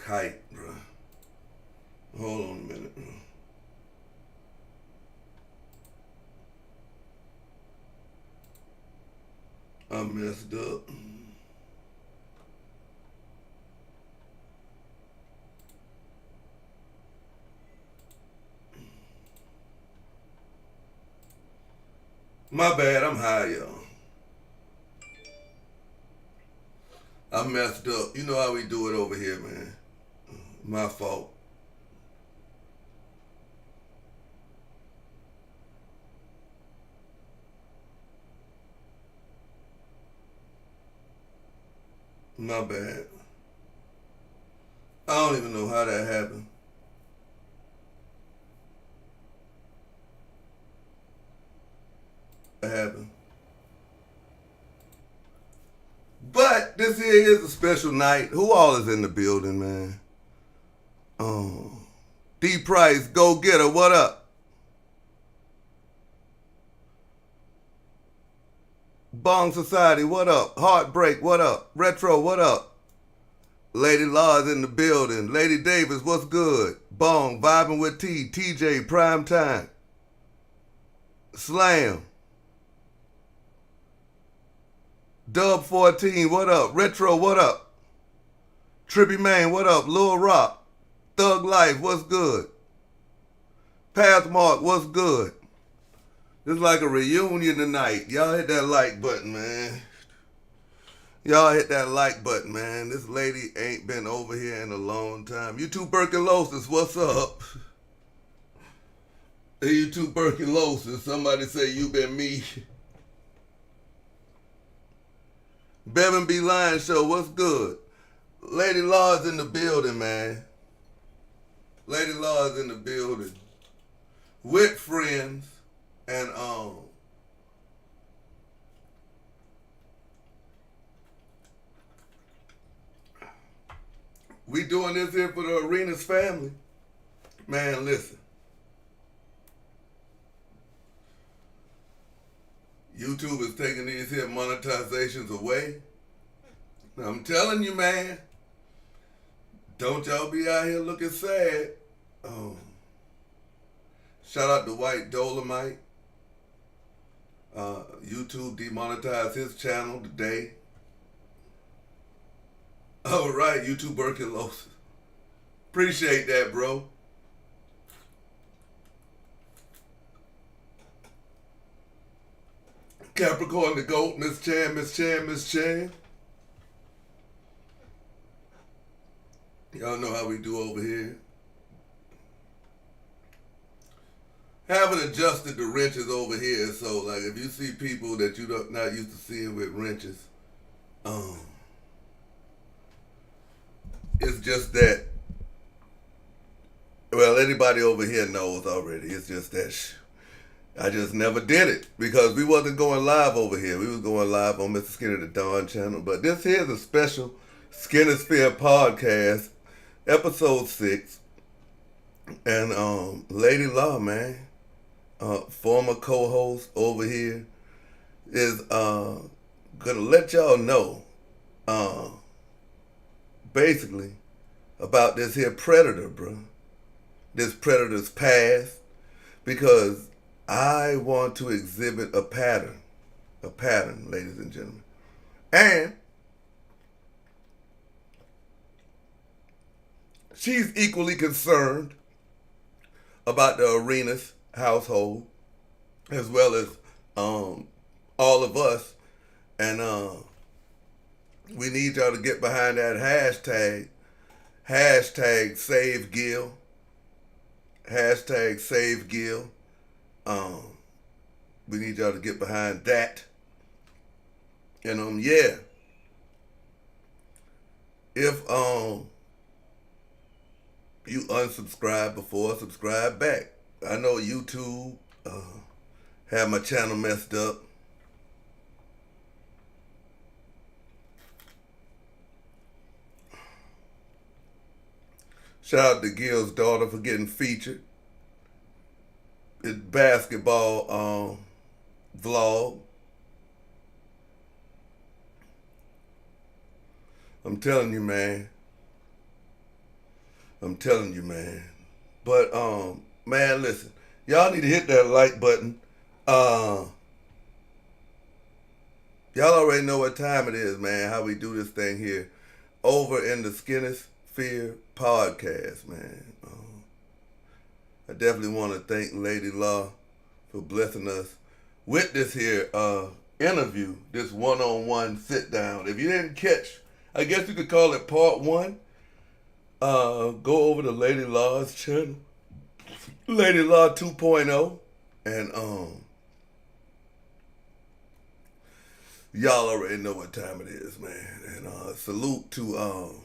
kite, bro. Hold on a minute, bro. I messed up. My bad, I'm high, y'all. I messed up. You know how we do it over here, man. My fault. My bad. I don't even know how that happened. But this here is a special night. Who all is in the building, man? D Price, go get her. What up? Bong Society, what up? Heartbreak, what up? Retro, what up? LadyLa is in the building. Lady Davis, what's good? Bong, vibing with T. TJ, prime time. Slam. Dub 14, what up? Retro, what up? Trippy Man, what up? Lil Rock. Thug Life, what's good? Pathmark, what's good? It's like a reunion tonight. Y'all hit that like button, man. Y'all hit that like button, man. This lady ain't been over here in a long time. You two Berkelosis, what's up? Hey, you two Berkelosis. Somebody say you been me. Bevan B. Lion Show, what's good? LadyLa is in the building, man. LadyLa is in the building. With friends and we doing this here for the Arenas family. Man, listen. YouTube is taking these here monetizations away. Now, I'm telling you, man, don't y'all be out here looking sad. Shout out to White Dolomite. YouTube demonetized his channel today. All right, YouTube Berkelosis. Appreciate that, bro. Capricorn the GOAT, Miss Chan, Miss Chan, Miss Chan. Y'all know how we do over here. Haven't adjusted the wrenches over here, so like if you see people that you don't not used to seeing with wrenches, it's just that. Well, anybody over here knows already. It's just that I just never did it because we wasn't going live over here. We was going live on MsUnderstood channel. But this here's a special Skinnosphere podcast, episode 6. And LadyLa, man, former co-host over here, is gonna let y'all know basically about this here predator, bro. This predator's past, because I want to exhibit a pattern, ladies and gentlemen. And she's equally concerned about the Arenas household, as well as all of us. And we need y'all to get behind that hashtag Save Gil, hashtag Save Gil. We need y'all to get behind that. And yeah. If you unsubscribe before, subscribe back. I know YouTube had my channel messed up. Shout out to Gil's daughter for getting featured. It's basketball vlog. I'm telling you, man. I'm telling you, man. But man, listen, y'all need to hit that like button. Y'all already know what time it is, man. How we do this thing here over in the Skinnosphere podcast, man. I definitely want to thank LadyLa for blessing us with this here interview, this one-on-one sit-down. If you didn't catch, I guess you could call it part one. Go over to LadyLa's channel, LadyLa 2.0, and y'all already know what time it is, man. And salute to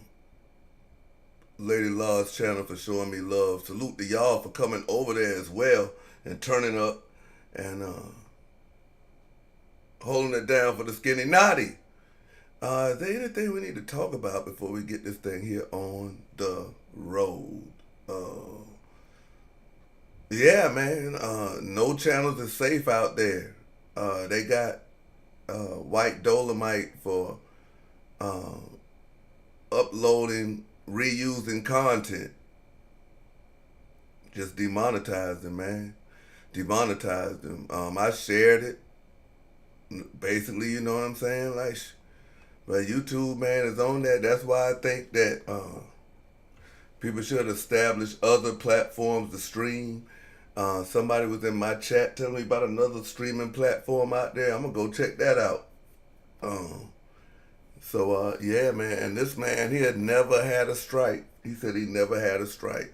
LadyLa's channel for showing me love. Salute to y'all for coming over there as well and turning up and holding it down for the Skinny Naughty. Is there anything we need to talk about before we get this thing here on the road? Yeah, man. No channels is safe out there. They got white dolomite for uploading, reusing content. Just demonetized them, man. Demonetized them. I shared it. Basically, you know what I'm saying? Like, but YouTube, man, is on that. That's why I think that people should establish other platforms to stream. Somebody was in my chat telling me about another streaming platform out there. I'm going to go check that out. Yeah, man. And this man, he had never had a strike. He said he never had a strike.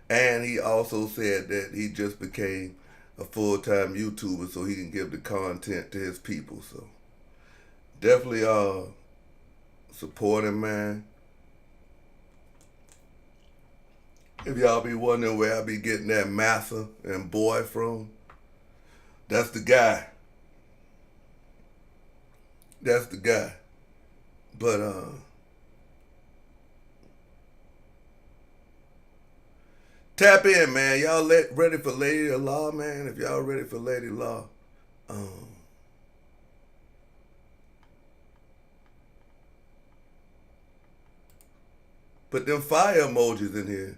And he also said that he just became a full-time YouTuber so he can give the content to his people. So definitely support him, man. If y'all be wondering where I be getting that massa and boy from, that's the guy. That's the guy. But tap in, man. Y'all ready for LadyLa, man? If y'all ready for LadyLa, put them fire emojis in here.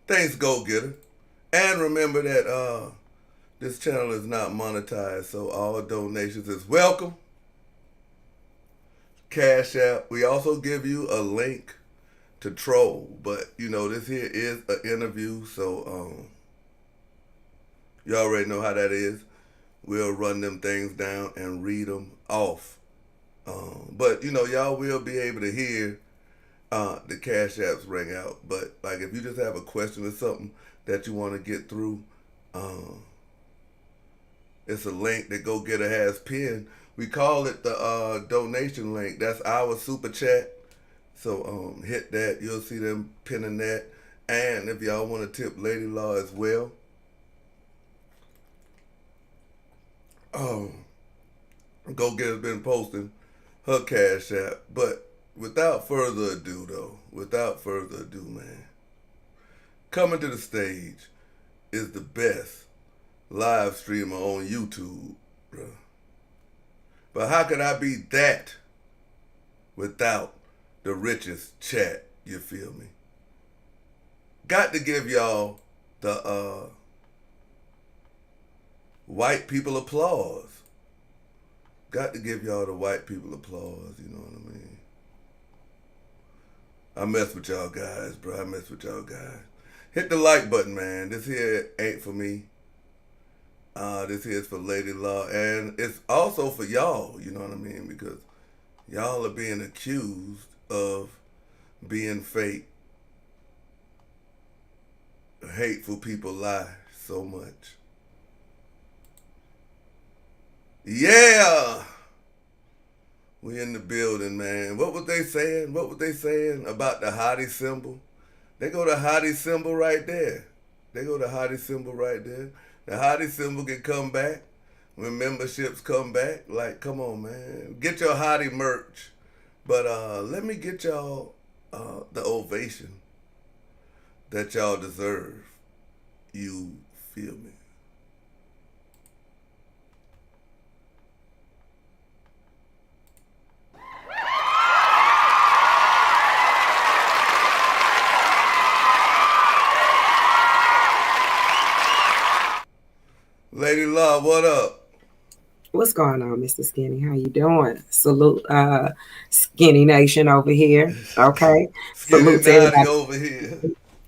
Thanks, Go Getter. And remember that this channel is not monetized, so all donations is welcome. Cash App. We also give you a link to troll, but you know this here is an interview, so you already know how that is. We'll run them things down and read them off. But you know y'all will be able to hear the Cash Apps ring out. But like if you just have a question or something that you want to get through, it's a link that Go Getter has pinned. We call it the donation link. That's our super chat. So hit that. You'll see them pinning that. And if y'all want to tip LadyLa as well, Go Getter's been posting her Cash App. But without further ado, man, coming to the stage is the best live streamer on YouTube, bro. But how could I be that without the richest chat, you feel me? Got to give y'all the white people applause. Got to give y'all the white people applause, you know what I mean? I mess with y'all guys, bro. I mess with y'all guys. Hit the like button, man. This here ain't for me. This here is for LadyLa, and it's also for y'all, you know what I mean? Because y'all are being accused of being fake. Hateful people lie so much. Yeah! We in the building, man. What was they saying? What was they saying about the hottie symbol? They go to hottie symbol right there. They go to hottie symbol right there. The hottie symbol can come back when memberships come back. Like, come on, man. Get your hottie merch. But let me get y'all the ovation that y'all deserve. You feel me? LadyLa, what up? What's going on, Mr. Skinny? How you doing? Salute, Skinny Nation over here. Okay. Skinny Salute to Naughty everybody. over here.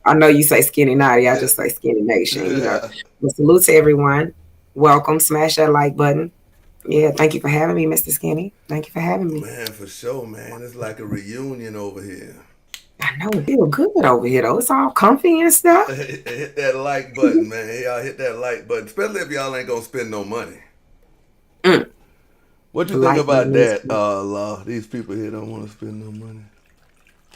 I know you say Skinny Naughty. I Yeah. just say Skinny Nation. Yeah. But salute to everyone. Welcome. Smash that like button. Yeah. Thank you for having me, Mr. Skinny. Thank you for having me. Man, for sure, man. It's like a reunion over here. I know it feel good over here though. It's all comfy and stuff. Hit that like button, man. Hey, y'all hit that like button, especially if y'all ain't gonna spend no money. Mm, What you the think like about button is, that, Law? These people here don't want to spend no money.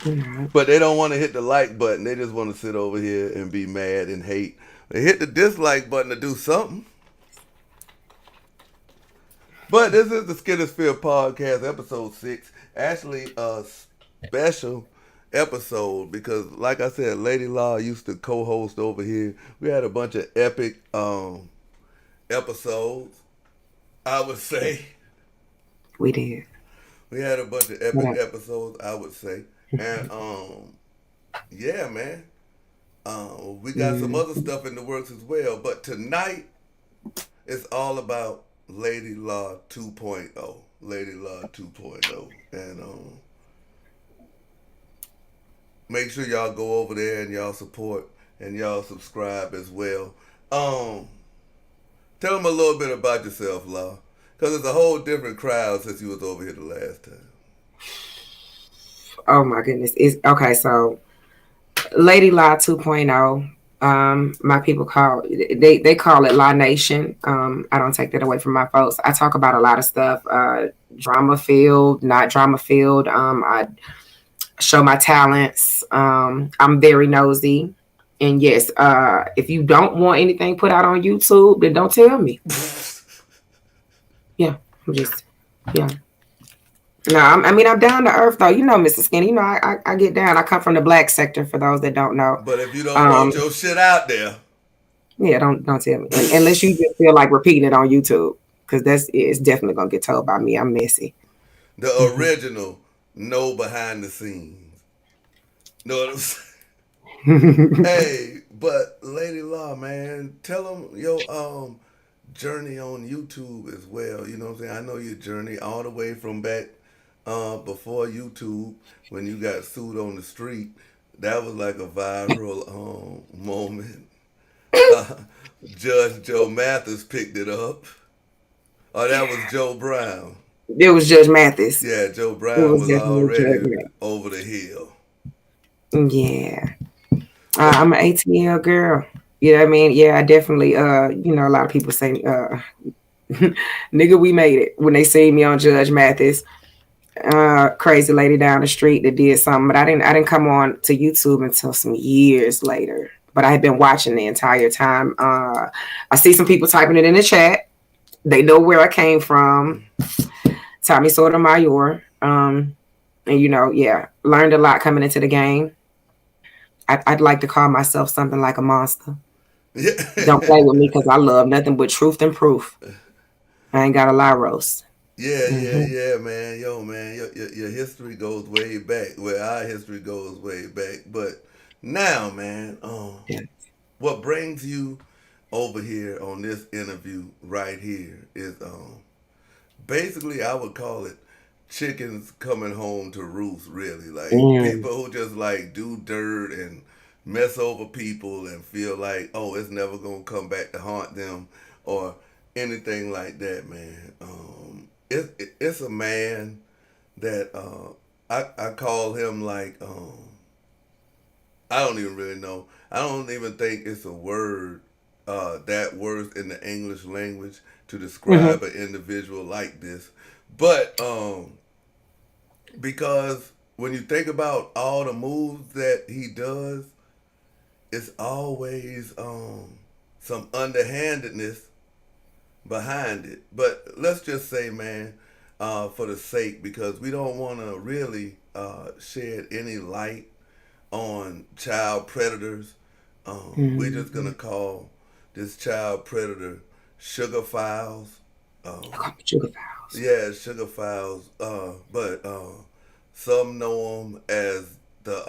you know. But they don't want to hit the like button. They just want to sit over here and be mad and hate. They hit the dislike button to do something. But this is the Skinnosphere podcast, episode 6. Actually, a special episode because, like I said, LadyLa used to co-host over here. We had a bunch of epic episodes, I would say. We did. We had a bunch of epic episodes, I would say. And, yeah, man. We got some other stuff in the works as well. But tonight, it's all about LadyLa 2.0. LadyLa 2.0. And make sure y'all go over there and y'all support and y'all subscribe as well. Tell them a little bit about yourself, La. Because it's a whole different crowd since you was over here the last time. Oh my goodness. It's okay. So LadyLa 2.0. My people call they call it La Nation. I don't take that away from my folks. I talk about a lot of stuff, drama filled, not drama filled. I show my talents. I'm very nosy. And yes, if you don't want anything put out on YouTube, then don't tell me. Yeah, I'm just yeah. No, I'm down to earth though. You know, Mr. Skinny. You know, I get down. I come from the black sector. For those that don't know, But if you don't want um, your shit out there, yeah, don't tell me unless you just feel like repeating it on YouTube, because it's definitely gonna get told by me. I'm messy. the original, no behind the scenes. Know what I'm saying? Hey, but LadyLa, man, tell them your journey on YouTube as well. You know what I'm saying? I know your journey all the way from back before YouTube when you got sued on the street. That was like a viral moment. Judge Joe Mathis picked it up. Oh, that was Joe Brown. It was Judge Mathis. Yeah, Joe It Brown was was definitely already Judge over the hill. Mathis. Yeah, But I'm an ATL girl. You know what I mean? Yeah, I definitely. A lot of people say, "Nigga, we made it" when they see me on Judge Mathis. Crazy lady down the street that did something, but I didn't come on to YouTube until some years later. But I had been watching the entire time. I see some people typing it in the chat. They know where I came from. Tommy Sotomayor. And yeah, learned a lot coming into the game. I'd like to call myself something like a monster. Don't play with me because I love nothing but truth and proof. I ain't got a lie roast. Hmm. yeah, man. Yo, man, your history goes way back. Where our history goes way back. But now, man, Yeah. what brings you over here on this interview right here is basically I would call it chickens coming home to roost. Really, like Mm. people who just like do dirt and mess over people and feel like, oh, it's never gonna come back to haunt them or anything like that, man. It's a man that I call him like I don't even really know. I don't even think it's a word that word in the English language to Hmm. describe an individual like this. But because when you think about all the moves that he does, it's always some underhandedness behind it. But let's just say, man, for the sake, because we don't want to really shed any light on child predators, we're just gonna Hmm. call this child predator Sugar Files. Um, Sugar Files. yeah, Sugar Files. But some know him as the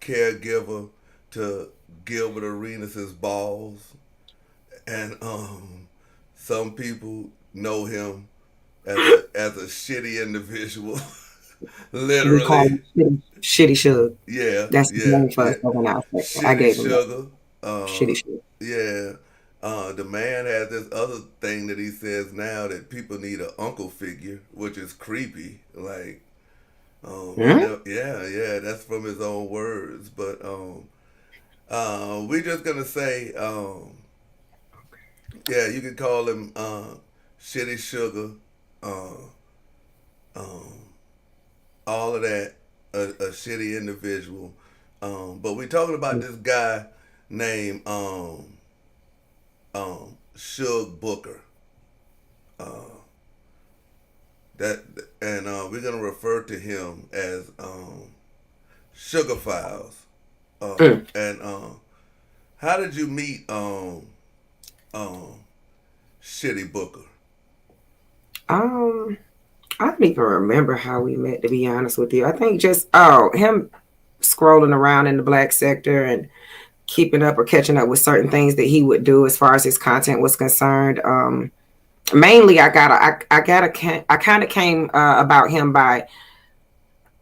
caregiver to Gilbert Arenas' balls. and some people know him as a shitty individual, We call literally. him Shitty Sugar. Yeah, That's his yeah, name for yeah. us over now. I Shitty gave him that. sugar. Shitty Sugar. Yeah. The man has this other thing that he says now that people need an uncle figure, which is creepy. Like, Hmm? yeah, that's from his own words. But we're just gonna say, yeah, you can call him Shitty Sugar, uh, um, all of that, a shitty individual. But we're talking about this guy named Shug Booker. Uh, that and we're gonna refer to him as Sugar Files. Mm. And how did you meet um Shitty Booker? Um, I don't even remember how we met, to be honest with you. I think just him scrolling around in the black sector and keeping up or catching up with certain things that he would do as far as his content was concerned. Mainly, I kind of came about him by,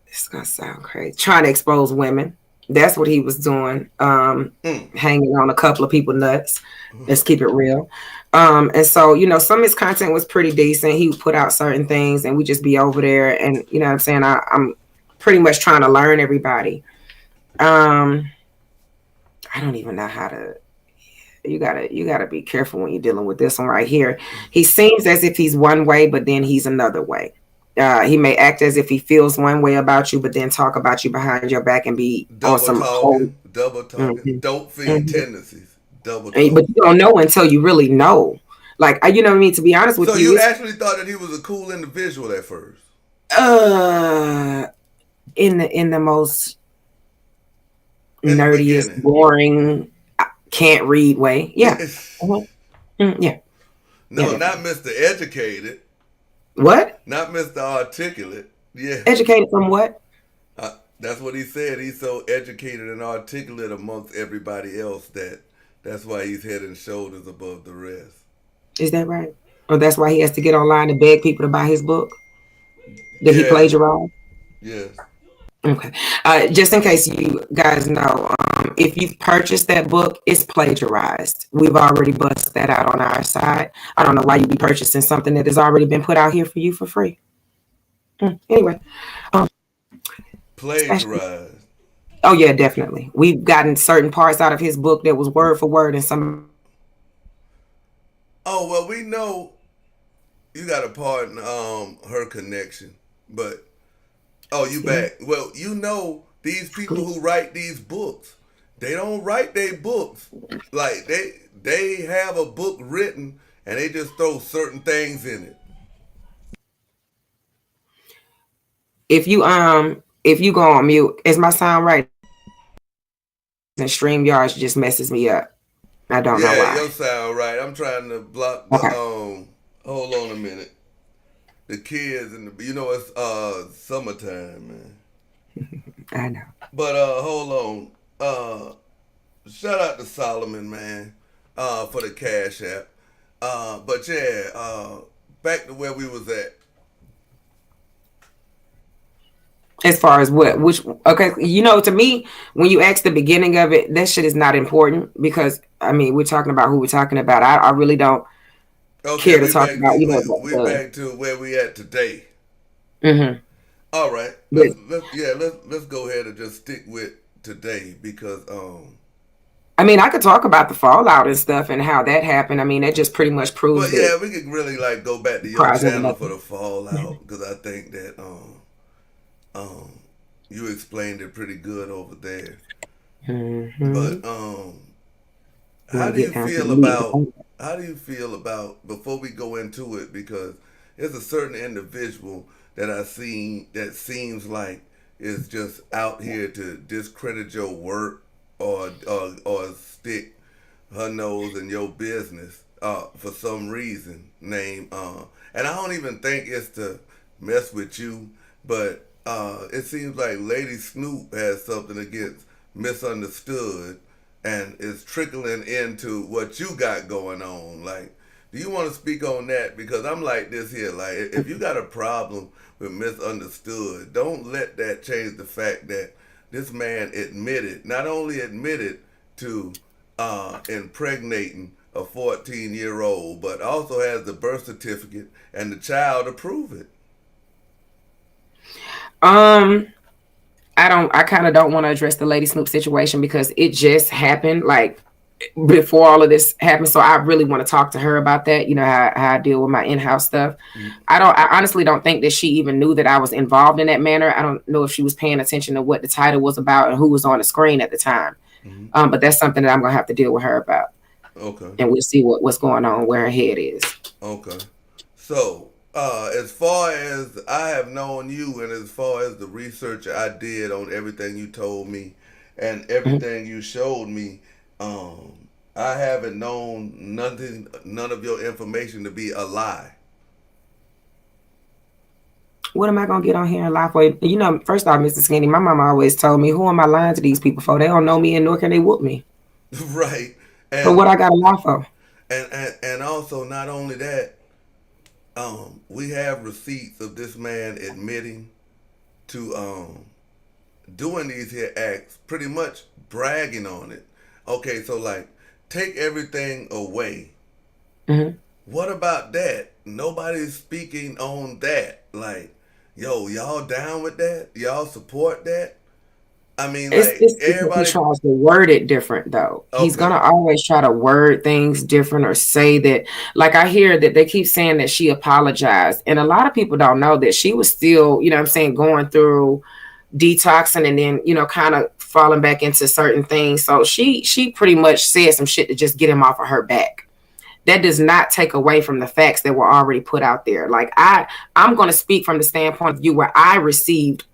it's gonna sound crazy, trying to expose women. That's what he was doing, Mm. hanging on a couple of people nuts. Let's keep it real. And so, some of his content was pretty decent. He would put out certain things, and we just be over there, and you know what I'm saying. I'm pretty much trying to learn everybody. Um, I don't even know how to. You gotta be careful when you're dealing with this one right here. He seems as if he's one way, but then he's another way. He may act as if he feels one way about you, but then talk about you behind your back and be on some whole. Double talking, Mhm, dope fiend mhm. tendencies, double But talking. you don't know until you really know. Like, you know what I mean? To be honest So with you, you it's actually thought that he was a cool individual at first? uh in the most In the nerdiest, beginning. boring, can't read way. Yeah. Mhm. Yeah. Yeah, No, not definitely. Mr. Educated, What? not Mr. Articulate. Yeah, Educated from what? that's what he said. He's so educated and articulate amongst everybody else that's why he's head and shoulders above the rest. Is that right? Or that's why he has to get online and beg people to buy his book? Did he Yes, plagiarize? yes. Okay. Just in case you guys know, if you've purchased that book, it's plagiarized. We've already busted that out on our side. I don't know why you'd be purchasing something that has already been put out here for you for free. Anyway, um, especially, Plagiarized. oh yeah, definitely. We've gotten certain parts out of his book that was word for word, and some. Oh well, we know you got to pardon her connection, but oh, you See, back. Well, you know these people who write these books, they don't write their books like they have a book written and they just throw certain things in it. if you go on mute, is my sound right? And StreamYard just messes me up. I don't know Yeah, why. your sound right. I'm trying to block the Okay. Hold on a minute. The kids and the it's summertime, man. I know. But hold on. Shout out to Solomon, man, for the Cash App. But yeah, back to where we was at. As far as what, which, okay, to me, when you ask the beginning of it, that shit is not important because, I mean, we're talking about who we're talking about. I really don't Okay, care to talk about, we back to where we at today. mm-hmm. All right, But, let's go ahead and just stick with today because I mean, I could talk about the fallout and stuff and how that happened. I mean, that just pretty much proves but that yeah, we could really like go back to your cries over channel for nothing. the fallout because I think that um you explained it pretty good over there. Mm-hmm. But You how want do to you get down to feel the meat. about before we go into it because there's a certain individual that I seen that seems like is just out here to discredit your work or stick her nose in your business for some reason named and I don't even think it's to mess with you but it seems like Lady Snoop has something against MsUnderstood and it's trickling into what you got going on. Like, do you want to speak on that? Because I'm like this here. Like, if you got a problem with MsUnderstood, don't let that change the fact that this man not only admitted to impregnating a 14-year-old, but also has the birth certificate and the child to prove it. I kind of don't want to address the Lady Snoop situation because it just happened like before all of this happened. So I really want to talk to her about that. You know, how I deal with my in-house stuff. I honestly don't think that she even knew that I was involved in that manner. I don't know if she was paying attention to what the title was about and who was on the screen at the time. But that's something that I'm going to have to deal with her about. Okay. And we'll see what's going on, where her head is. Okay. So, as far as I have known you and as far as the research I did on everything you told me and everything you showed me, I haven't known none of your information to be a lie. What am I going to get on here and lie for? You know, first off, Mr. Skinny, my mama always told me, who am I lying to these people for? They don't know me and nor can they whoop me. Right. And, so what I got to lie for? And also, not only that, we have receipts of this man admitting to doing these here acts, pretty much bragging on it. Okay, so like, take everything away. What about that? Nobody's speaking on that. Like, yo, y'all down with that? Y'all support that? I mean, like, everybody he tries to word it different, though. Okay. He's gonna always try to word things different or say that. Like, I hear that they keep saying that she apologized, and a lot of people don't know that she was still, you know what I'm saying, going through detoxing and then, you know, kind of falling back into certain things. So she pretty much said some shit to just get him off of her back. That does not take away from the facts that were already put out there. Like, I'm going to speak from the standpoint of view where I received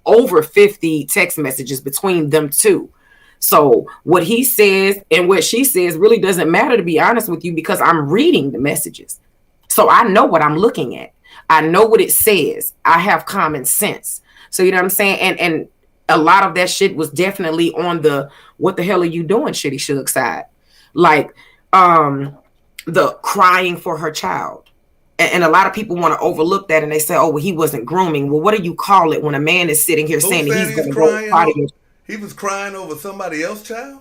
over 50 text messages between them two. So what he says and what she says really doesn't matter, to be honest with you, because I'm reading the messages. So I know what I'm looking at. I know what it says. I have common sense. So you know what I'm saying? And a lot of that shit was definitely on the what the hell are you doing shitty Suge side. Like the crying for her child. And a lot of people want to overlook that and they say, oh, well, he wasn't grooming. Well, what do you call it when a man is sitting here saying that he's going to go cry? He was crying over somebody else's child?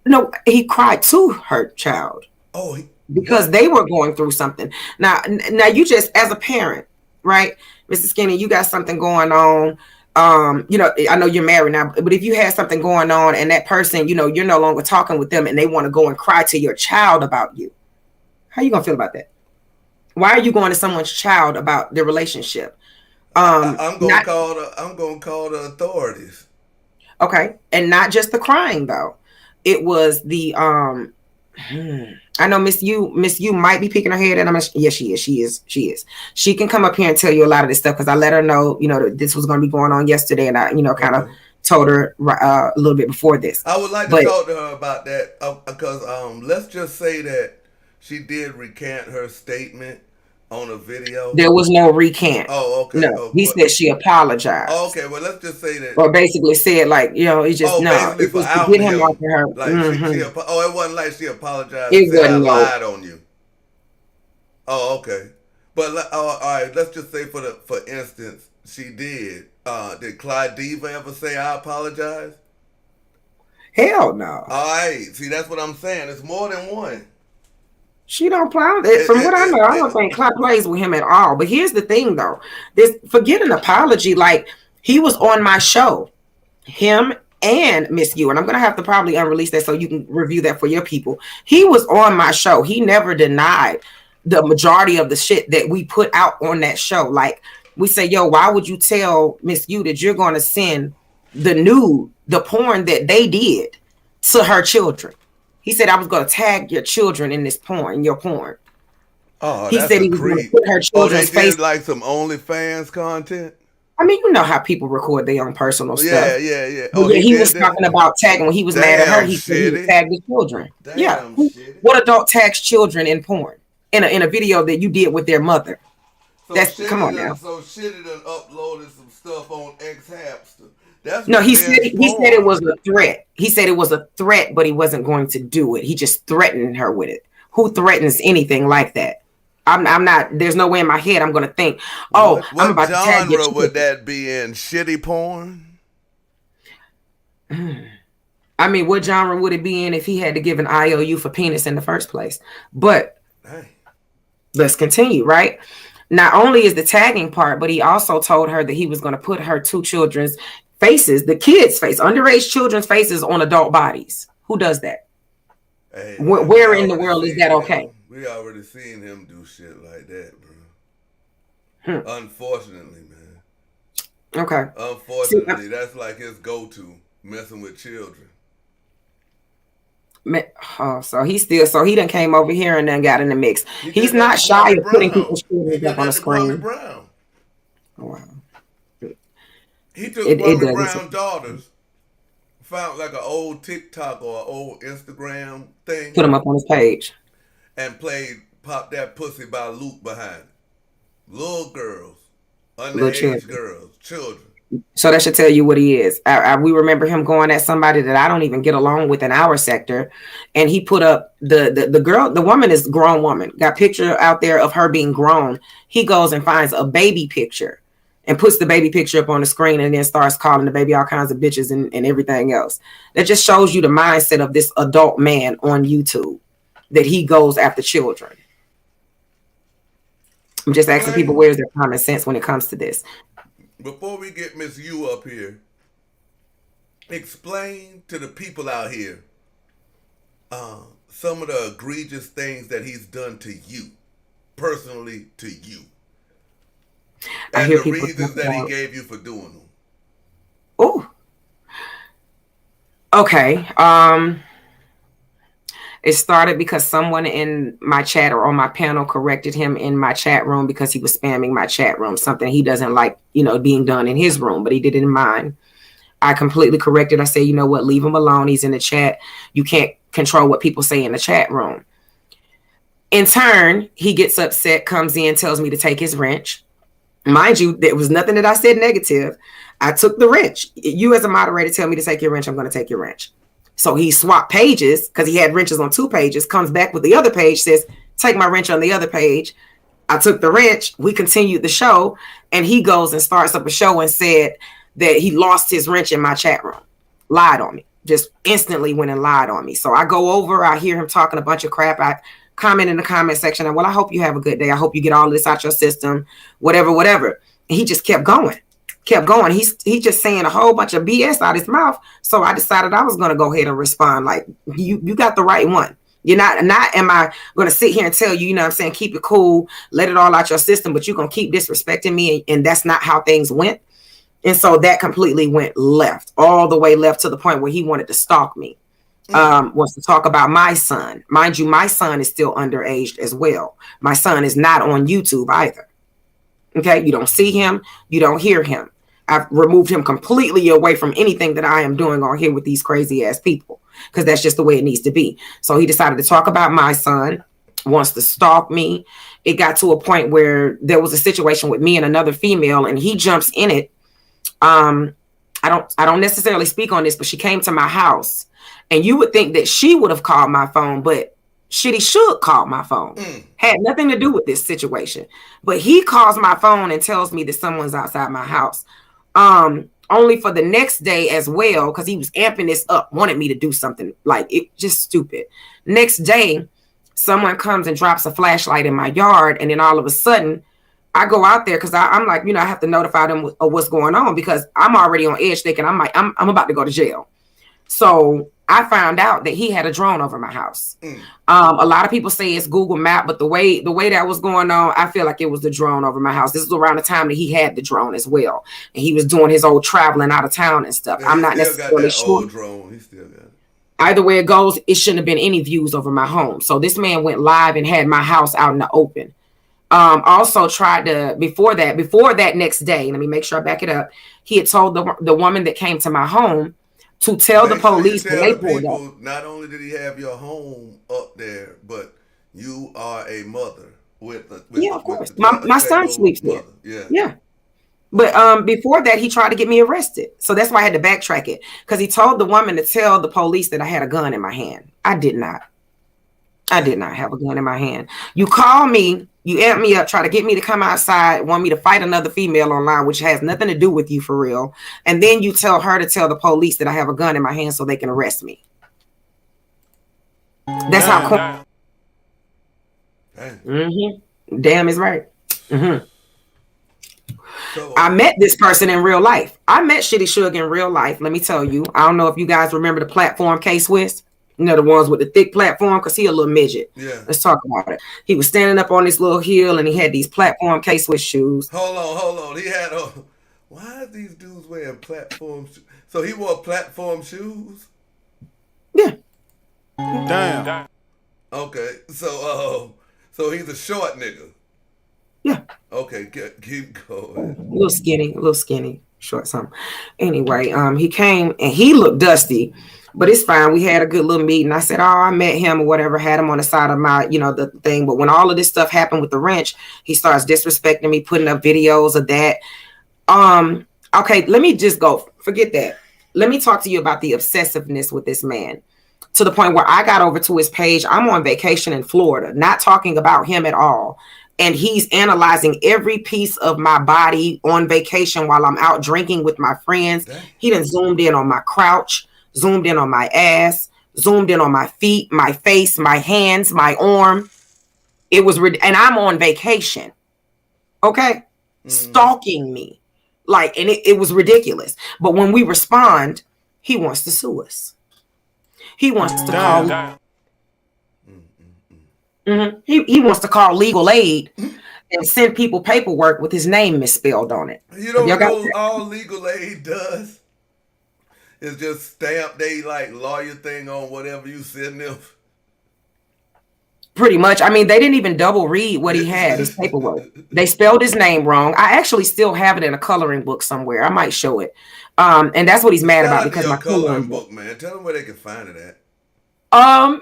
No, he cried to her child. Oh, because they were going through something. Now you just, as a parent, right, Mr. Skinny, you got something going on. You know, I know you're married now, but if you had something going on and that person, you know, you're no longer talking with them and they want to go and cry to your child about you, how are you going to feel about that? Why are you going to someone's child about their relationship? I'm going to call the authorities. Okay. And not just the crying, though. It was the, I know Miss U might be peeking her head, and yes, she is. She can come up here and tell you a lot of this stuff because I let her know, you know, that this was going to be going on yesterday, and I, you know, kind of told her a little bit before this. I would like to talk to her about that because let's just say that she did recant her statement on a video. There was no recant. Oh, okay. No, he said she apologized. Oh, okay, well, let's just say that. Or basically said, like, you know, it's just basically for outing him. Off of her. Like it wasn't like she apologized. It wasn't. I lied on you. Oh, okay. But all right, let's just say for instance, she did. Did Clyde Diva ever say I apologize? Hell no. All right. See, that's what I'm saying. It's more than one. She don't play. From what I know, I don't think Clyde plays with him at all. But here's the thing, though. Forget an apology. Like, he was on my show, him and Miss U, and I'm going to have to probably unrelease that so you can review that for your people. He was on my show. He never denied the majority of the shit that we put out on that show. Like, we say, yo, why would you tell Miss U that you're going to send the porn that they did to her children? He said, I was going to tag your children in this porn, in your porn. Oh, he said he was going to put her children's face. Like some OnlyFans content? I mean, you know how people record their own personal stuff. Yeah. Oh, yeah, he was talking about tagging. When he was mad at her, he said he tagged his children. Damn, what adult tags children in porn? In a video that you did with their mother. So come on now. So Shitty done uploaded some stuff on X-Hamster. That's No, revenge he said it was porn. a threat. He said it was a threat, but he wasn't going to do it. He just threatened her with it. Who threatens anything like that? I'm not. There's no way in my head I'm going to think, oh, I'm What about to tag your genre would children. that be in? Shitty porn? I mean, what genre would it be in if he had to give an IOU for penis in the first place? But Hey. let's continue, right? Not only is the tagging part, but he also told her that he was going to put her two children's faces, the kids' face, underage children's faces on adult bodies. Who does that? Hey man, Where in the world is that okay? We already seen him do shit like that, bro. Hmm. Unfortunately, man. Okay. Unfortunately, that's like his go-to, messing with children. Oh, so he done came over here and then got in the mix. He He's did that not to shy Kwame of putting Brown. people's children up on the screen. Oh, wow. He took It Kwame doesn't. Brown daughters, found like an old TikTok or an old Instagram thing, Put them up on his page. and played "Pop That Pussy" by Luke behind it. Little girls, Little underage children. girls, children. So that should tell you what he is. We remember him going at somebody that I don't even get along with in our sector, and he put up the girl. The woman is a grown woman. Got picture out there of her being grown. He goes and finds a baby picture and puts the baby picture up on the screen, and then starts calling the baby all kinds of bitches and everything else. That just shows you the mindset of this adult man on YouTube, that he goes after children. I'm just asking people, Right. where's their common sense when it comes to this? Before we get Miss U up here, explain to the people out here some of the egregious things that he's done to you, personally to you, I and hear the people talk reasons that he about, gave you for doing them. oh, okay. It started because someone in my chat or on my panel corrected him in my chat room because he was spamming my chat room, something he doesn't like, being done in his room, but he did it in mine. I completely corrected. I said, you know what, leave him alone. He's in the chat. You can't control what people say in the chat room. In turn, he gets upset, comes in, tells me to take his wrench. Mind you, there was nothing that I said negative. I took the wrench. You as a moderator tell me to take your wrench, I'm going to take your wrench. So he swapped pages because he had wrenches on 2 pages, comes back with the other page, says, take my wrench on the other page. I took the wrench. We continued the show, and he goes and starts up a show and said that he lost his wrench in my chat room. Lied on me. Just instantly went and lied on me. So I go over, I hear him talking a bunch of crap. I comment in the comment section, and well, I hope you have a good day. I hope you get all of this out your system, whatever. And he just kept going. He just saying a whole bunch of BS out his mouth. So I decided I was going to go ahead and respond like, you got the right one. You're not am I going to sit here and tell you, you know what I'm saying, keep it cool, let it all out your system, but you're going to keep disrespecting me, and that's not how things went. And so that completely went left, all the way left, to the point where he wanted to stalk me. Wants to talk about my son. Mind you, my son is still underage as well. My son is not on YouTube either. Okay, you don't see him, you don't hear him. I've removed him completely away from anything that I am doing on here with these crazy ass people, because that's just the way it needs to be. So he decided to talk about my son, wants to stalk me. It got to a point where there was a situation with me and another female, and he jumps in it. I don't necessarily speak on this, but she came to my house, and you would think that she would have called my phone, but Shitty should call my phone. Had nothing to do with this situation. But he calls my phone and tells me that someone's outside my house. Only for the next day as well, because he was amping this up, wanted me to do something like it, just stupid. Next day, someone comes and drops a flashlight in my yard, and then all of a sudden, I go out there because I'm like, I have to notify them of what's going on, because I'm already on edge thinking I'm about to go to jail. So I found out that he had a drone over my house. A lot of people say it's Google Map, but the way that was going on, I feel like it was the drone over my house. This was around the time that he had the drone as well, and he was doing his old traveling out of town and stuff. Yeah, I'm not necessarily sure. Old drone. He still got it. Either way it goes, it shouldn't have been any views over my home. So this man went live and had my house out in the open. Also tried to, before that next day, let me make sure I back it up. He had told the woman that came to my home to tell the police when they pulled up. Not only did he have your home up there, but you are a mother with of course. My son sleeps there. Yeah. But before that, he tried to get me arrested. So that's why I had to backtrack it. Because he told the woman to tell the police that I had a gun in my hand. I did not. I did not have a gun in my hand. You call me, you amp me up, try to get me to come outside, want me to fight another female online, which has nothing to do with you for real. And then you tell her to tell the police that I have a gun in my hand so they can arrest me. That's how. Damn is right. So, I met this person in real life. I met Shitty Suge in real life. Let me tell you. I don't know if you guys remember the platform K-Swiss. You know, the ones with the thick platform, because he a little midget. Yeah. Let's talk about it. He was standing up on this little hill, and he had these platform K-Swiss shoes. Hold on. He had why are these dudes wearing platform shoes? So he wore platform shoes? Yeah. Damn. Okay. So he's a short nigga. Yeah. Okay, keep going. A little skinny, short something. Anyway, he came, and he looked dusty. But it's fine. We had a good little meeting. I said, I met him or whatever, had him on the side of my, the thing. But when all of this stuff happened with the wrench, he starts disrespecting me, putting up videos of that. Okay, let me just go. Forget that. Let me talk to you about the obsessiveness with this man. To the point where I got over to his page. I'm on vacation in Florida, not talking about him at all. And he's analyzing every piece of my body on vacation while I'm out drinking with my friends. He done zoomed in on my crouch. Zoomed in on my ass, zoomed in on my feet, my face, my hands, my arm. It was, and I'm on vacation. Okay? Stalking me. And it was ridiculous. But when we respond, he wants to sue us. He wants to call. He wants to call legal aid and send people paperwork with his name misspelled on it. You don't know all legal aid does? It's just stamp they lawyer thing on whatever you send them. Pretty much. I mean, they didn't even double read what he had, his paperwork. They spelled his name wrong. I actually still have it in a coloring book somewhere. I might show it. And that's what he's mad about because my coloring book, man. Tell them where they can find it at.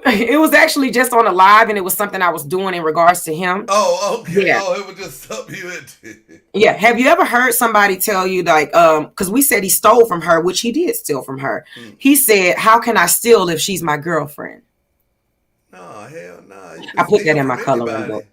It was actually just on a live, and it was something I was doing in regards to him. Oh, okay. Yeah. Oh, it was just something you did. Yeah. Have you ever heard somebody tell you because we said he stole from her, which he did steal from her. He said, "How can I steal if she's my girlfriend?" No, hell no. I put that in my coloring book.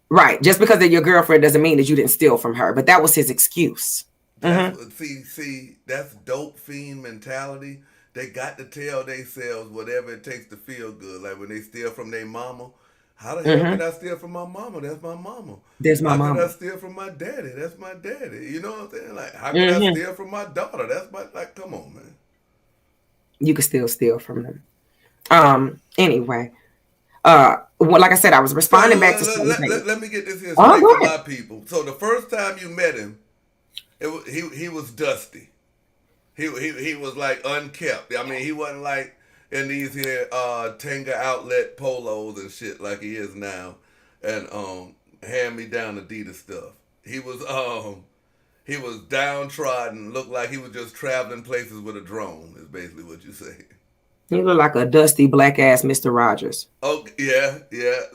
Right. Just because they're your girlfriend doesn't mean that you didn't steal from her, but that was his excuse. See, that's dope fiend mentality. They got to tell themselves whatever it takes to feel good. Like when they steal from their mama, how the hell can I steal from my mama? That's my mama. That's my mama. How can I steal from my daddy? That's my daddy. You know what I'm saying? Like, how can I steal from my daughter? That's my, come on, man. You can still steal from them. Anyway, well, like I said, I was responding back to let me get this here straight for my people. So the first time you met him, he was dusty. He was unkept. I mean, he wasn't in these here Tenga outlet polos and shit like he is now, and hand me down Adidas stuff. He was downtrodden. Looked like he was just traveling places with a drone. Is basically what you say. He looked like a dusty black ass Mr. Rogers. Oh yeah.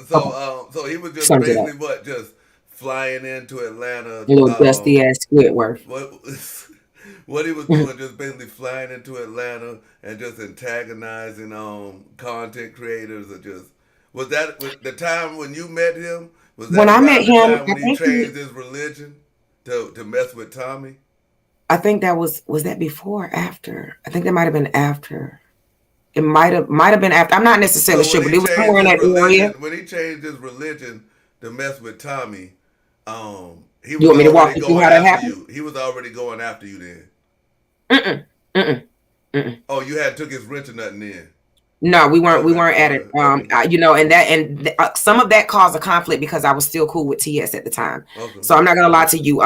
So he was just basically just flying into Atlanta. A little dusty ass Squidward. What he was doing, just basically flying into Atlanta and just antagonizing content creators, or was that the time when you met him? Was that when I met him when he changed his religion to mess with Tommy? I think that was that before or after? I think that might have been after. It might have been after. I'm not necessarily sure, but it was somewhere in that area. When he changed his religion to mess with Tommy, you want me to walk you through how that happened? He was already going after you then. Oh, you took his wrench or nothing in? No, we weren't at it. And some of that caused a conflict because I was still cool with TS at the time. Okay. So I'm not gonna lie to you.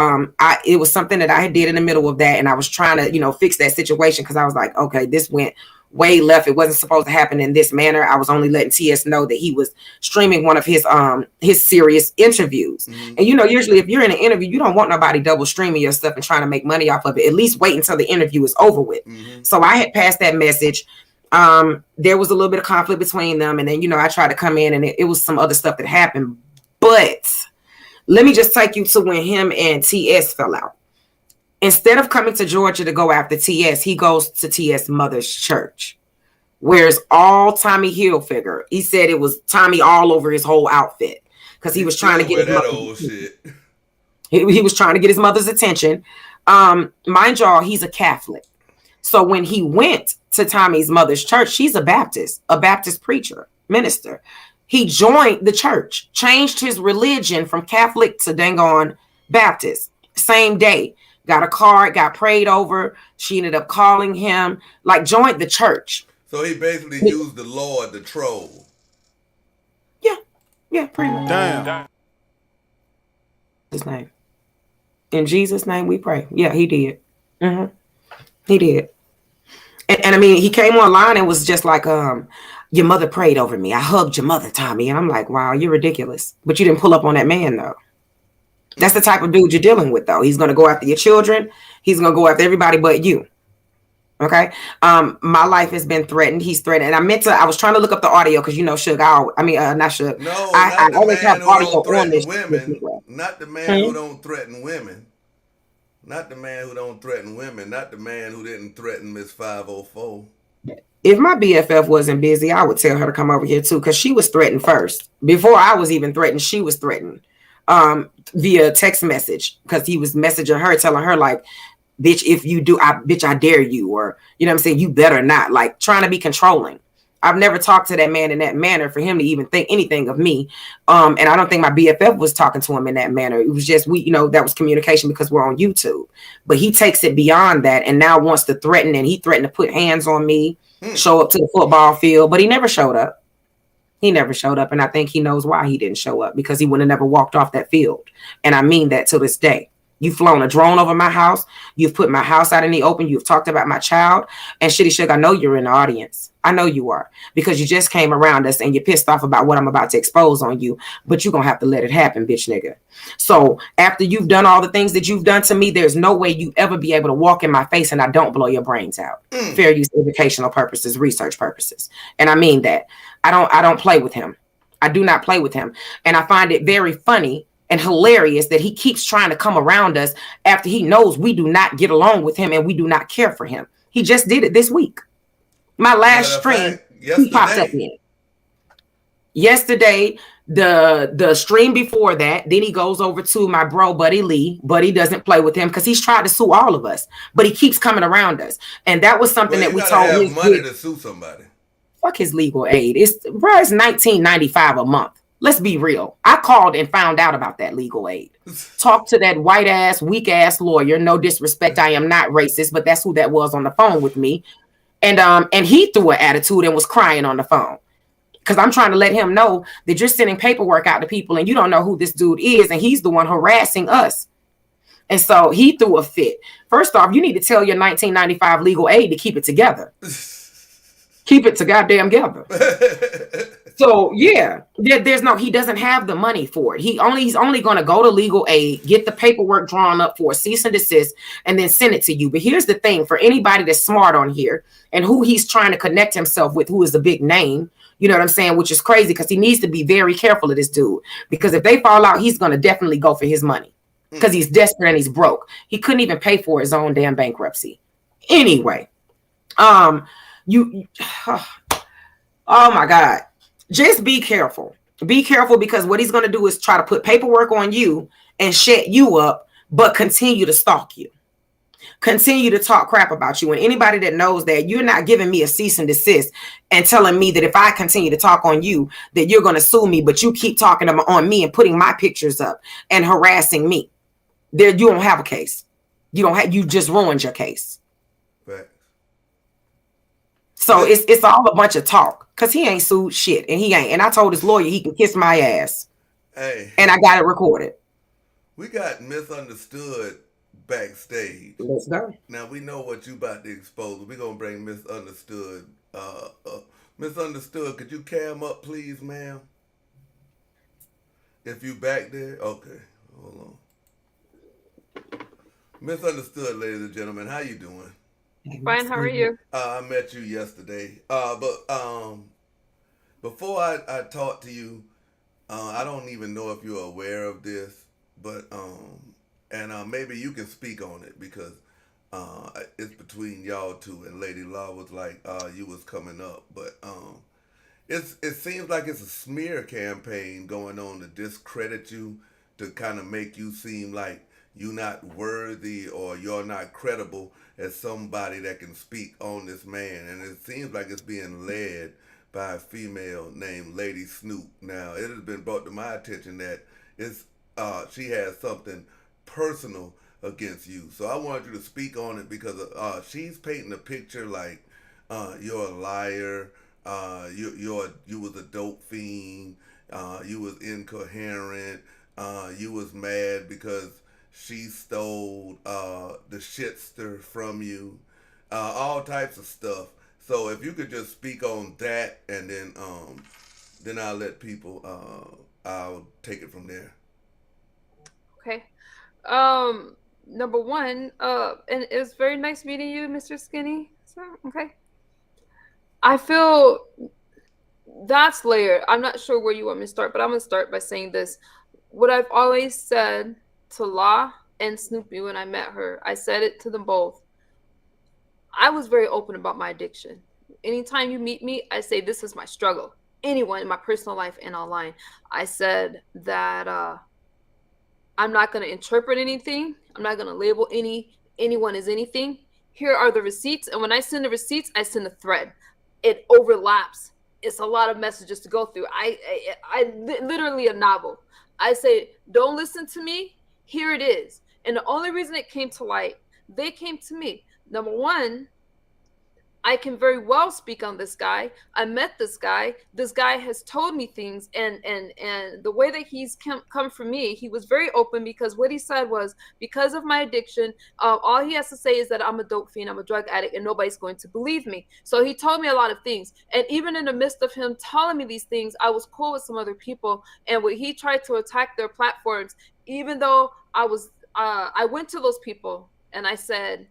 It was something that I did in the middle of that, and I was trying to, fix that situation because I was like, okay, this went way left. It wasn't supposed to happen in this manner. I was only letting TS know that he was streaming one of his serious interviews. And usually if you're in an interview, you don't want nobody double streaming your stuff and trying to make money off of it. At least wait until the interview is over with. So I had passed that message. There was a little bit of conflict between them, and then I tried to come in, and it was some other stuff that happened. But Let me just take you to when him and TS fell out. Instead of coming to Georgia to go after TS, he goes to TS' mother's church. Wears all Tommy Hilfiger. He said it was Tommy all over his whole outfit because he was trying to get his old shit. He was trying to get his mother's attention. Mind y'all, he's a Catholic. So when he went to Tommy's mother's church, she's a Baptist preacher, minister. He joined the church, changed his religion from Catholic to dang on Baptist. Same day, got a card, got prayed over. She ended up calling him, like joined the church. So he basically used the Lord to troll. Yeah, pretty much. Damn. His name. In Jesus' name we pray. Yeah, he did. He did. And I mean, he came online and was just like, your mother prayed over me. I hugged your mother, Tommy. And I'm like, wow, you're ridiculous. But you didn't pull up on that man, though. That's the type of dude you're dealing with, though. He's going to go after your children. He's going to go after everybody but you. Okay. My life has been threatened. He's threatened. And I was trying to look up the audio because, not Suge. Not Suge. No, I always have audio on this. Women. Not the man who don't threaten women. Not the man who don't threaten women. Not the man who didn't threaten Miss 504. If my BFF wasn't busy, I would tell her to come over here too, because she was threatened first. Before I was even threatened, she was threatened via text message, because he was messaging her, telling her like, bitch, if you do, I dare you, or you know what I'm saying, you better not, like trying to be controlling. I've never talked to that man in that manner for him to even think anything of me. And I don't think my BFF was talking to him in that manner. It was just, that was communication because we're on YouTube. But he takes it beyond that and now wants to threaten, and he threatened to put hands on me, show up to the football field, but he never showed up. He never showed up. And I think he knows why he didn't show up, because he would have never walked off that field. And I mean that to this day. You've flown a drone over my house. You've put my house out in the open. You've talked about my child. And Shitty Sugar, I know you're in the audience. I know you are, because you just came around us and you're pissed off about what I'm about to expose on you. But you're going to have to let it happen, bitch nigga. So after you've done all the things that you've done to me, there's no way you ever be able to walk in my face and I don't blow your brains out. Fair use, educational purposes, research purposes. And I mean that. I don't play with him. I do not play with him. And I find it very funny and hilarious that he keeps trying to come around us after he knows we do not get along with him and we do not care for him. He just did it this week. My last stream, he popped up in. Yesterday, the stream before that, then he goes over to my bro, Buddy Lee. Buddy doesn't play with him because he's tried to sue all of us, but he keeps coming around us. And that was something that we told him. Money to sue somebody. Fuck his legal aid. It's $19.95 a month. Let's be real. I called and found out about that legal aid. Talked to that white ass, weak ass lawyer. No disrespect. I am not racist, but that's who that was on the phone with me. And he threw an attitude and was crying on the phone. Because I'm trying to let him know that you're sending paperwork out to people and you don't know who this dude is. And he's the one harassing us. And so he threw a fit. First off, you need to tell your 1995 legal aid to keep it together. Keep it to goddamn together. So yeah, he doesn't have the money for it. He's only going to go to legal aid, get the paperwork drawn up for a cease and desist, and then send it to you. But here's the thing, for anybody that's smart on here and who he's trying to connect himself with, who is a big name, you know what I'm saying? Which is crazy, because he needs to be very careful of this dude, because if they fall out, he's going to definitely go for his money, because he's desperate and he's broke. He couldn't even pay for his own damn bankruptcy. Anyway, oh my God. Just be careful. Be careful, because what he's going to do is try to put paperwork on you and shut you up, but continue to stalk you. Continue to talk crap about you. And anybody that knows that you're not giving me a cease and desist and telling me that if I continue to talk on you, that you're going to sue me, but you keep talking on me and putting my pictures up and harassing me, there you don't have a case. You just ruined your case. Right. So it's all a bunch of talk. Because he ain't sued shit. And he ain't. And I told his lawyer he can kiss my ass. Hey. And I got it recorded. We got MsUnderstood backstage. Let's go. Now we know what you about to expose. We're going to bring MsUnderstood. MsUnderstood, could you cam up, please, ma'am? If you back there? Okay. Hold on. MsUnderstood, ladies and gentlemen. How you doing? Fine, how are you? I met you yesterday. But before I talk to you, I don't even know if you're aware of this, but and maybe you can speak on it because it's between y'all two, and LadyLa was like you was coming up, but it seems like it's a smear campaign going on to discredit you, to kind of make you seem like you're not worthy or you're not credible as somebody that can speak on this man. And it seems like it's being led by a female named Lady Snoop. Now, it has been brought to my attention that it's she has something personal against you. So I wanted you to speak on it because she's painting a picture like you're a liar, you was a dope fiend, you was incoherent, you was mad because she stole the shitster from you, all types of stuff. So if you could just speak on that, and then I'll let people. I'll take it from there. Okay. Number one, and it was very nice meeting you, Mr. Skinny. So, okay. I feel that's layered. I'm not sure where you want me to start, but I'm gonna start by saying this. What I've always said to La and Snoopy when I met her, I said it to them both. I was very open about my addiction. Anytime you meet me, I say this is my struggle. Anyone in my personal life and online, I said that I'm not going to interpret anything. I'm not going to label anyone as anything. Here are the receipts, and when I send the receipts, I send a thread. It overlaps. It's a lot of messages to go through. I literally a novel. I say, don't listen to me. Here it is. And the only reason it came to light, they came to me. Number one, I can very well speak on this guy. I met this guy. This guy has told me things, and the way that he's come from me, he was very open, because what he said was, because of my addiction, all he has to say is that I'm a dope fiend, I'm a drug addict, and nobody's going to believe me. So he told me a lot of things, and even in the midst of him telling me these things, I was cool with some other people, and when he tried to attack their platforms, even though I went to those people and I said,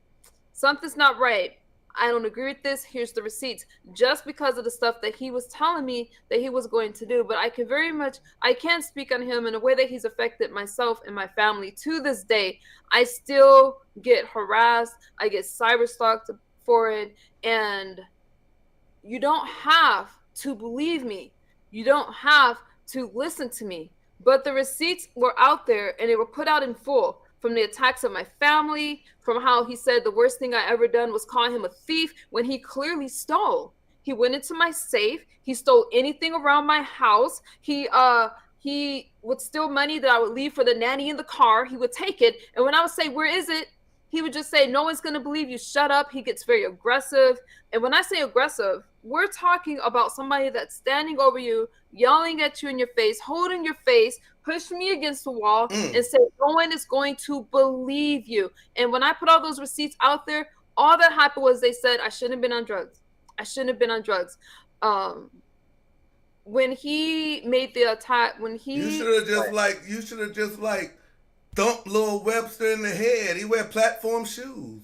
something's not right. I don't agree with this. Here's the receipts. Just because of the stuff that he was telling me that he was going to do. But I can't speak on him in a way that he's affected myself and my family. To this day, I still get harassed. I get cyberstalked for it. And you don't have to believe me. You don't have to listen to me. But the receipts were out there, and they were put out in full. From the attacks of my family, from how he said the worst thing I ever done was call him a thief when he clearly stole. He went into my safe. He stole anything around my house. He would steal money that I would leave for the nanny in the car. He would take it. And when I would say, where is it? He would just say, no one's going to believe you. Shut up. He gets very aggressive. And when I say aggressive, we're talking about somebody that's standing over you, yelling at you in your face, holding your face, push me against the wall, and say, no one is going to believe you. And when I put all those receipts out there, all that happened was they said I shouldn't have been on drugs. I shouldn't have been on drugs. When he made the attack, you should have just thumped Lil Webster in the head. He wear platform shoes.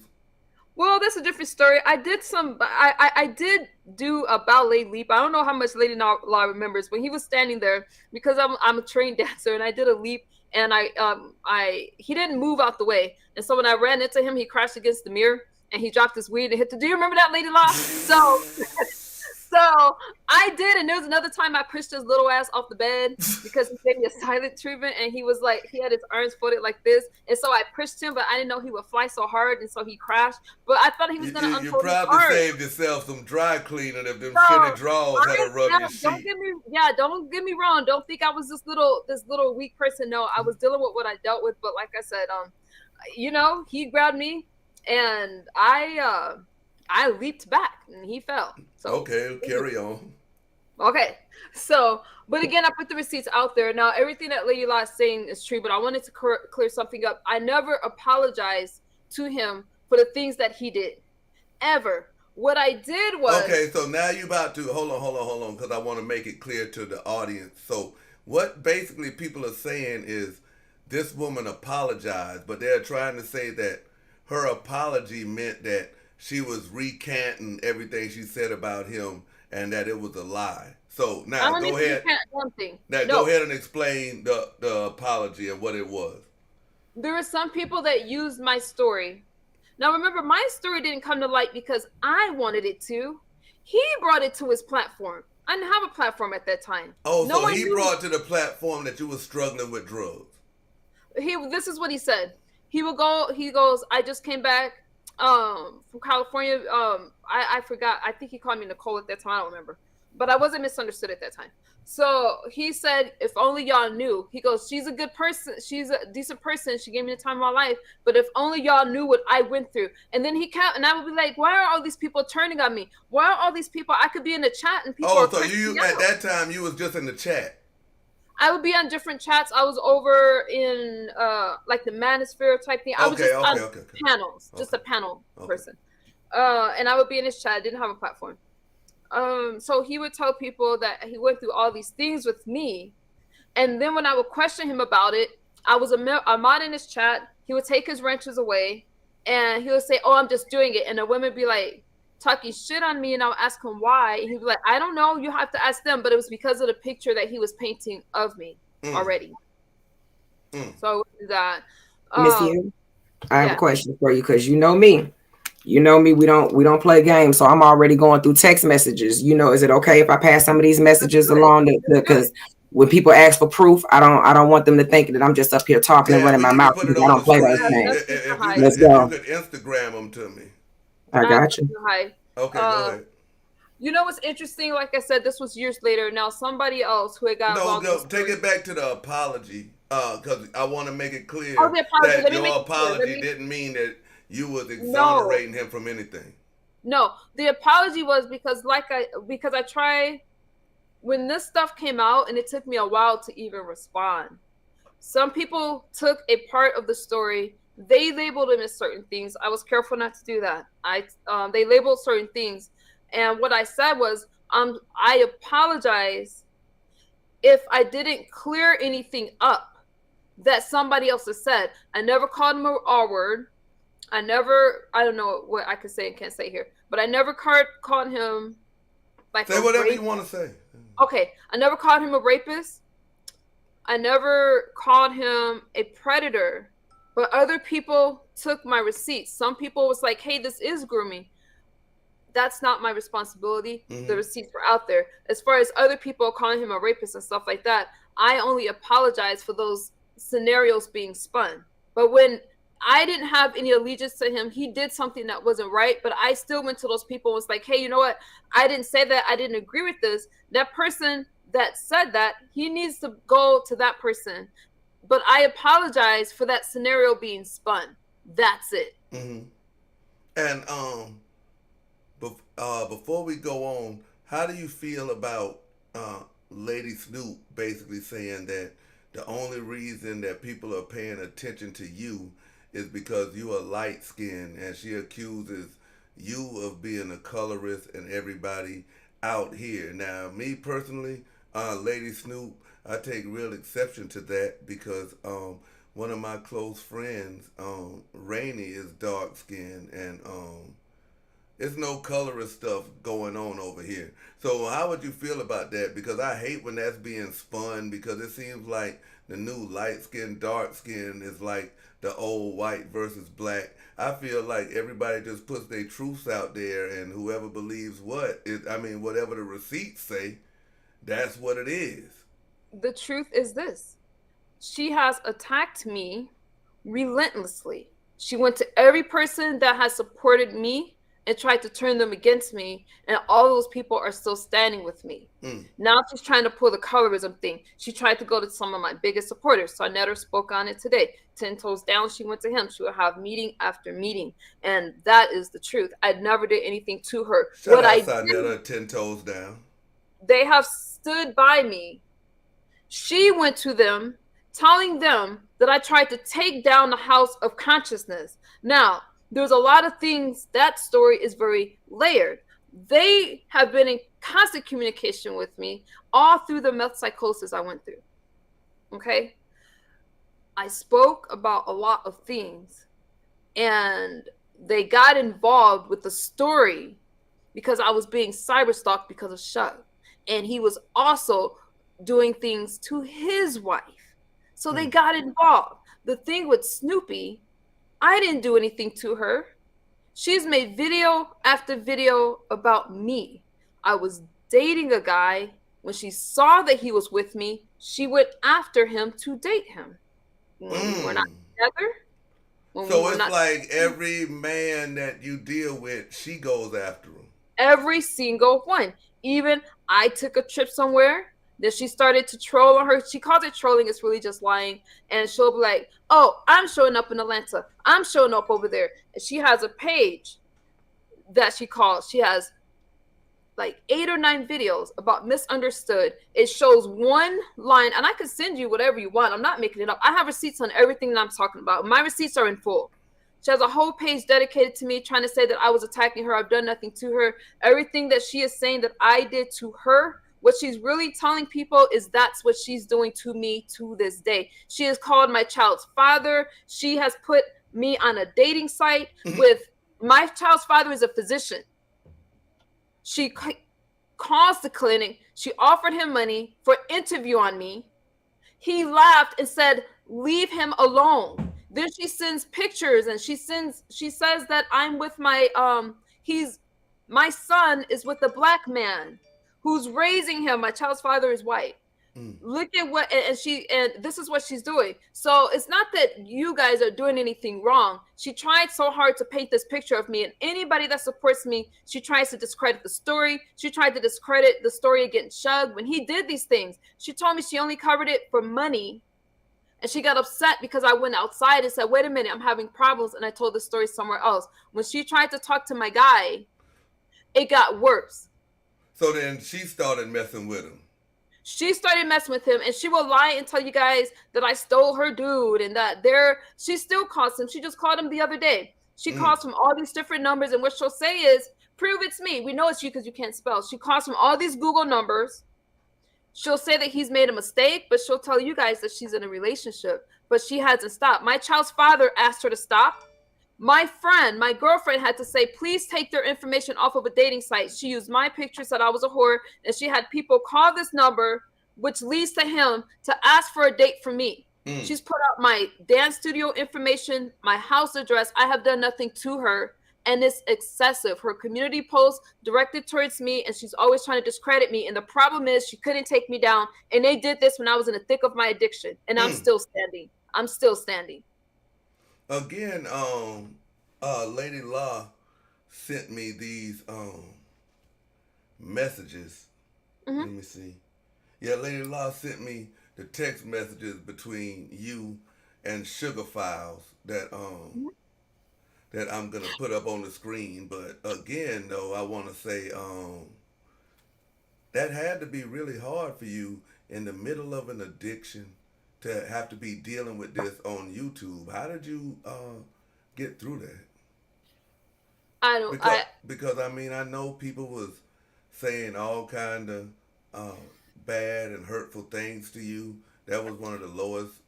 Well, that's a different story. I did do a ballet leap. I don't know how much LadyLa remembers when he was standing there, because I'm a trained dancer, and I did a leap, and he didn't move out the way, and so when I ran into him, he crashed against the mirror and he dropped his weed and hit the. Do you remember that, LadyLa? So I did, and there was another time I pushed his little ass off the bed because he gave me a silent treatment, and he had his arms folded like this, and so I pushed him, but I didn't know he would fly so hard, and so he crashed. But I thought he was going to unfold his arms. You probably saved yourself some dry cleaning if them shitty drawers had to rub your sheet. Don't get me wrong. Don't think I was this little weak person. No, I was dealing with what I dealt with, but like I said, he grabbed me, and I leaped back and he fell. So okay, carry on. Okay, so but again, I put the receipts out there. Now everything that LadyLa is saying is true, but I wanted to clear something up. I never apologized to him for the things that he did, ever. What I did was okay. So now you about to hold on, because I want to make it clear to the audience. So what basically people are saying is this woman apologized, but they're trying to say that her apology meant that she was recanting everything she said about him and that it was a lie. So now go ahead. Go ahead and explain the apology and what it was. there were some people that used my story. Now remember, my story didn't come to light because I wanted it to. He brought it to his platform. I didn't have a platform at that time. Oh, No so one he knew. brought to the platform that you were struggling with drugs. This is what he said. He goes, I just came back from California. I forgot. I think he called me Nicole at that time. I don't remember. But I wasn't misunderstood at that time. So he said, if only y'all knew. He goes, she's a good person. She's a decent person. She gave me the time of my life. But if only y'all knew what I went through. And then he kept, and I would be like, why are all these people turning on me? Why are all these people? I could be in the chat and people are so cursing you me at out. that time you was just in the chat. I would be on different chats. I was over in like the Manosphere type thing. I was just on panels, just a panel person. And I would be in his chat. I didn't have a platform. So he would tell people that he went through all these things with me. And then when I would question him about it, I was a mod in his chat. He would take his wrenches away and he would say, oh, I'm just doing it. And the women would be like, talking shit on me, and I'll ask him why. And he'd be like, I don't know, you have to ask them. But it was because of the picture that he was painting of me already. So that Miss you, I have a question for you because you know me. You know me, we don't play games, so I'm already going through text messages. Is it okay if I pass some of these messages along? Because when people ask for proof, I don't want them to think that I'm just up here talking and running my mouth because I don't play those games. If you could Instagram them to me. I got you. Okay, go ahead. You know what's interesting? Like I said, this was years later. Now somebody else who had got involved. No, take it back to the apology, because I want to make it clear that your apology didn't mean that you was exonerating him from anything. No, the apology was because I tried when this stuff came out, and it took me a while to even respond. Some people took a part of the story. They labeled him as certain things. I was careful not to do that. They labeled certain things. And what I said was, I apologize if I didn't clear anything up that somebody else has said. I never called him an R word. I don't know what I can say and can't say here, but I never called him like say whatever you want to say. Okay. I never called him a rapist. I never called him a predator. But other people took my receipts. Some people was like, hey, this is grooming. That's not my responsibility. The receipts were out there. As far as other people calling him a rapist and stuff like that, I only apologize for those scenarios being spun. But when I didn't have any allegiance to him, he did something that wasn't right, but I still went to those people and was like, hey, you know what? I didn't say that. I didn't agree with this. That person that said that, he needs to go to that person. But I apologize for that scenario being spun. That's it. And before we go on, how do you feel about Lady Snoop basically saying that the only reason that people are paying attention to you is because you are light skinned, and she accuses you of being a colorist and everybody out here? Now, me personally, Lady Snoop, I take real exception to that because one of my close friends, Rainey, is dark skinned, and there's no colorist stuff going on over here. So how would you feel about that? Because I hate when that's being spun, because it seems like the new light skin, dark skin is like the old white versus black. I feel like everybody just puts their truths out there, and whoever believes whatever the receipts say, that's what it is. The truth is this. She has attacked me relentlessly. She went to every person that has supported me and tried to turn them against me, and all those people are still standing with me. Now she's trying to pull the colorism thing. She tried to go to some of my biggest supporters. Sarnetta spoke on it today. 10 toes down, she went to him. She would have meeting after meeting, and that is the truth. I never did anything to her. Shout out Sarnetta, 10 toes down. They have stood by me. She went to them, telling them that I tried to take down the House of Consciousness. Now, there's a lot of things. That story is very layered. They have been in constant communication with me all through the meth psychosis I went through. Okay? I spoke about a lot of things, and they got involved with the story because I was being cyberstalked because of Shug. And he was also doing things to his wife. So they got involved. the thing with Snoopy, I didn't do anything to her. She's made video after video about me. I was dating a guy. When she saw that he was with me, she went after him to date him. When we were not together, when we So were it's not like every man that you deal with, she goes after him. every single one. Even I took a trip somewhere. Then she started to troll on her. She calls it trolling. It's really just lying. And she'll be like, "Oh, I'm showing up in Atlanta. I'm showing up over there." And she has a page that she calls. She has like 8 or 9 videos about MsUnderstood. It shows one line, and I can send you whatever you want. I'm not making it up. I have receipts on everything that I'm talking about. My receipts are in full. She has a whole page dedicated to me, trying to say that I was attacking her. I've done nothing to her. Everything that she is saying that I did to her, what she's really telling people is that's what she's doing to me to this day. She has called my child's father. She has put me on a dating site with my child's father is a physician. She calls the clinic. She offered him money for an interview on me. He laughed and said, "Leave him alone." Then she sends pictures and she says that I'm with my my son is with a black man who's raising him. My child's father is white. Look at what and this is what she's doing. So it's not that you guys are doing anything wrong. She tried so hard to paint this picture of me, and anybody that supports me, she tries to discredit the story. She tried to discredit the story against Shug when he did these things. She told me she only covered it for money, and she got upset because I went outside and said, "Wait a minute, I'm having problems," and I told the story somewhere else. When she tried to talk to my guy, it got worse. So then she started messing with him. She started messing with him, and she will lie and tell you guys that I stole her dude and that she still calls him. She just called him the other day. She calls from all these different numbers, and what she'll say is, "Prove it's me. We know it's you because you can't spell." She calls from all these Google numbers. She'll say that he's made a mistake, but she'll tell you guys that she's in a relationship, but she hasn't stopped. My child's father asked her to stop. My girlfriend had to say, "Please take their information off of a dating site." She used my picture, said I was a whore, and she had people call this number, which leads to him to ask for a date from me. She's put out my dance studio information, my house address. I have done nothing to her, and it's excessive. Her community posts directed towards me, and she's always trying to discredit me. And the problem is she couldn't take me down, and they did this when I was in the thick of my addiction, and I'm still standing. I'm still standing. Again, LadyLa sent me these messages. Let me see. Yeah, LadyLa sent me the text messages between you and Sugar Files that that I'm gonna put up on the screen. But again, though, I want to say that had to be really hard for you in the middle of an addiction to have to be dealing with this on YouTube. How did you get through that? Because I mean, I know people was saying all kind of bad and hurtful things to you. That was one of the lowest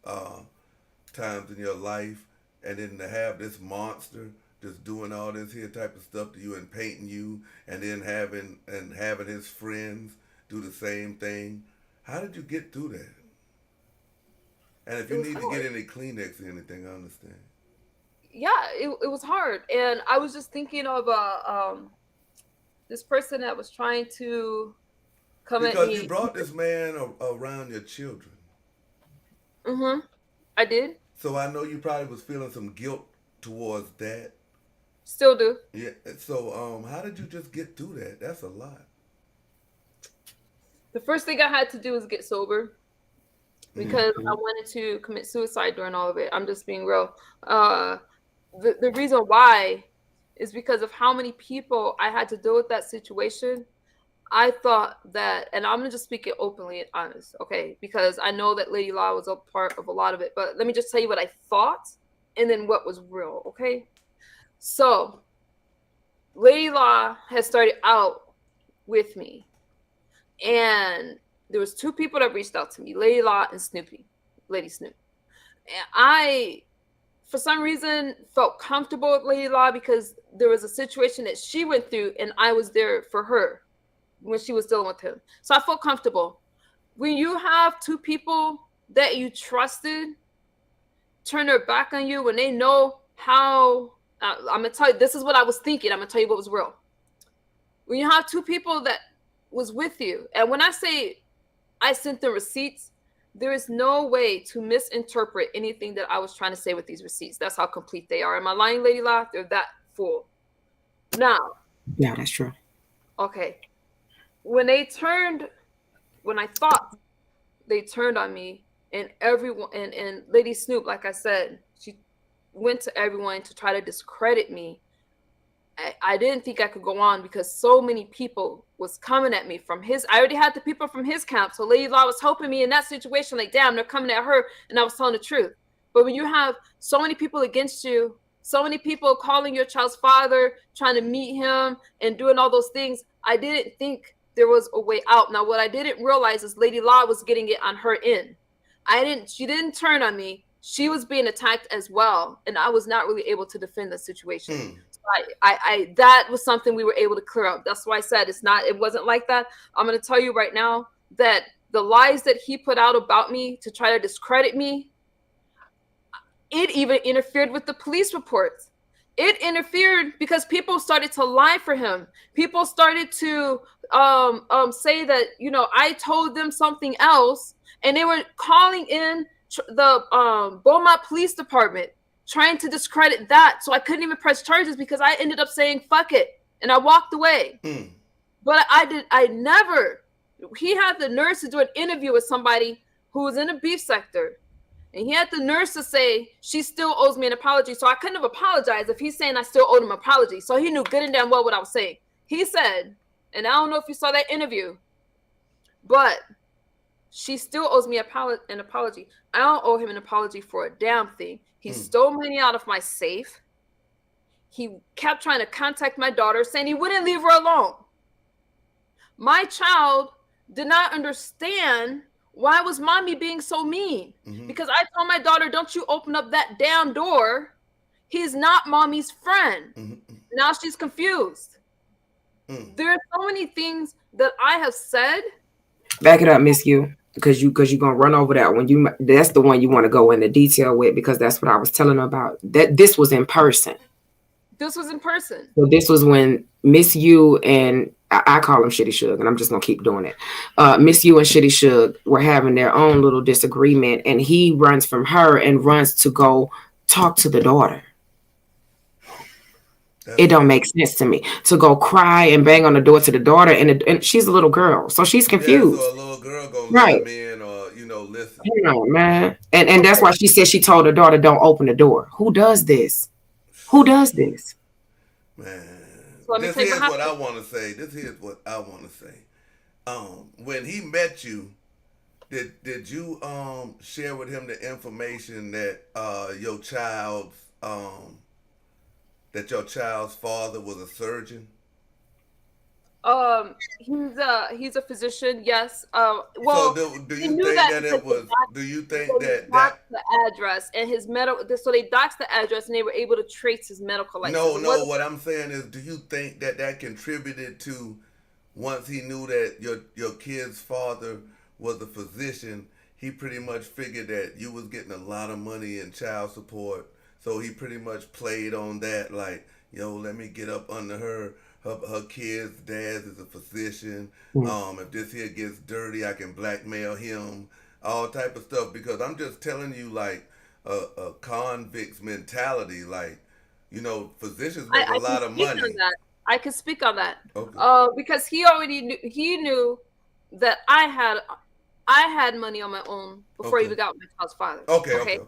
times in your life, and then to have this monster just doing all this here type of stuff to you and painting you, and then having his friends do the same thing. How did you get through that? And if you need to get any Kleenex or anything, I understand. Yeah, it was hard. And I was just thinking of this person that was trying to come at me. Because you brought this man around your children. I did. So I know you probably was feeling some guilt towards that. Still do. Yeah. So how did you just get through that? That's a lot. The first thing I had to do was get sober. Because I wanted to commit suicide during all of it. I'm just being real. The reason why is because of how many people I had to deal with that situation. I thought that, and I'm going to just speak it openly and honest, okay? Because I know that LadyLa was a part of a lot of it. But let me just tell you what I thought and then what was real, okay? So, LadyLa has started out with me. And there was 2 people that reached out to me, LadyLa and Snoopy, Lady Snoop. And I, for some reason, felt comfortable with LadyLa because there was a situation that she went through and I was there for her when she was dealing with him. So I felt comfortable. When you have 2 people that you trusted turn their back on you, when they know how, I'm gonna tell you, this is what I was thinking. I'm gonna tell you what was real. When you have two people that was with you, and when I say I sent them receipts, there is no way to misinterpret anything that I was trying to say with these receipts. That's how complete they are. Am I lying, LadyLa? They're that full. Now. Yeah, that's true. Okay. When I thought they turned on me, and everyone, and Lady Snoop, like I said, she went to everyone to try to discredit me. I didn't think I could go on because so many people was coming at me from his. I already had the people from his camp, so LadyLa was helping me in that situation. Like, damn, they're coming at her, and I was telling the truth. But when you have so many people against you, so many people calling your child's father, trying to meet him, and doing all those things, I didn't think there was a way out. Now, what I didn't realize is LadyLa was getting it on her end. She didn't turn on me. She was being attacked as well, and I was not really able to defend the situation. So that was something we were able to clear up. That's why I said it wasn't like that. I'm going to tell you right now that the lies that he put out about me to try to discredit me, it even interfered with the police reports. It interfered because people started to lie for him. People started to say that, I told them something else, and they were calling in the Beaumont Police Department trying to discredit that. So I couldn't even press charges because I ended up saying fuck it, and I walked away. But he had the nerve to do an interview with somebody who was in a beef sector, and he had the nerve to say she still owes me an apology. So I couldn't have apologized if he's saying I still owed him an apology. So he knew good and damn well what I was saying. He said, and I don't know if you saw that interview, but she still owes me an apology. I don't owe him an apology for a damn thing. He stole money out of my safe. He kept trying to contact my daughter, saying he wouldn't leave her alone. My child did not understand why was mommy being so mean. Because I told my daughter, don't you open up that damn door. He's not mommy's friend. Now she's confused. There are so many things that I have said. Back it up, Miss U. Because you're gonna run over that one. That's the one you want to go into detail with, because that's what I was telling her about. That this was in person. This was in person. So this was when Miss U and I call him Shitty Shug, and I'm just gonna keep doing it. Miss U and Shitty Shug were having their own little disagreement, and he runs from her and runs to go talk to the daughter. It don't make sense to me to go cry and bang on the door to the daughter, and she's a little girl, so she's confused. So a little girl gonna right? Let him in, or listen. Man, and that's why she said she told her daughter, "Don't open the door." Who does this? Who does this? Man, so this is what I want to say. When he met you, did you share with him the information that your child's father was a surgeon? He's a physician. Yes. Well, so do you think that it was? Do you think that the address and his medical? So they doxed the address and they were able to trace his medical license. No. What I'm saying is, do you think that contributed to, once he knew that your kid's father was a physician, he pretty much figured that you was getting a lot of money in child support, so he pretty much played on that, like, let me get up under her kid's dad is a physician. If this here gets dirty, I can blackmail him, all type of stuff. Because I'm just telling you, like, a convict's mentality, like, physicians make a lot of money. I can speak on that. Okay. Because he knew that I had money on my own before I even got my child's father. Okay.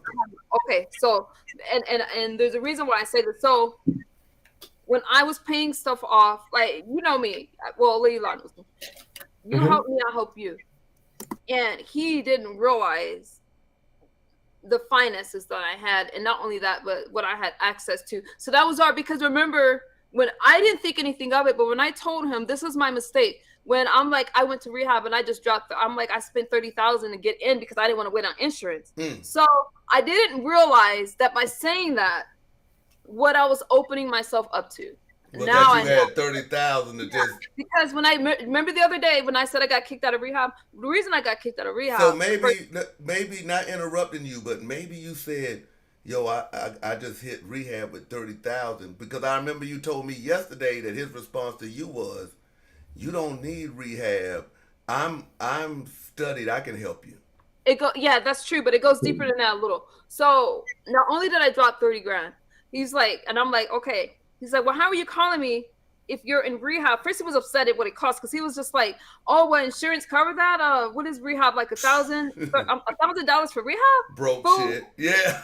So, and there's a reason why I say this. So, when I was paying stuff off, like, me, well, LadyLa knows me. You help me, I help you. And he didn't realize the finances that I had, and not only that, but what I had access to. So that was hard, because remember, when I didn't think anything of it, but when I told him this is my mistake, when I'm like, I went to rehab and I just dropped, I'm like, I spent $30,000 to get in because I didn't want to wait on insurance. So I didn't realize that by saying that, what I was opening myself up to. Well, now that you had $30,000 to just... Because when I remember the other day when I said I got kicked out of rehab, the reason I got kicked out of rehab... So maybe not interrupting you, but maybe you said yo, I just hit rehab with 30,000 because I remember you told me yesterday that his response to you was, you don't need rehab. I'm studied. I can help you. Yeah, that's true, but it goes deeper than that a little. So not only did I drop 30 grand, he's like, and I'm like, okay. He's like, well, how are you calling me if you're in rehab? First he was upset at what it cost because he was just like, oh, well, insurance cover that? What is rehab, like $1,000 for rehab? Broke Boom. shit. Yeah.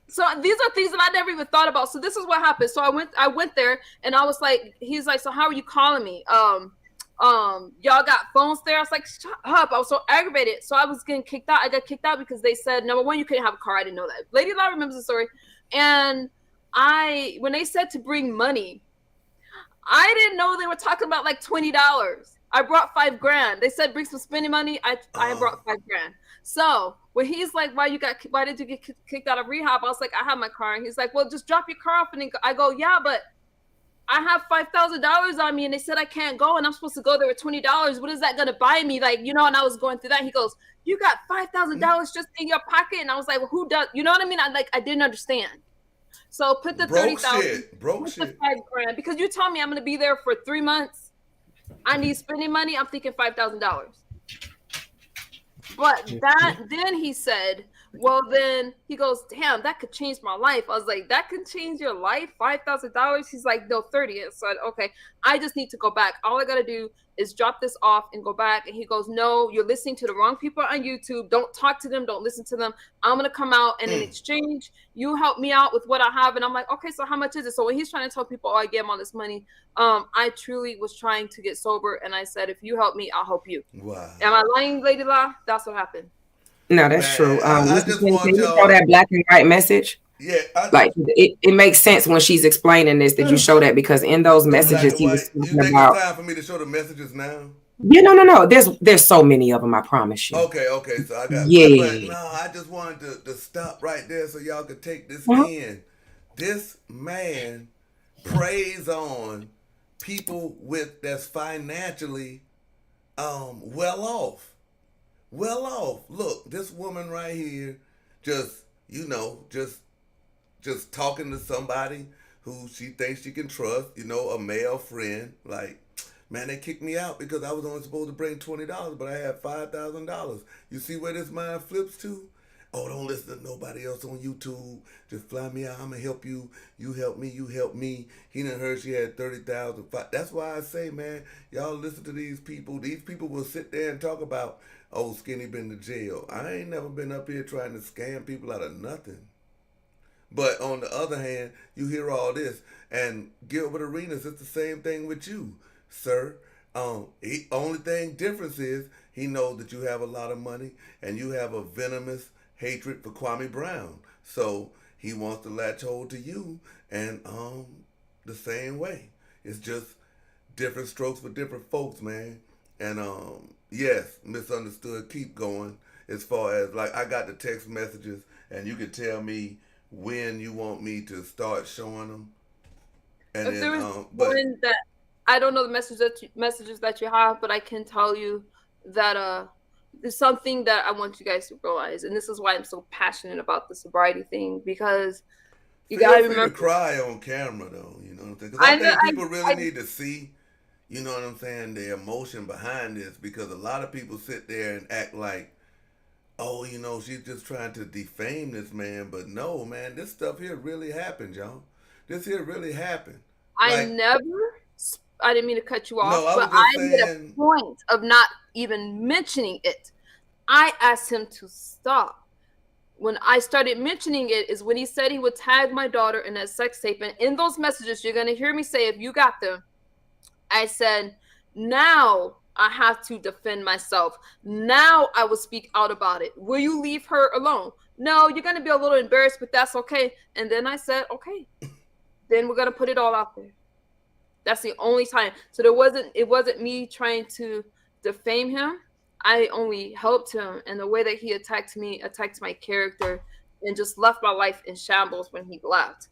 So these are things that I never even thought about. So this is what happened. So I went there and I was like, he's like, so how are you calling me? Y'all got phones there? I was like, shut up. I was so aggravated. So I was getting kicked out. I got kicked out because they said, number one, you couldn't have a car. I didn't know that. LadyLa remembers the story. And when they said to bring money, I didn't know they were talking about like $20. I brought $5 grand. They said bring some spending money. I brought $5 grand. So when he's like, why did you get kicked out of rehab? I was like, I have my car. And he's like, well, just drop your car off. And then I go, yeah, but I have $5,000 on me and they said I can't go and I'm supposed to go there with $20. What is that going to buy me? Like, and I was going through that. He goes, you got $5,000 just in your pocket? And I was like, well, who does? You know what I mean? I didn't understand. So put the 30,000, broke shit. The $5 grand, because you told me I'm going to be there for 3 months. I need spending money. I'm thinking $5,000. But then he said, well, then he goes, damn, that could change my life. I was like, that could change your life? $5,000? He's like, no, 30. So I said, okay, I just need to go back. All I got to do is drop this off and go back. And he goes, no, you're listening to the wrong people on YouTube. Don't talk to them. Don't listen to them. I'm going to come out and in exchange, you help me out with what I have. And I'm like, okay, so how much is it? So when he's trying to tell people, oh, I gave him all this money, I truly was trying to get sober. And I said, if you help me, I'll help you. Wow. Am I lying, LadyLa? That's what happened. No, that's true. I just want can you show that black and white message? Yeah, it makes sense when she's explaining this that you show that, because in those messages he was talking about. Time for me to show the messages now. Yeah, no. There's so many of them. I promise you. Okay. So I got. Yeah. But no, I just wanted to stop right there so y'all could take this in. This man preys on people that's financially well off. Look, this woman right here, just talking to somebody who she thinks she can trust, a male friend. Like, man, they kicked me out because I was only supposed to bring $20, but I had $5,000. You see where this mind flips to? Oh, don't listen to nobody else on YouTube. Just fly me out. I'm going to help you. You help me. He done heard she had 30,000. That's why I say, man, y'all listen to these people. These people will sit there and talk about, oh, Skinny been to jail. I ain't never been up here trying to scam people out of nothing. But on the other hand, you hear all this. And Gilbert Arenas, it's the same thing with you, sir. Only thing difference is he knows that you have a lot of money and you have a venomous hatred for Kwame Brown. So he wants to latch hold to you and the same way. It's just different strokes for different folks, man. And yes, MsUnderstood, keep going. As far as, like, I got the text messages and you can tell me when you want me to start showing them. And if there was one that I don't know the messages that you have, but I can tell you that there's something that I want you guys to realize, and this is why I'm so passionate about the sobriety thing, because you gotta remember to cry on camera, though. You know what I'm saying? Because I think people really need to see, you know what I'm saying, the emotion behind this, because a lot of people sit there and act like, oh, she's just trying to defame this man. But no, man, this stuff here really happened, y'all. This here really happened. I didn't mean to cut you off, but I made a point of not even mentioning it. I asked him to stop. When I started mentioning it is when he said he would tag my daughter in a sex tape. And in those messages, you're going to hear me say, if you got them, I said, now I have to defend myself. Now I will speak out about it. Will you leave her alone? No, you're going to be a little embarrassed, but that's okay. And then I said, okay, then we're going to put it all out there. That's the only time. So it wasn't me trying to defame him. I only helped him. And the way that he attacked me, attacked my character, and just left my life in shambles when he left.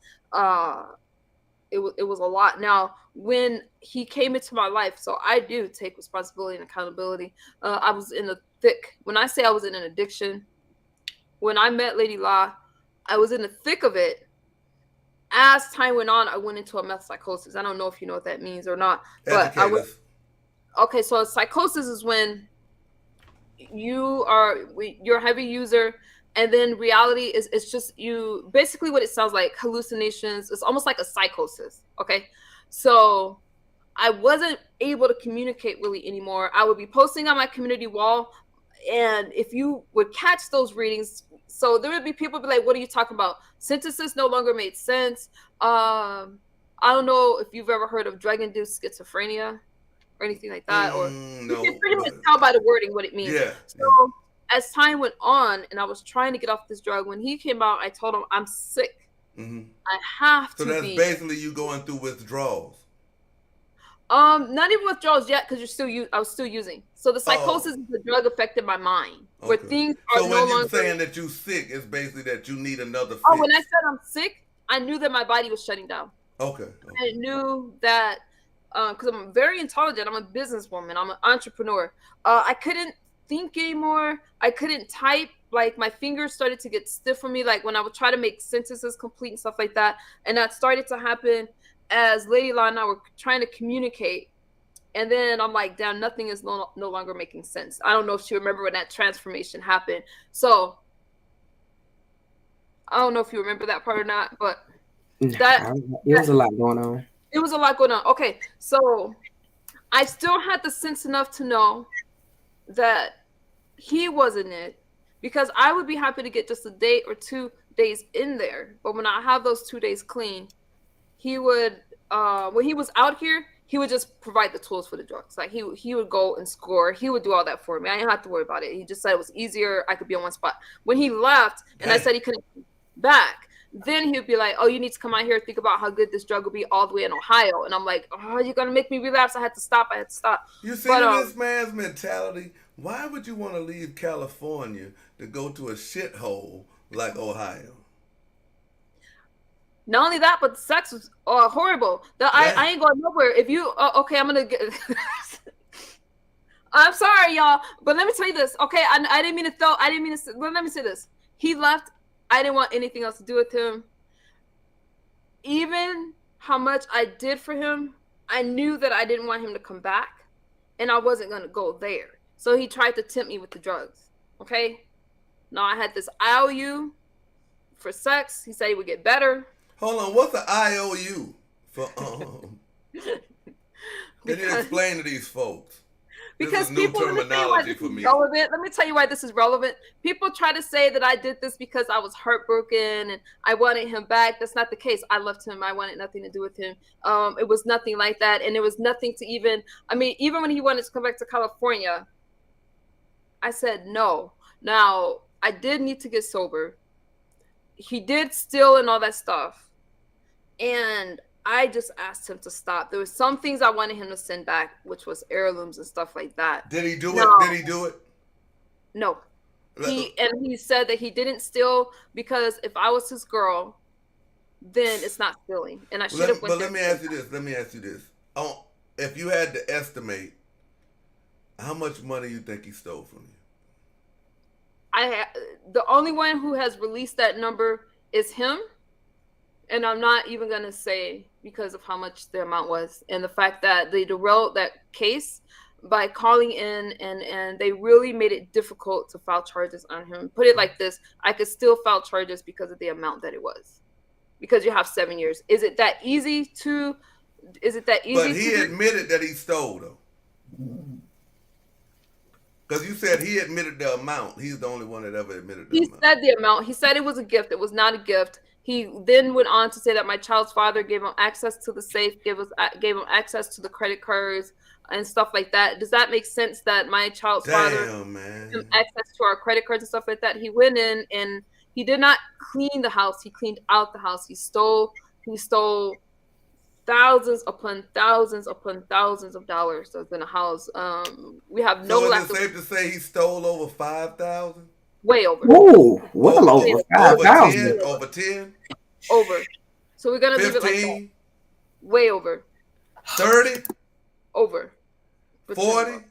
It was a lot. Now, when he came into my life, so I do take responsibility and accountability. I was in when I say I was in an addiction, when I met LadyLa, I was in the thick of it. As time went on, I went into a meth psychosis. I don't know if you know what that means or not, but I was okay. So a psychosis is when you're a heavy user, and then reality is it's just you. Basically, what it sounds like, hallucinations. It's almost like a psychosis. Okay, so I wasn't able to communicate really anymore. I would be posting on my community wall, and if you would catch those readings, so there would be people be like, "What are you talking about?" Sentences no longer made sense. I don't know if you've ever heard of drug-induced schizophrenia or anything like that, or no, you can pretty much tell by the wording what it means. Yeah. So as time went on, and I was trying to get off this drug, when he came out, I told him I'm sick. Mm-hmm. I have to. So that's basically you going through withdrawals. Not even withdrawals yet, because I was still using. So the psychosis is the drug affected my mind, where things are no longer. So when you're saying that you're sick, it's basically that you need another fix. Oh, when I said I'm sick, I knew that my body was shutting down. Okay. I knew that because I'm very intelligent. I'm a businesswoman. I'm an entrepreneur. I couldn't think anymore. I couldn't type. Like my fingers started to get stiff for me. Like when I would try to make sentences complete and stuff like that, and that started to happen as LadyLa and I were trying to communicate. And then I'm like, damn, nothing is no longer making sense. I don't know if you remember when that transformation happened. So I don't know if you remember that part or not, but it was a lot going on. It was a lot going on. Okay, so I still had the sense enough to know that he wasn't it, because I would be happy to get just a day or 2 days in there. But when I have those 2 days clean, he would, when he was out here, he would just provide the tools for the drugs. Like he would go and score. He would do all that for me. I didn't have to worry about it. He just said it was easier. I could be on one spot. When he left and I said he couldn't come back, then he would be like, oh, you need to come out here and think about how good this drug will be all the way in Ohio. And I'm like, oh, you're going to make me relapse. I had to stop. You see this man's mentality? Why would you want to leave California to go to a shithole like Ohio? Not only that, but the sex was horrible. I ain't going nowhere. If you, okay, I'm going to get... I'm sorry, y'all, but let me tell you this. Okay, I didn't mean to throw, I didn't mean to, but let me say this. He left. I didn't want anything else to do with him. Even how much I did for him, I knew that I didn't want him to come back, and I wasn't going to go there. So he tried to tempt me with the drugs, okay? Now I had this IOU for sex. He said he would get better. Hold on, what's an IOU? For, Can you explain to these folks? Because people, let me tell you why this is relevant. Let me tell you why this is relevant. People try to say that I did this because I was heartbroken and I wanted him back. That's not the case. I loved him. I wanted nothing to do with him. It was nothing like that. And there was nothing to even when he wanted to come back to California, I said no. Now, I did need to get sober. He did steal and all that stuff. And I just asked him to stop. There was some things I wanted him to send back, which was heirlooms and stuff like that. Did he do it? Did he do it? No. He said that he didn't steal because if I was his girl, then it's not stealing. And I should have went. But let me ask you this. If you had to estimate, how much money you think he stole from you? The only one who has released that number is him. And I'm not even going to say because of how much the amount was. And the fact that they derailed that case by calling in and they really made it difficult to file charges on him. Put it like this. I could still file charges because of the amount that it was. Because you have 7 years. Is it that easy to... But he admitted that he stole, though. Because you said he admitted the amount. He's the only one that ever admitted the amount. He said the amount. He said it was a gift. It was not a gift. He then went on to say that my child's father gave him access to the safe, gave him access to the credit cards and stuff like that. Does that make sense that my child's father gave him access to our credit cards and stuff like that? He went in and he did not clean the house. He cleaned out the house. He stole thousands upon thousands upon thousands of dollars that's in the house. We have no. So is it safe to say he stole over 5,000? Way over. Ooh, well over 5,000. Over 10? Over. So we're gonna 15? leave it like that. Way over. 30? Over. 40?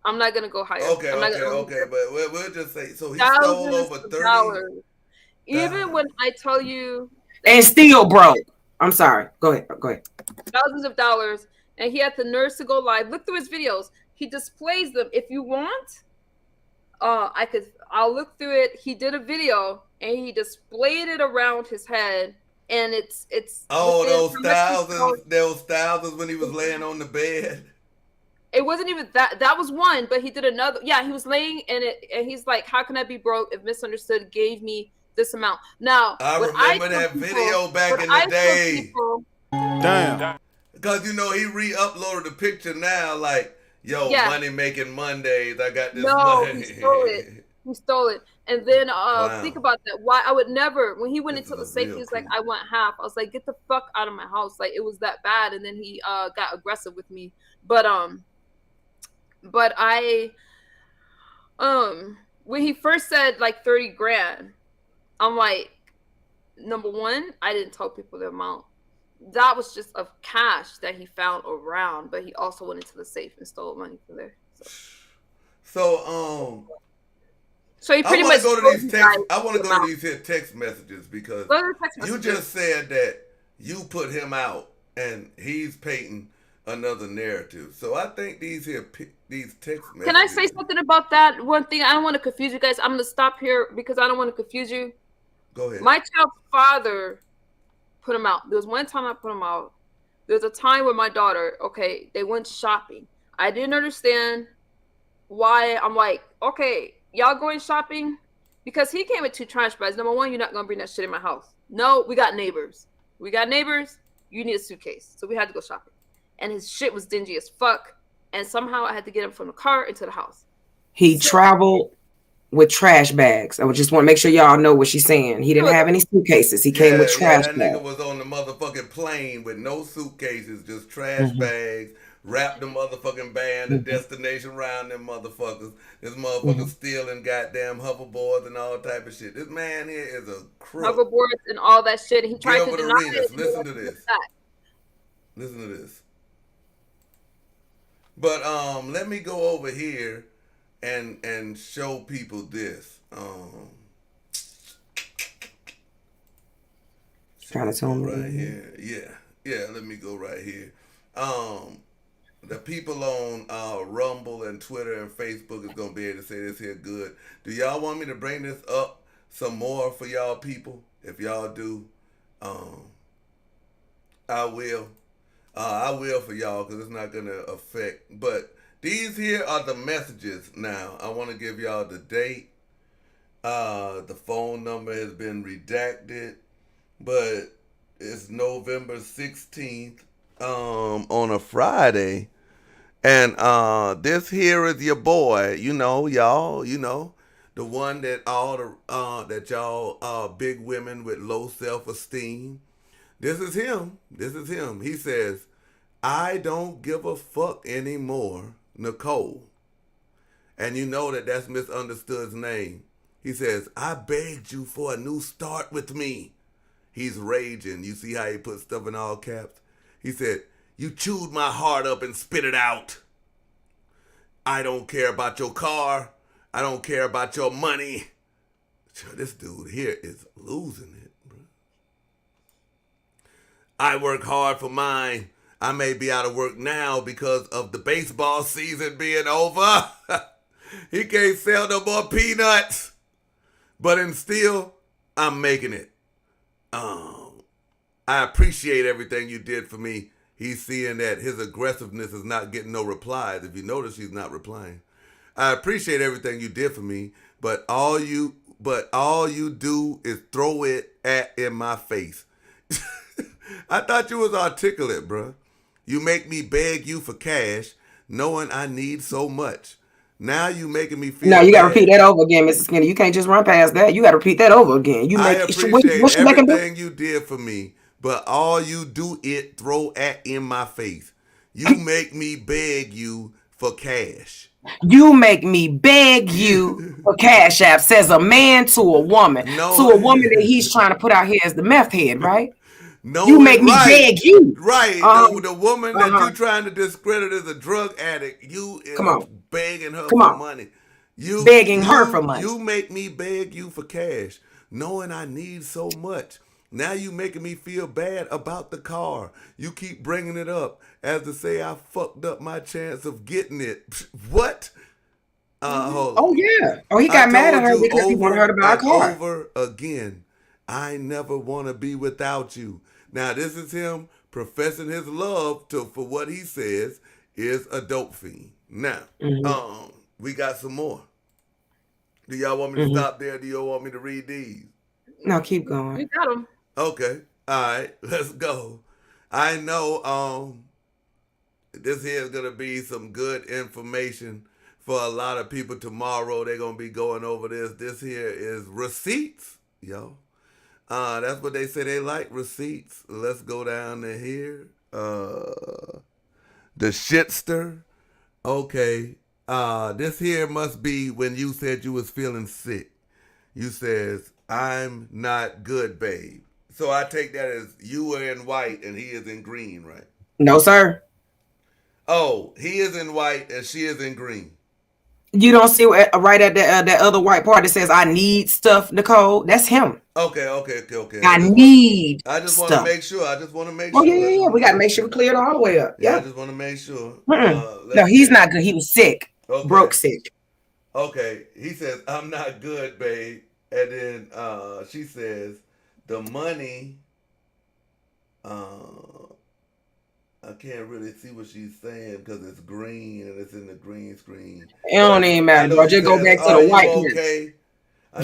I'm not gonna go higher. Okay. But we'll just say so he stole over 30. Even when I tell you And still broke. I'm sorry. Go ahead. thousands of dollars, and he had the nerve to go live. Look through his videos. He displays them. If you want, I'll look through it. He did a video and he displayed it around his head, and it's those thousands when he was laying on the bed. It wasn't even that. That was one, but he did another. Yeah, he was laying in it, and he's like, "How can I be broke if MsUnderstood gave me this amount?" Now, I remember that video back in the day. Damn. Because he re-uploaded the picture now, like, yo, money making Mondays. I got this money. He stole it. He stole it. And then think about that. Why I would never. When he went into the safe, he was like, "I want half." I was like, "Get the fuck out of my house!" Like, it was that bad. And then he got aggressive with me. But I when he first said like 30 grand, I'm like, number one, I didn't tell people the amount. That was just of cash that he found around, but he also went into the safe and stole money from there. So he pretty much. I want to go to these here text messages because you just said that you put him out and he's painting another narrative. So I think these text messages. Can I say something about that? One thing, I don't want to confuse you guys. I'm going to stop here because I don't want to confuse you. Go ahead. My child's father put him out. There was one time I put him out. There was a time where my daughter, they went shopping. I didn't understand why. I'm like, okay, y'all going shopping? Because he came with 2 trash bags. Number one, you're not going to bring that shit in my house. No, we got neighbors. You need a suitcase. So we had to go shopping. And his shit was dingy as fuck. And somehow I had to get him from the car into the house. He traveled with trash bags. I would just want to make sure y'all know what she's saying. He didn't have any suitcases. He came with trash bags. That nigga was on the motherfucking plane with no suitcases, just trash bags. Wrapped the motherfucking band, the destination around them motherfuckers. This motherfucker stealing goddamn hoverboards and all type of shit. This man here is a crook. Hoverboards and all that shit. He tried to deny it. Listen to this. Listen to this. But let me go over here and show people this. Trying to tell me right here. Yeah. Let me go right here. The people on Rumble and Twitter and Facebook is gonna be able to say this here good. Do y'all want me to bring this up some more for y'all people? If y'all do, I will. I will for y'all because it's not gonna affect. But these here are the messages. Now I want to give y'all the date. The phone number has been redacted, but it's November 16th. On a Friday, and this here is your boy, y'all, the one that all the that y'all big women with low self-esteem. This is him. He says, "I don't give a fuck anymore, Nicole." And you know that's MsUnderstood's name. He says, "I begged you for a new start with me." He's raging. You see how he put stuff in all caps? He said, "You chewed my heart up and spit it out. I don't care about your car. I don't care about your money." This dude here is losing it, bro. "I work hard for mine. I may be out of work now because of the baseball season being over." He can't sell no more peanuts. But still, I'm making it. "I appreciate everything you did for me." He's seeing that his aggressiveness is not getting no replies. If you notice, he's not replying. "I appreciate everything you did for me, but all you do is throw it in my face." I thought you was articulate, bro. "You make me beg you for cash, knowing I need so much. Now you making me feel." No, you got to repeat that over again, Mrs. Skinny. You can't just run past that. You got to repeat that over again. I appreciate everything you did for me, but all you do is throw in my face. You make me beg you for cash. You make me beg you for cash app, says a man to a woman. No, to a woman that he's trying to put out here as the meth head, right? No, you make me beg you. Right. The woman that you're trying to discredit as a drug addict, you begging her for money. Begging her for money. You make me beg you for cash, knowing I need so much. Now you making me feel bad about the car. You keep bringing it up as to say I fucked up my chance of getting it. What? Hold on. Oh yeah. Oh, he got mad at her because he wanted her to buy a car. Over again, I never want to be without you. Now this is him professing his love for what he says is a dope fiend. Now, we got some more. Do y'all want me to stop there? Do y'all want me to read these? No, keep going. We got him. Okay. All right. Let's go. I know this here is going to be some good information for a lot of people tomorrow. They're going to be going over this. This here is receipts, yo. That's what they say they like, receipts. Let's go down to here. The shitster. Okay. This here must be when you said you was feeling sick. You says, I'm not good, babe. So I take that as you were in white and he is in green, right? No, sir. Oh, he is in white and she is in green. You don't see right at that other white part that says I need stuff, Nicole? That's him. Okay. I need I just stuff. want to make sure. Oh, yeah. We got to make sure we clear it all the way up. Yeah. I just want to make sure. No, he's not good. He was sick. Okay. Broke sick. Okay. He says, I'm not good, babe. And then she says, the money, I can't really see what she's saying because it's green and it's in the green screen. It don't even matter, bro. Just go back to the white part. Okay?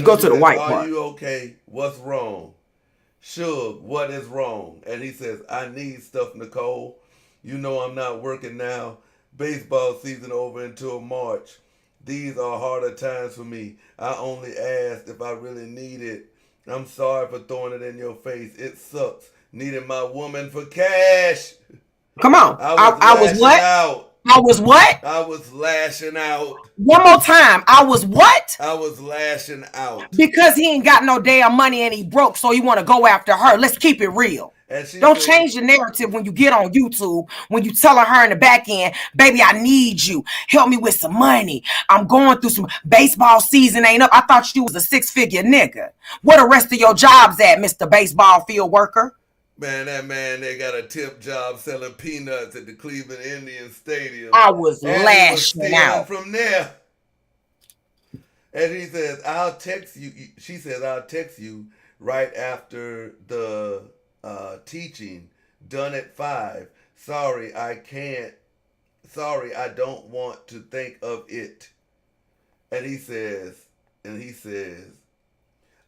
Go to the white part. Are you okay? What's wrong? Suge, what is wrong? And he says, I need stuff, Nicole. You know I'm not working now. Baseball season over until March. These are harder times for me. I only asked if I really need it. I'm sorry for throwing it in your face. It sucks. Needing my woman for cash. Come on. I was what? I was what? I was lashing out. One more time. I was what? I was lashing out. Because he ain't got no damn money and he broke, so you want to go after her. Let's keep it real. Don't change the narrative when you get on YouTube, when you telling her in the back end, baby, I need you. Help me with some money. I'm going through some baseball season ain't up. I thought you was a 6-figure nigga. Where the rest of your jobs at, Mr. Baseball Field Worker? Man, that man, they got a tip job selling peanuts at the Cleveland Indian Stadium. I was lashing out from there. And he says, I'll text you. She says, I'll text you right after the teaching. Done at 5. Sorry, I can't. Sorry, I don't want to think of it. And he says,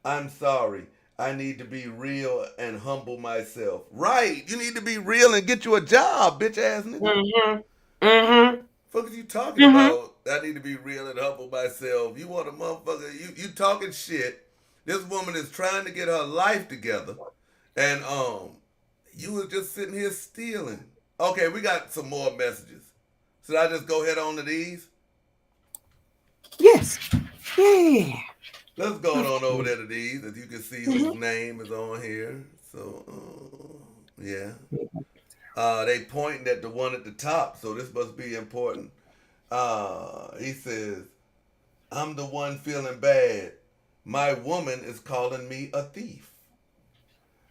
I'm sorry. I need to be real and humble myself. Right. You need to be real and get you a job, bitch ass nigga. Fuck are you talking about? I need to be real and humble myself. You want a motherfucker, you talking shit. This woman is trying to get her life together. And you was just sitting here stealing. Okay, we got some more messages. Should I just go head on to these? Yes. Yeah. Let's go on over there to these, as you can see whose name is on here. So, yeah. They pointing at the one at the top, so this must be important. He says, I'm the one feeling bad. My woman is calling me a thief.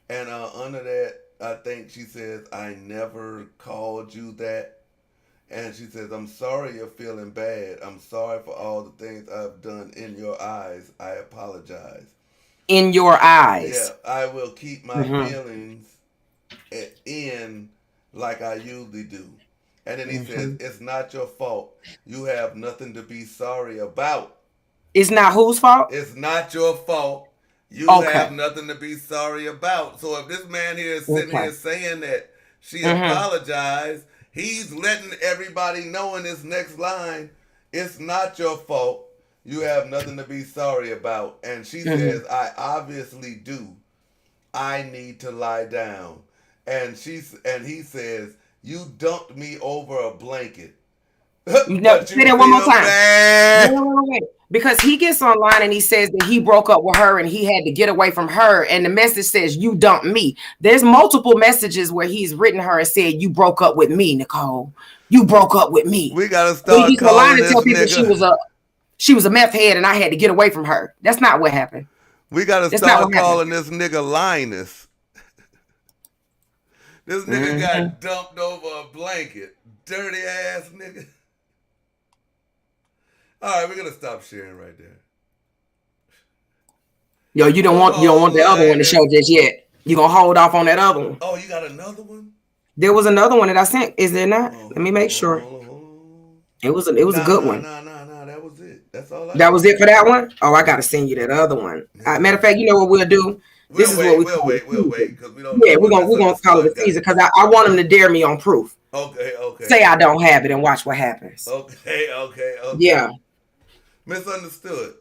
And under that, I think she says, I never called you that. And she says, I'm sorry you're feeling bad. I'm sorry for all the things I've done in your eyes. I apologize. In your eyes. Yeah, I will keep my feelings in like I usually do. And then he says, it's not your fault. You have nothing to be sorry about. It's not whose fault? It's not your fault. You have nothing to be sorry about. So if this man here is sitting here saying that she apologized, he's letting everybody know in this next line, it's not your fault. You have nothing to be sorry about. And she says, I obviously do. I need to lie down. And he says, you dumped me over a blanket. No, say that one more time. Wait. Because he gets online and he says that he broke up with her and he had to get away from her. And the message says, you dumped me. There's multiple messages where he's written her and said, you broke up with me, Nicole. You broke up with me. We got to start calling this nigga. She was a meth head and I had to get away from her. That's not what happened. We gotta That's not start what happened. calling this nigga Linus. This nigga Mm-hmm. got dumped over a blanket. Dirty ass nigga. All right, we're gonna stop sharing right there. Yo, you don't want the other one to show just yet. You gonna hold off on that other one? Oh, you got another one? There was another one that I sent. Is there not? Oh, Let me make sure. hold on. It was a good one. Nah. That was it. That's all I That was need. it for that one. Oh, I gotta send you that other one. Matter of fact, you know what we'll do? This is what we call it. We'll wait, because we don't know. Yeah, we're what gonna call it a teaser because I want them to dare me on proof. Okay. Say I don't have it and watch what happens. Okay. Yeah. MsUnderstood.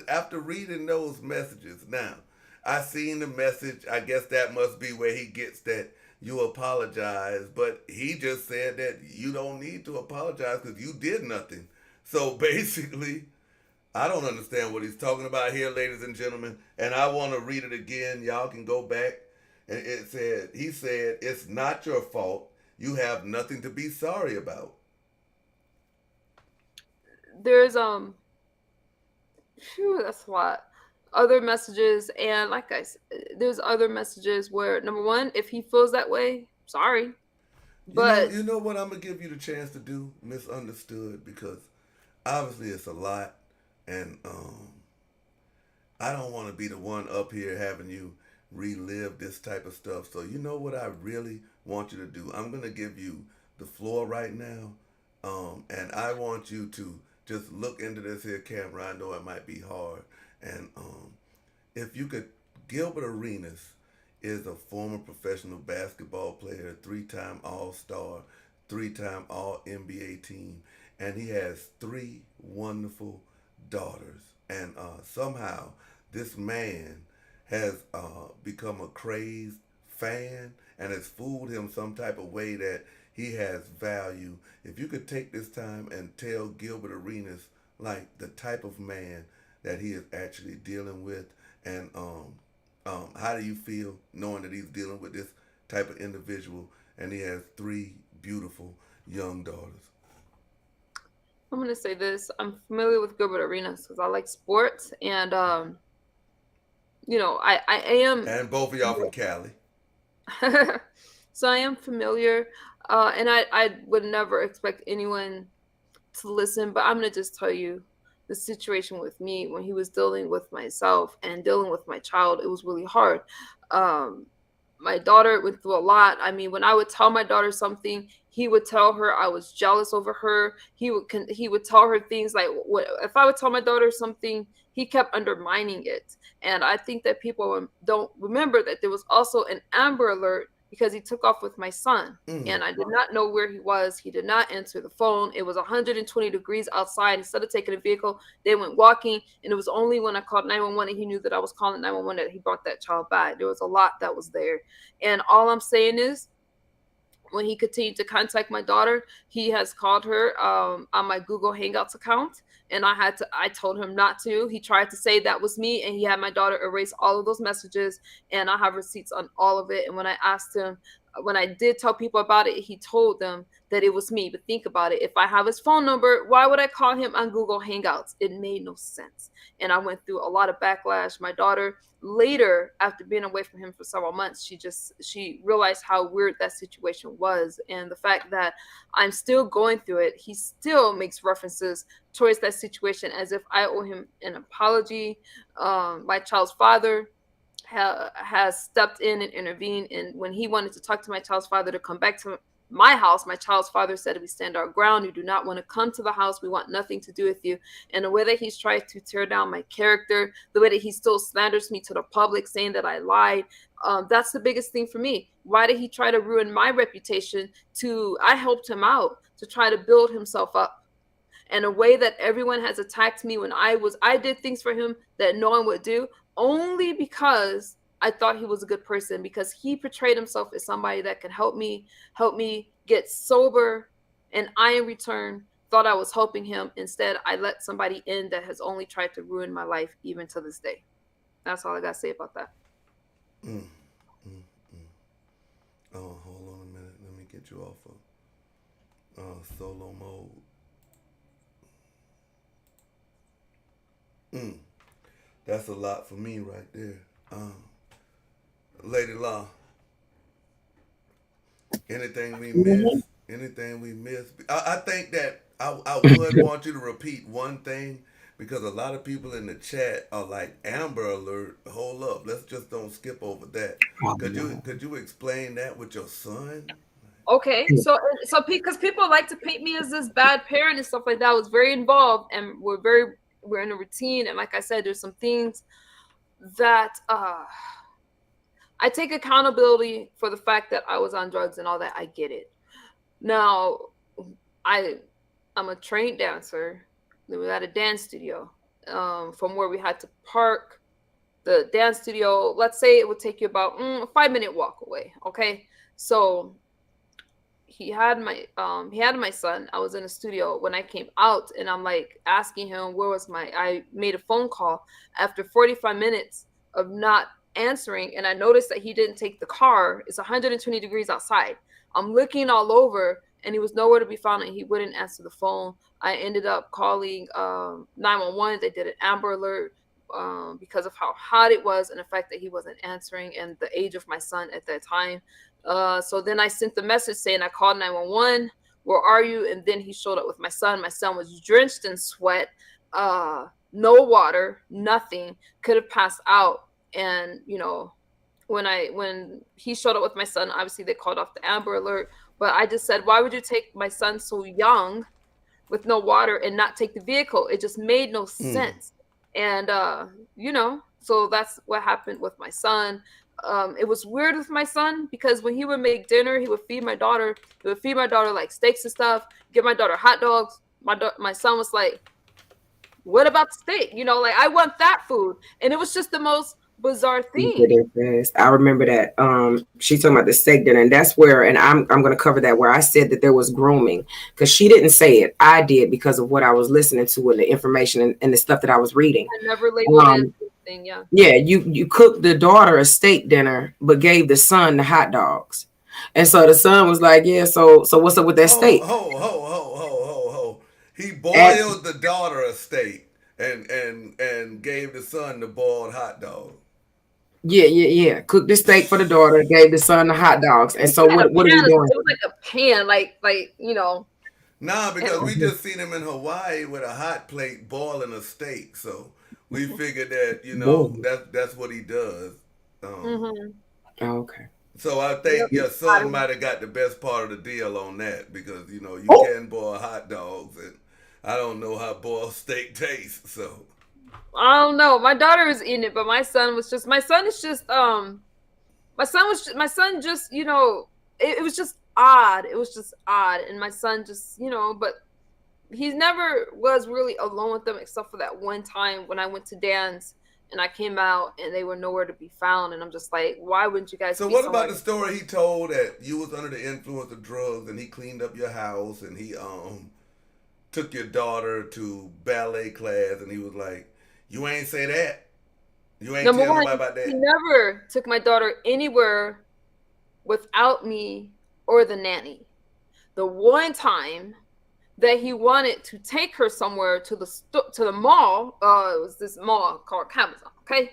After reading those messages, now I seen the message. I guess that must be where he gets that you apologize, but he just said that you don't need to apologize because you did nothing. So basically, I don't understand what he's talking about here, ladies and gentlemen, and I want to read it again. Y'all can go back. And he said, it's not your fault. You have nothing to be sorry about. There's that's a lot. Other messages, and like I said, there's other messages where, number one, if he feels that way, sorry. But you know what I'm gonna give you the chance to do, MsUnderstood, because obviously it's a lot, and I don't want to be the one up here having you relive this type of stuff. So you know what I really want you to do? I'm gonna give you the floor right now, and I want you to just look into this here camera. I know it might be hard, and if you could, Gilbert Arenas is a former professional basketball player, 3-time All-Star, 3-time All-NBA team, and he has 3 wonderful daughters. And somehow this man has become a crazed fan and has fooled him some type of way that he has value. If you could take this time and tell Gilbert Arenas like the type of man that he is actually dealing with, and how do you feel knowing that he's dealing with this type of individual and he has 3 beautiful young daughters? I'm gonna say this: I'm familiar with Gilbert Arenas because I like sports, and I am. And both of y'all from Cali. So I am familiar, and I would never expect anyone to listen, but I'm gonna just tell you the situation with me when he was dealing with myself and dealing with my child. It was really hard. My daughter went through a lot. I mean, when I would tell my daughter something, he would tell her I was jealous over her. He would tell her things like, what if I would tell my daughter something, he kept undermining it. And I think that people don't remember that there was also an Amber Alert because he took off with my son. And I did not know where he was. He did not answer the phone. It was 120 degrees outside. Instead of taking a vehicle, they went walking. And it was only when I called 911 and he knew that I was calling 911 that he brought that child back. There was a lot that was there. And all I'm saying is, when he continued to contact my daughter, he has called her on my Google Hangouts account. And I told him not to. He tried to say that was me, and he had my daughter erase all of those messages, and I have receipts on all of it. And when I asked him, when I did tell people about it, he told them that it was me. But think about it. If I have his phone number, why would I call him on Google Hangouts? It made no sense. And I went through a lot of backlash. My daughter, later, after being away from him for several months, she realized how weird that situation was. And the fact that I'm still going through it, he still makes references towards that situation as if I owe him an apology. My child's father has stepped in and intervened. And when he wanted to talk to my child's father to come back to my house, my child's father said, we stand our ground. You do not want to come to the house. We want nothing to do with you. And the way that he's tried to tear down my character, the way that he still slanders me to the public, saying that I lied, that's the biggest thing for me. Why did he try to ruin my reputation? I helped him out to try to build himself up. And a way that everyone has attacked me when I did things for him that no one would do, only because I thought he was a good person, because he portrayed himself as somebody that could help me get sober. And I, in return, thought I was helping him. Instead, I let somebody in that has only tried to ruin my life, even to this day. That's all I got to say about that. Oh, hold on a minute. Let me get you off of solo mode. Mm, that's a lot for me right there. LadyLa, anything we Mhm. miss? Anything we miss? I think that I would want you to repeat one thing because a lot of people in the chat are like Amber Alert. Hold up, let's just don't skip over that. Oh, Could you explain that with your son? Okay, so because people like to paint me as this bad parent and stuff like that, I was very involved, and we're in a routine, and like I said, there's some things that I take accountability for the fact that I was on drugs and all that. I get it. Now, I I'm a trained dancer. We were at a dance studio, from where we had to park the dance studio. Let's say it would take you about a 5-minute walk away. Okay, so he had my son. I was in the studio when I came out, and I'm like asking him where was my. I made a phone call after 45 minutes of not answering, and I noticed that he didn't take the car. It's 120 degrees outside. I'm looking all over, and he was nowhere to be found, and he wouldn't answer the phone. I ended up calling 911. They did an Amber Alert because of how hot it was and the fact that he wasn't answering and the age of my son at that time. So then I sent the message saying I called 911. Where are you? And then he showed up with my son. My son was drenched in sweat, no water, nothing. Could have passed out. And when he showed up with my son, obviously they called off the Amber Alert. But I just said, why would you take my son so young with no water and not take the vehicle? It just made no sense. And so that's what happened with my son. It was weird with my son because when he would make dinner, he would feed my daughter. He would feed my daughter like steaks and stuff, give my daughter hot dogs. My son was like, what about the steak? Like, I want that food. And it was just the most bizarre thing. I remember that. She's talking about the steak dinner, and that's where, and I'm going to cover that where I said that there was grooming because she didn't say it. I did because of what I was listening to and the information and the stuff that I was reading. I never labeled anything. Yeah. Yeah, you cooked the daughter a steak dinner, but gave the son the hot dogs, and so the son was like, "Yeah, so what's up with that steak?" Ho. He boiled the daughter a steak and gave the son the boiled hot dog. Yeah. Cooked the steak for the daughter, gave the son the hot dogs. And so what are we doing? It was like a pan, like. Nah, because we just seen him in Hawaii with a hot plate boiling a steak. So we figured that, that's what he does. Okay. So I think your son might have got the best part of the deal on that because, you can boil hot dogs and I don't know how boiled steak tastes, so. I don't know. My daughter was eating it, but my son just, it was just odd. It was just odd. And my son just, but he never was really alone with them except for that one time when I went to dance and I came out and they were nowhere to be found. And I'm just like, why wouldn't you guys? So what about the story he told that you was under the influence of drugs and he cleaned up your house and he took your daughter to ballet class and he was like, you ain't say that. You ain't tell nobody about that. He never took my daughter anywhere without me or the nanny. The one time that he wanted to take her somewhere to the mall, it was this mall called Amazon, okay?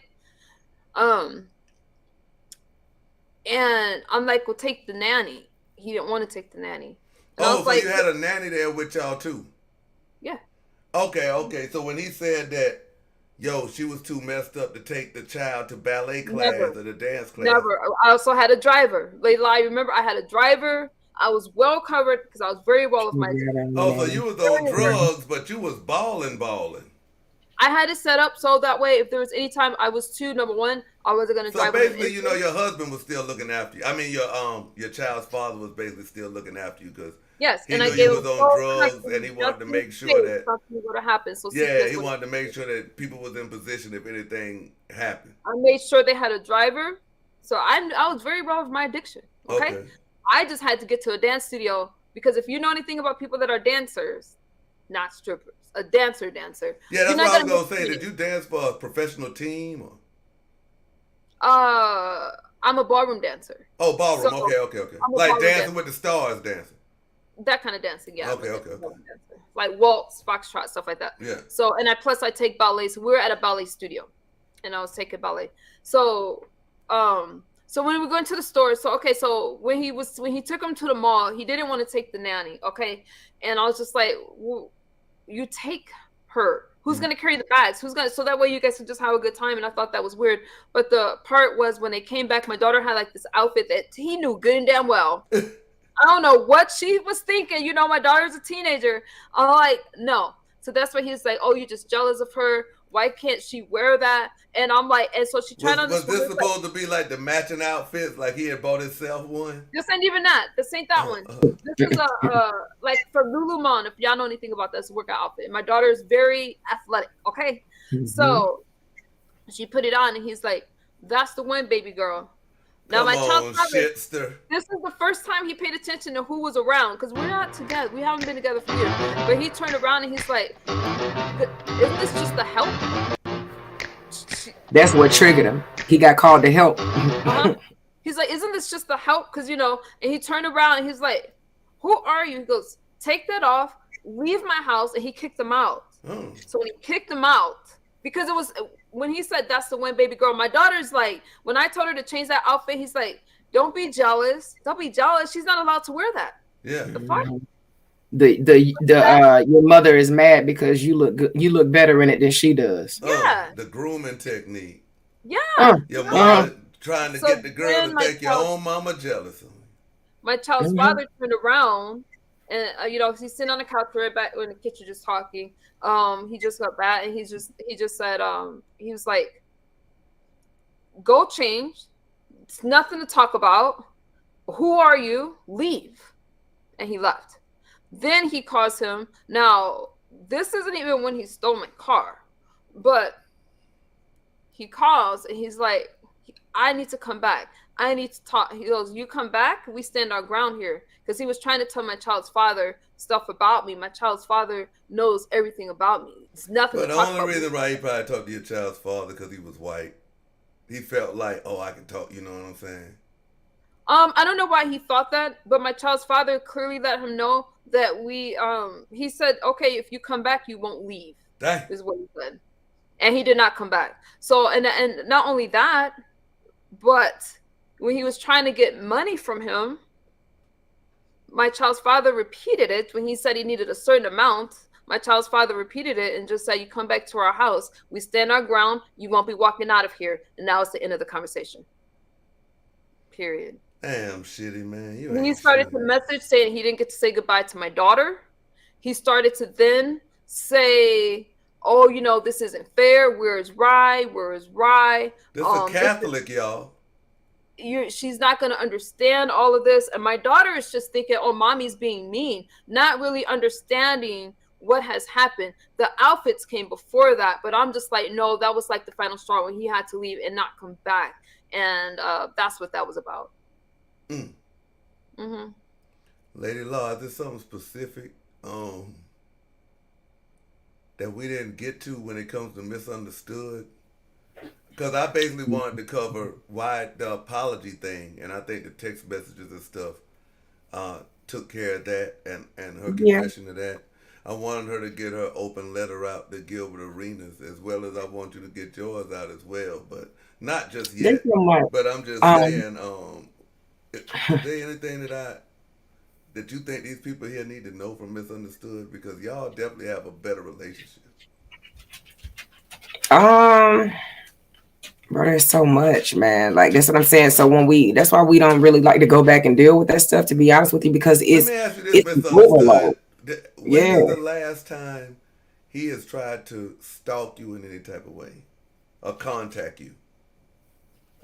And I'm like, well, take the nanny. He didn't want to take the nanny. And so you had a nanny there with y'all too? Yeah. Okay. So when he said that, she was too messed up to take the child to ballet class or the dance class. Never. I also had a driver. I remember I had a driver. I was well covered because I was very well with my. So you was on drugs, but you was balling. I had it set up so that way if there was any time I was too, number one, I wasn't going to drive. So basically, your husband was still looking after you. I mean, your child's father was basically still looking after you because. Yes, he knew you was on drugs, and he wanted to make sure that something would happen. So he wanted to make sure that people was in position if anything happened. I made sure they had a driver, so I was very well with my addiction. Okay, I just had to get to a dance studio because if you know anything about people that are dancers, not strippers, a dancer. Yeah, that's what I was gonna say. Did you dance for a professional team or? I'm a ballroom dancer. Oh, ballroom. So, okay. Like Dancing with the Stars dancing. That kind of dancing, yeah. Okay. like waltz, foxtrot, stuff like that. Yeah. So, and I take ballet. So we were at a ballet studio, and I was taking ballet. So, so when we go into the store, so when he took him to the mall, he didn't want to take the nanny, okay, and I was just like, well, you take her. Who's gonna carry the bags? So that way you guys can just have a good time. And I thought that was weird. But the part was when they came back, my daughter had like this outfit that he knew good and damn well. I don't know what she was thinking. You know, my daughter's a teenager. I'm like, no. So that's why he's like, oh, you're just jealous of her. Why can't she wear that? And I'm like, and so she tried to. Was this supposed to be like the matching outfits? Like he had bought himself one? This ain't even that. This ain't that one. This is like for Lululemon. If y'all know anything about this workout outfit, my daughter is very athletic. Okay, so she put it on, and he's like, "That's the one, baby girl." Now my child's father. This is the first time he paid attention to who was around because we're not together. We haven't been together for years. But he turned around and he's like, "Isn't this just the help?" That's what triggered him. He got called to help. He's like, "Isn't this just the help?" Because you know. And he turned around and he's like, "Who are you?" He goes, "Take that off. Leave my house." And he kicked him out. So when he kicked him out, because it was when he said, "That's the one, baby girl," my daughter's like, when I told her to change that outfit, he's like, "Don't be jealous. Don't be jealous. She's not allowed to wear that." Yeah. The fuck? Your mother is mad because you look good. You look better in it than she does. Yeah. The grooming technique. Yeah. Your mother trying to get the girl to think your own mama jealous of me. My child's father turned around and you know, he's sitting on the couch right back in the kitchen just talking. He just got back and he just said he was like, "Go change. It's nothing to talk about. Who are you? Leave." And he left. Then he calls him. Now, this isn't even when he stole my car, but he calls and he's like, "I need to come back. I need to talk." He goes, "You come back, we stand our ground here." Because he was trying to tell my child's father stuff about me. My child's father knows everything about me. It's nothing to talk about. But the only reason why he probably talked to your child's father because he was white. He felt like, oh, I can talk, you know what I'm saying? I don't know why he thought that, but my child's father clearly let him know that he said, "Okay, if you come back, you won't leave." Dang. Is what he said. And he did not come back. So, and not only that, but when he was trying to get money from him, my child's father repeated it when he said he needed a certain amount. My child's father repeated it and just said, "You come back to our house. We stand our ground. You won't be walking out of here." And that was the end of the conversation. Period. Damn shitty, man. When he started to message saying he didn't get to say goodbye to my daughter, he started to then say, "Oh, you know, this isn't fair. Where is Rye? Where is Rye? This is a Catholic, y'all. She's not going to understand all of this." And my daughter is just thinking, "Oh, mommy's being mean," not really understanding what has happened. The outfits came before that, but I'm just like, no, that was like the final straw when he had to leave and not come back. And that's what that was about. LadyLa, is there something specific that we didn't get to when it comes to MsUnderstood? Because I basically wanted to cover why the apology thing, and I think the text messages and stuff took care of that and her confession to that. I wanted her to get her open letter out to Gilbert Arenas, as well as I want you to get yours out as well, but not just yet. But I'm just saying, is there anything that you think these people here need to know from MsUnderstood? Because y'all definitely have a better relationship. Bro, there's so much, man. Like, that's what I'm saying. So that's why we don't really like to go back and deal with that stuff, to be honest with you, because it's, let me ask you this, MsUnderstood. When is the last time he has tried to stalk you in any type of way or contact you?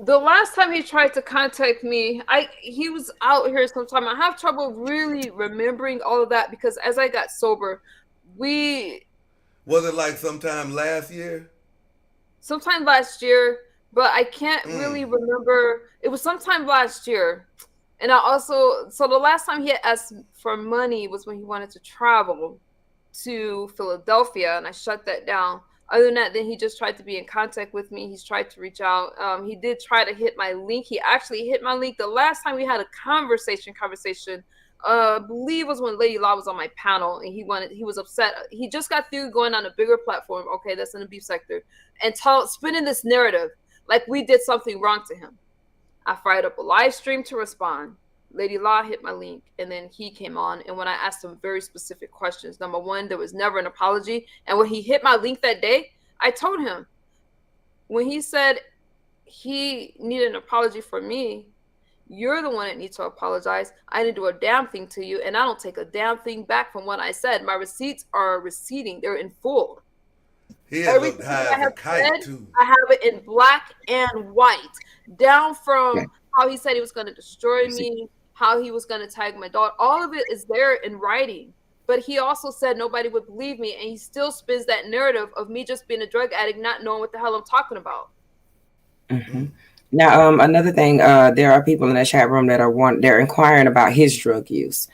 The last time he tried to contact me, he was out here sometime. I have trouble really remembering all of that because as I got sober, was it like sometime last year? Sometime last year, but I can't really remember. It was sometime last year. And so the last time he had asked for money was when he wanted to travel to Philadelphia, and I shut that down. Other than that, then he just tried to be in contact with me. He's tried to reach out. He did try to hit my link. He actually hit my link the last time we had a conversation. I believe was when LadyLa was on my panel, and he was upset. He just got through going on a bigger platform. Okay, that's in the beef sector, and spinning this narrative like we did something wrong to him. I fired up a live stream to respond. LadyLa hit my link, and then he came on. And when I asked him very specific questions, number one, there was never an apology. And when he hit my link that day, I told him, when he said he needed an apology for me, you're the one that needs to apologize. I didn't do a damn thing to you, and I don't take a damn thing back from what I said. My receipts are receipting. They're in full. He had Everything looked high I as a have kite said, too. I have it in black and white. Down from how he said he was going to destroy me, how he was going to tag my daughter. All of it is there in writing. But he also said nobody would believe me, and he still spins that narrative of me just being a drug addict, not knowing what the hell I'm talking about. Mm-hmm. Now, another thing, there are people in the chat room that they're inquiring about his drug use.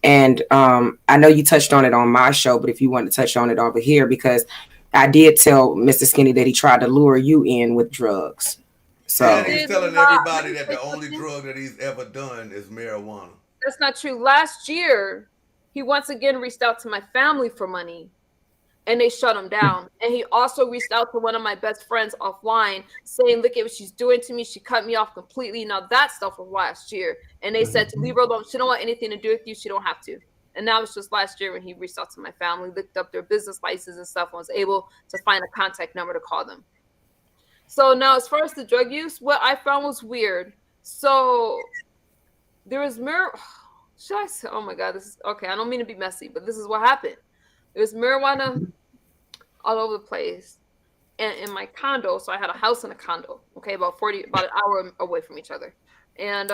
And I know you touched on it on my show, but if you want to touch on it over here, because I did tell Mr. Skinny that he tried to lure you in with drugs. So And he's telling everybody that the only drug that he's ever done is marijuana. That's not true. Last year, he once again reached out to my family for money, and they shut him down. And he also reached out to one of my best friends offline saying, look at what she's doing to me. She cut me off completely. Now that stuff was last year. And they said to leave her alone. She don't want anything to do with you. She don't have to. And now it's just last year when he reached out to my family, looked up their business license and stuff, and was able to find a contact number to call them. So now as far as the drug use, what I found was weird. So there was should I say, oh my God, this is okay. I don't mean to be messy, but this is what happened. There's marijuana all over the place, and in my condo. So I had a house and a condo. Okay, about an hour away from each other, and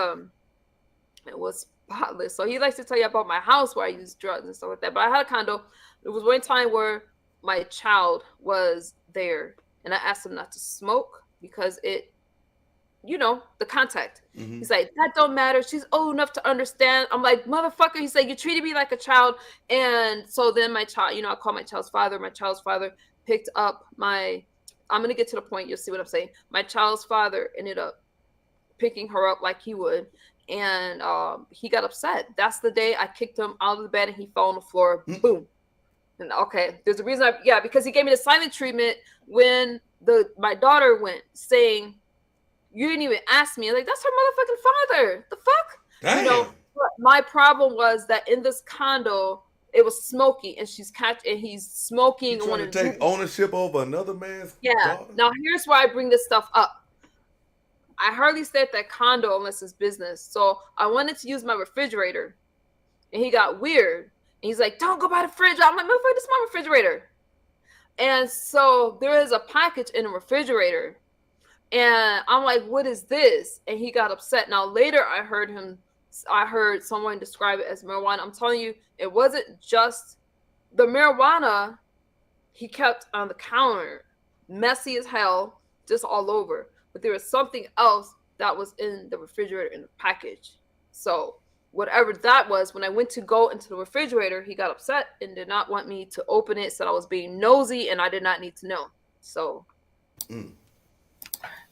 it was spotless. So he likes to tell you about my house where I use drugs and stuff like that. But I had a condo. There was one time where my child was there, and I asked him not to smoke because it, the contact. Mm-hmm. He's like, that don't matter. She's old enough to understand. I'm like, motherfucker. He's like, you treated me like a child. And so then my child, I called my child's father. My child's father picked up I'm going to get to the point. You'll see what I'm saying. My child's father ended up picking her up like he would. And he got upset. That's the day I kicked him out of the bed and he fell on the floor. Mm-hmm. Boom. And okay, there's a reason because he gave me the silent treatment when my daughter went saying, you didn't even ask me. Like, that's her motherfucking father. The fuck? Damn. My problem was that in this condo, it was smoky, and he's smoking. You trying to take ownership over another man's daughter? Now, here's why I bring this stuff up. I hardly stay at that condo unless it's business. So I wanted to use my refrigerator, and he got weird. And he's like, don't go by the fridge. I'm like, motherfucker, this is my refrigerator. And so there is a package in the refrigerator. And I'm like, what is this? And he got upset. Now, later I heard someone describe it as marijuana. I'm telling you, it wasn't just the marijuana he kept on the counter, messy as hell, just all over. But there was something else that was in the refrigerator in the package. So whatever that was, when I went to go into the refrigerator, he got upset and did not want me to open it, said I was being nosy, and I did not need to know. So...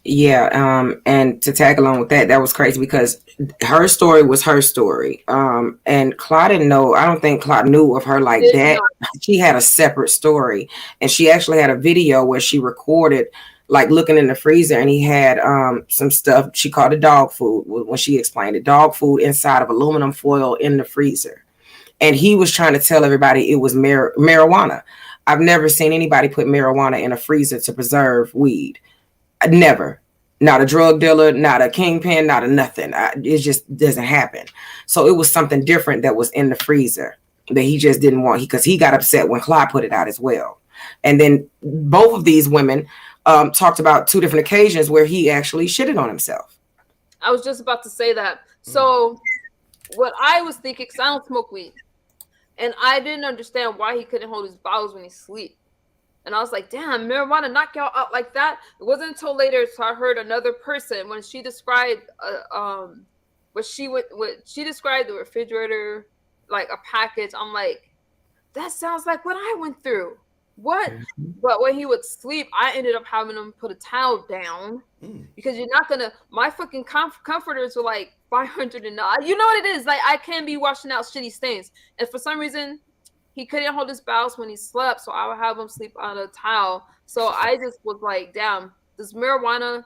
Yeah, and to tag along with that was crazy because her story was her story. And Claude didn't know, I don't think Claude knew of her like that. She had a separate story, and she actually had a video where she recorded like looking in the freezer, and he had some stuff she called it dog food when she explained it, dog food inside of aluminum foil in the freezer. And he was trying to tell everybody it was marijuana. I've never seen anybody put marijuana in a freezer to preserve weed. Never. Not a drug dealer, not a kingpin, not a nothing. It just doesn't happen. So it was something different that was in the freezer that he just didn't want, because he got upset when Clyde put it out as well. And then both of these women talked about two different occasions where he actually shitted on himself. I was just about to say that. So what I was thinking, because I don't smoke weed, and I didn't understand why he couldn't hold his bowels when he sleep. And I was like, damn, marijuana knock y'all out like that? It wasn't until later, so I heard another person when she described she described the refrigerator like a package. I'm like, that sounds like what I went through. What? But when he would sleep, I ended up having him put a towel down because you're not gonna. My fucking comforters were like 500 and you know what it is. Like I can't be washing out shitty stains, and for some reason, he couldn't hold his bowels when he slept, so I would have him sleep on a towel. So I just was like, damn, does marijuana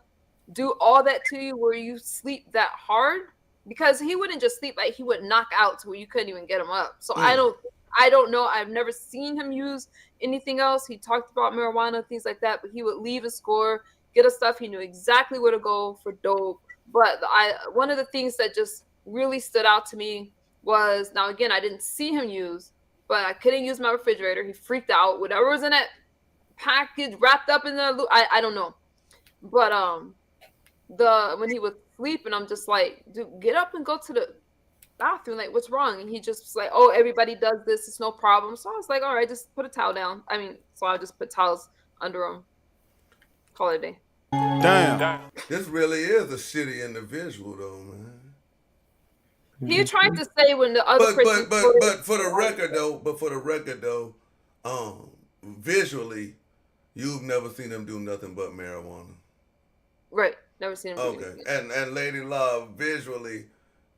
do all that to you where you sleep that hard? Because he wouldn't just sleep, like he would knock out to where you couldn't even get him up. So I don't know. I've never seen him use anything else. He talked about marijuana, things like that, but he would leave a score, get us stuff. He knew exactly where to go for dope. But one of the things that just really stood out to me was, now again, I didn't see him use, but I couldn't use my refrigerator. He freaked out. Whatever was in that package wrapped up in the, I don't know. But when he would sleep, and I'm just like, dude, get up and go to the bathroom. Like, what's wrong? And he just was like, oh, everybody does this. It's no problem. So I was like, all right, just put a towel down. So I just put towels under him. Call it a day. Damn. This really is a shitty individual, though, man. He tried to say when the other person. But for the record though, visually, you've never seen him do nothing but marijuana. Right. Never seen him. Okay. And LadyLa, visually,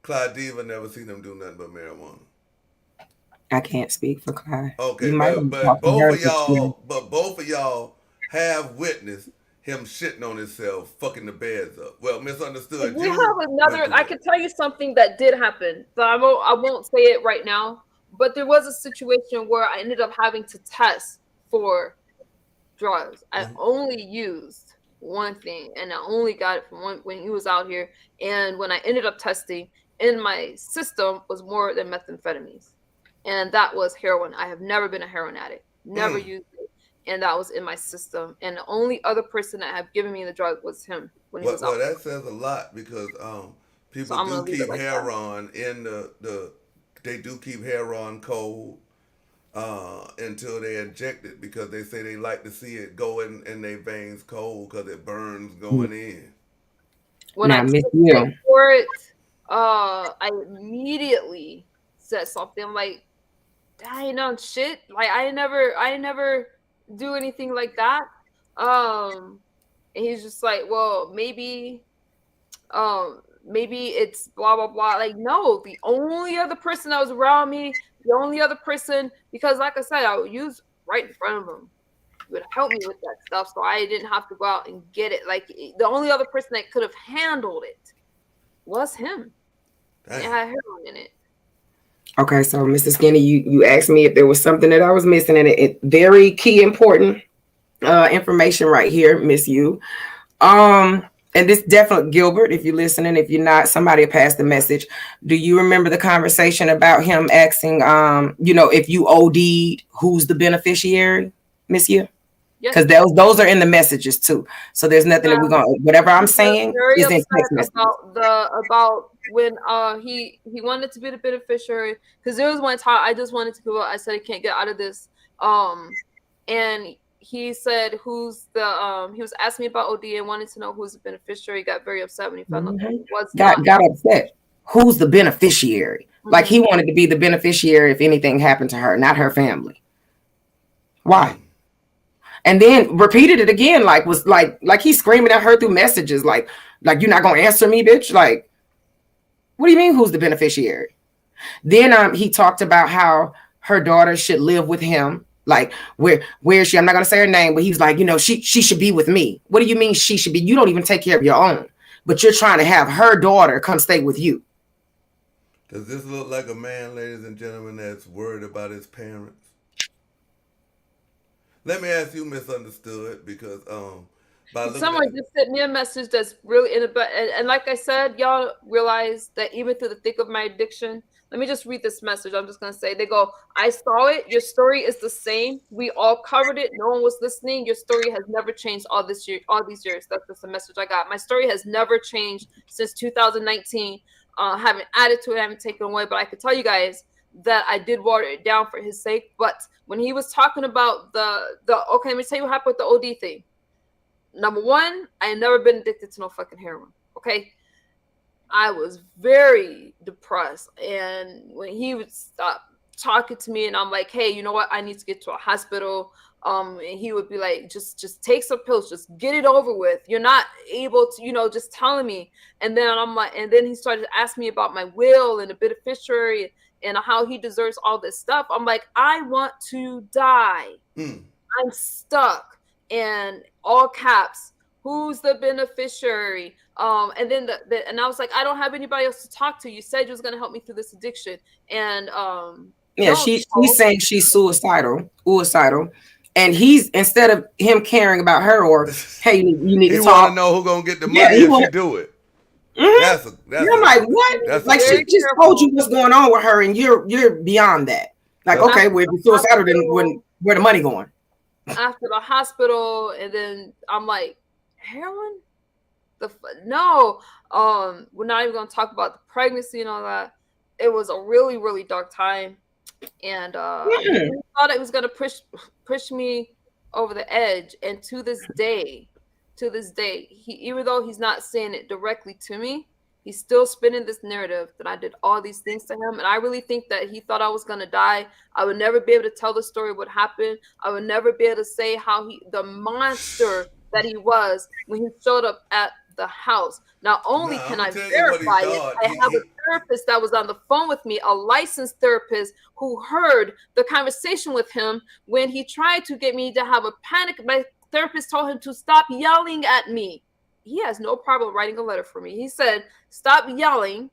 Clydiva never seen him do nothing but marijuana. I can't speak for Clyde. Okay, but both of y'all have witnessed him shitting on himself, fucking the beds up. Well, MsUnderstood. We have another. I can tell you something that did happen, but I won't say it right now. But there was a situation where I ended up having to test for drugs. I only used one thing, and I only got it from when he was out here. And when I ended up testing, in my system was more than methamphetamines, and that was heroin. I have never been a heroin addict, never used it, and that was in my system. And the only other person that have given me the drug was him when he was out. Well, that says a lot, because people do keep heroin in the they do keep heroin cold until they inject it, because they say they like to see it go in their veins cold because it burns going in. When I took for it, I immediately said something like, I ain't on shit. Like I never do anything like that. And he's just like, well, maybe it's blah blah blah. Like, no, the only other person that was around me, the only other person, because like I said, I would use right in front of him. He would help me with that stuff, so I didn't have to go out and get it. Like the only other person that could have handled it was him. It had heroin in it. Okay, so Mr. Skinny, you asked me if there was something that I was missing, and it very key important information right here, Miss You. And this definitely, Gilbert, if you're listening, if you're not, somebody passed the message. Do you remember the conversation about him asking, if you OD'd, who's the beneficiary, Miss You? Because those are in the messages too. So there's nothing that we're gonna. Whatever I'm saying is in text messages. About when he wanted to be the beneficiary, because there was one time I just wanted to go out. I said I can't get out of this. And he said who's the he was asking me about OD and wanted to know who's the beneficiary. He got very upset when he found out that he was got upset. Who's the beneficiary? Like he wanted to be the beneficiary if anything happened to her, not her family. Why? And then repeated it again, like he's screaming at her through messages, like you're not gonna answer me, bitch. Like, what do you mean? Who's the beneficiary? Then he talked about how her daughter should live with him. Like, where is she? I'm not gonna say her name, but he's like, she should be with me. What do you mean she should be? You don't even take care of your own, but you're trying to have her daughter come stay with you. Does this look like a man, ladies and gentlemen, that's worried about his parents? Let me ask you, MsUnderstood, because someone just sent me a message that's really in it, and like I said, y'all realize that even through the thick of my addiction, let me just read this message. I'm just gonna say, they go, I saw it. Your story is the same. We all covered it. No one was listening. Your story has never changed all these years. That's just the message I got. My story has never changed since 2019. Haven't added to it, haven't taken away, but I could tell you guys that I did water it down for his sake. But when he was talking about okay, let me tell you what happened with the OD thing. Number one, I had never been addicted to no fucking heroin. Okay. I was very depressed. And when he would stop talking to me and I'm like, hey, you know what? I need to get to a hospital. And he would be like, just take some pills, just get it over with. You're not able to, just telling me. And then I'm like, and then he started to ask me about my will and the beneficiary and how he deserves all this stuff. I'm like, I want to die. I'm stuck. And all caps, who's the beneficiary? And then and I was like, I don't have anybody else to talk to. You said you was gonna help me through this addiction. And she's saying she's suicidal. And he's, instead of him caring about her, or hey, you need to talk. He want to know who's gonna get the money if she do it. You're like, what? Like, she just told you what's going on with her, and you're beyond that. Like, okay, well, if you're suicidal, then where the money going? After the hospital, and then I'm like, heroin? No. We're not even gonna talk about the pregnancy and all that. It was a really, really dark time. And he thought it was gonna push me over the edge. And to this day, he, even though he's not saying it directly to me, he's still spinning this narrative that I did all these things to him. And I really think that he thought I was gonna die. I would never be able to tell the story of what happened. I would never be able to say how the monster that he was when he showed up at the house. Not only can I verify it, I have a therapist that was on the phone with me, a licensed therapist who heard the conversation with him when he tried to get me to have a panic. My therapist told him to stop yelling at me. He has no problem writing a letter for me. He said, stop yelling.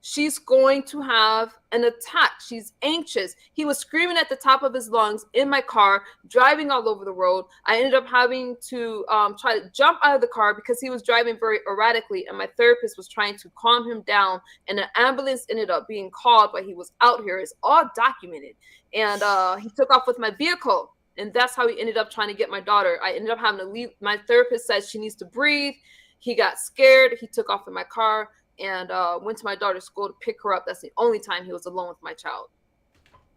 She's going to have an attack. She's anxious. He was screaming at the top of his lungs in my car, driving all over the road. I ended up having to try to jump out of the car because he was driving very erratically, and my therapist was trying to calm him down, and an ambulance ended up being called while he was out here. It's all documented. And he took off with my vehicle, and that's how he ended up trying to get my daughter. I ended up having to leave. My therapist said she needs to breathe. He got scared. He took off in my car and went to my daughter's school to pick her up. That's the only time he was alone with my child.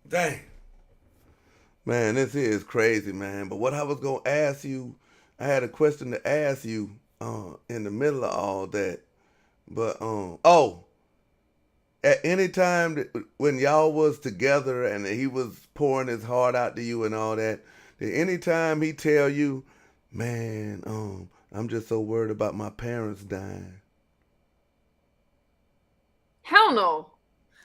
Dang. Man, this is crazy, man. But what I was going to ask you, I had a question to ask you in the middle of all that. But, at any time when y'all was together and he was pouring his heart out to you and all that, did any time he tell you, man, I'm just so worried about my parents dying? Hell no.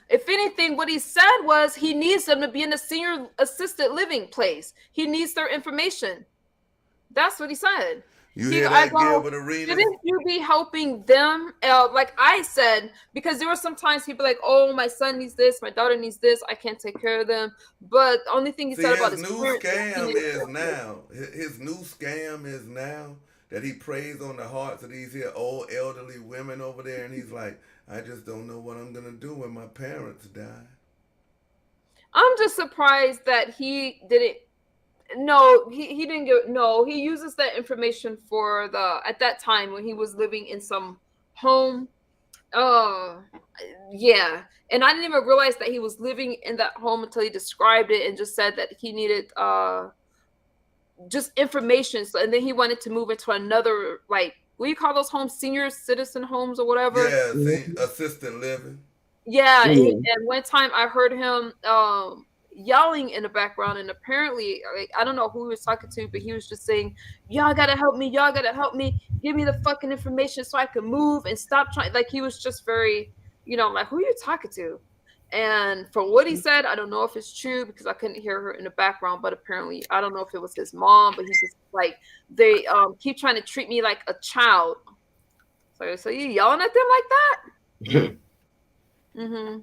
If anything, what he said was he needs them to be in a senior assisted living place. He needs their information. That's what he said. You hear that, Gilbert Arena? Shouldn't you be helping them? Like I said, because there were some times he'd be like, oh, my son needs this, my daughter needs this, I can't take care of them. But the only thing he said about his new scam is now, his new scam is now that he preys on the hearts of these here old elderly women over there, and he's like, I just don't know what I'm going to do when my parents die. I'm just surprised that he didn't. No, he didn't get. No, he uses that information for at that time when he was living in some home. Yeah. And I didn't even realize that he was living in that home until he described it and just said that he needed just information. So, and then he wanted to move into another, like, what do you call those homes? Senior citizen homes or whatever? Yeah, assisted living. Yeah, and one time I heard him yelling in the background, and apparently, like, I don't know who he was talking to, but he was just saying, y'all gotta help me, give me the fucking information so I can move and stop trying. Like, he was just very, like, who are you talking to? And from what he said, I don't know if it's true because I couldn't hear her in the background, but apparently, I don't know if it was his mom, but he just, like, they keep trying to treat me like a child. So you yelling at them like that? Mm-hmm.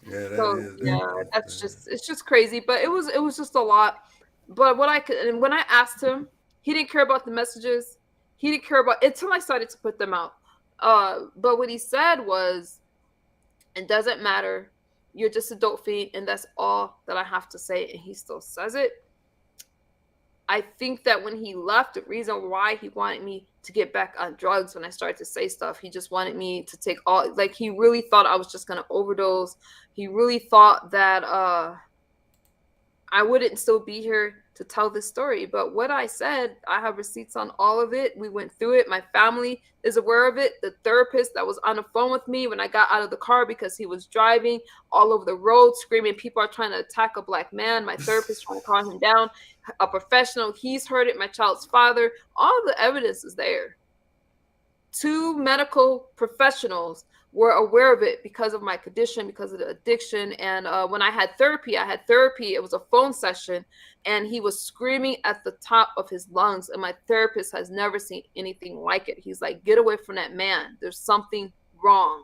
Yeah, it's just crazy. But it was just a lot. But and when I asked him, he didn't care about the messages. He didn't care about until I started to put them out. But what he said was, it doesn't matter. You're just a dope fiend, and that's all that I have to say. And he still says it. I think that when he left, the reason why he wanted me to get back on drugs when I started to say stuff, he just wanted me to take all, like, he really thought I was just going to overdose. He really thought that I wouldn't still be here to tell this story. But what I said, I have receipts on all of it. We went through it. My family is aware of it. The therapist that was on the phone with me when I got out of the car because he was driving all over the road screaming, people are trying to attack a black man. My therapist trying to calm him down. A professional, he's heard it. My child's father. All the evidence is there. 2 medical professionals were aware of it because of my condition, because of the addiction. And when I had therapy, it was a phone session, and he was screaming at the top of his lungs. And my therapist has never seen anything like it. He's like, get away from that man. There's something wrong.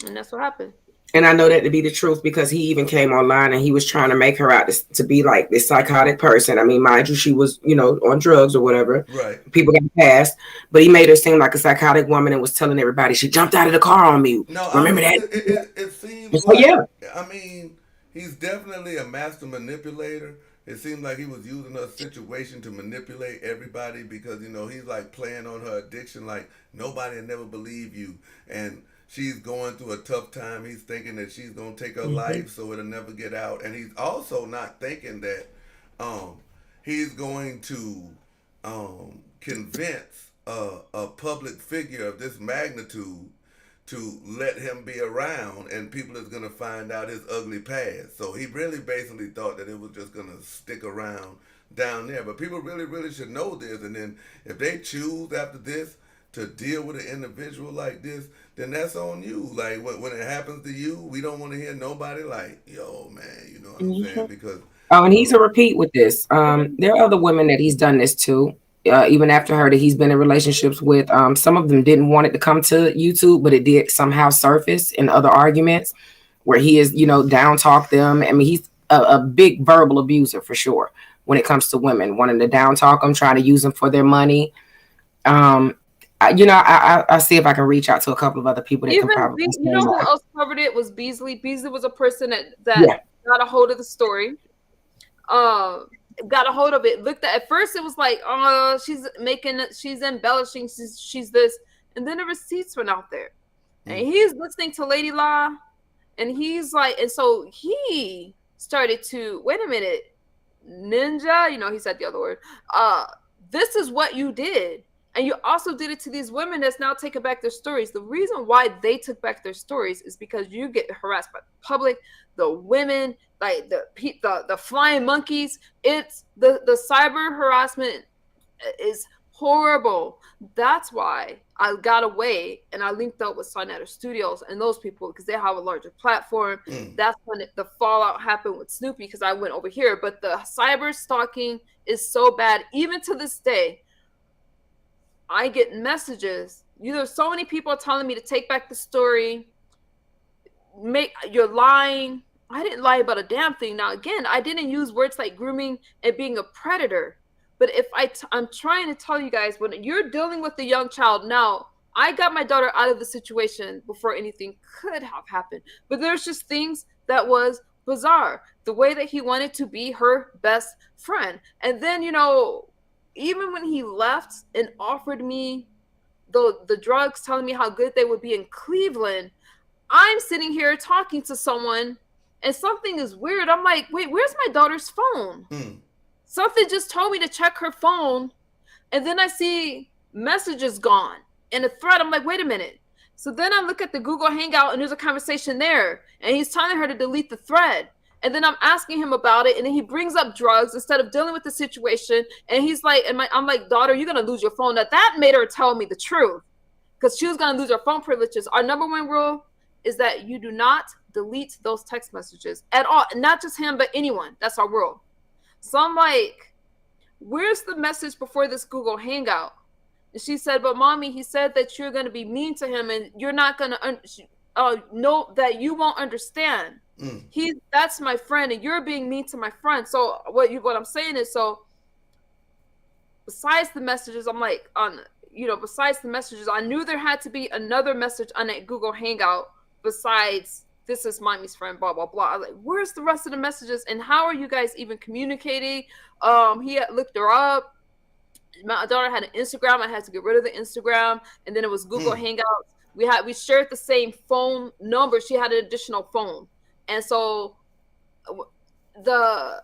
And that's what happened. And I know that to be the truth because he even came online and he was trying to make her out to be like this psychotic person. I mean, mind you, she was, on drugs or whatever. Right. People got passed, but he made her seem like a psychotic woman and was telling everybody she jumped out of the car on me. No, remember that? It seems like, yeah. I mean, he's definitely a master manipulator. It seemed like he was using her situation to manipulate everybody because, he's like playing on her addiction, like nobody will never believe you. And she's going through a tough time. He's thinking that she's going to take her life so it'll never get out. And he's also not thinking that he's going to convince a public figure of this magnitude to let him be around, and people is going to find out his ugly past. So he really basically thought that it was just going to stick around down there. But people really, really should know this. And then if they choose after this to deal with an individual like this, then that's on you. Like when it happens to you, we don't want to hear nobody like, yo, man, you know what I'm saying? Because and he's a repeat with this. There are other women that he's done this to. Even after her that he's been in relationships with. Some of them didn't want it to come to YouTube, but it did somehow surface in other arguments where he is, down talk them. I mean, he's a big verbal abuser for sure when it comes to women, wanting to down talk them, trying to use them for their money. I see if I can reach out to a couple of other people that Even can probably. who else covered it was Beasley. Beasley was a person that got a hold of the story. Got a hold of it, looked at first it was like, oh, she's embellishing, she's this, and then the receipts went out there. And he's listening to LadyLa, and he's like, and so he started to, wait a minute, ninja, he said the other word, this is what you did. And you also did it to these women that's now taking back their stories. The reason why they took back their stories is because you get harassed by the public, the women, like the flying monkeys. It's the cyber harassment is horrible. That's why I got away and I linked up with Sonatter Studios and those people because they have a larger platform. That's when the fallout happened with Snoopy because I went over here. But the cyber stalking is so bad. Even to this day, I get messages. There's so many people telling me to take back the story. You're lying. I didn't lie about a damn thing. Now, again, I didn't use words like grooming and being a predator. But if I'm trying to tell you guys, when you're dealing with a young child, now, I got my daughter out of the situation before anything could have happened. But there's just things that was bizarre. The way that he wanted to be her best friend. And then, even when he left and offered me the drugs, telling me how good they would be in Cleveland, I'm sitting here talking to someone and something is weird. I'm like, wait, where's my daughter's phone? Something just told me to check her phone. And then I see messages gone in a thread. I'm like, wait a minute. So then I look at the Google Hangout and there's a conversation there. And he's telling her to delete the thread. And then I'm asking him about it, and then he brings up drugs instead of dealing with the situation. And he's like, I'm like, daughter, you're going to lose your phone. That made her tell me the truth because she was going to lose her phone privileges. Our number one rule is that you do not delete those text messages at all. Not just him, but anyone. That's our rule. So I'm like, where's the message before this Google Hangout? And she said, but mommy, he said that you're going to be mean to him and you're not going to know that you won't understand. That's my friend and you're being mean to my friend. So what I'm saying is, so besides the messages, I'm like, besides the messages, I knew there had to be another message on that Google Hangout besides this is mommy's friend, blah, blah, blah. I was like, where's the rest of the messages and how are you guys even communicating? He had looked her up. My daughter had an Instagram. I had to get rid of the Instagram. And then it was Google Hangouts. We shared the same phone number. She had an additional phone. And so the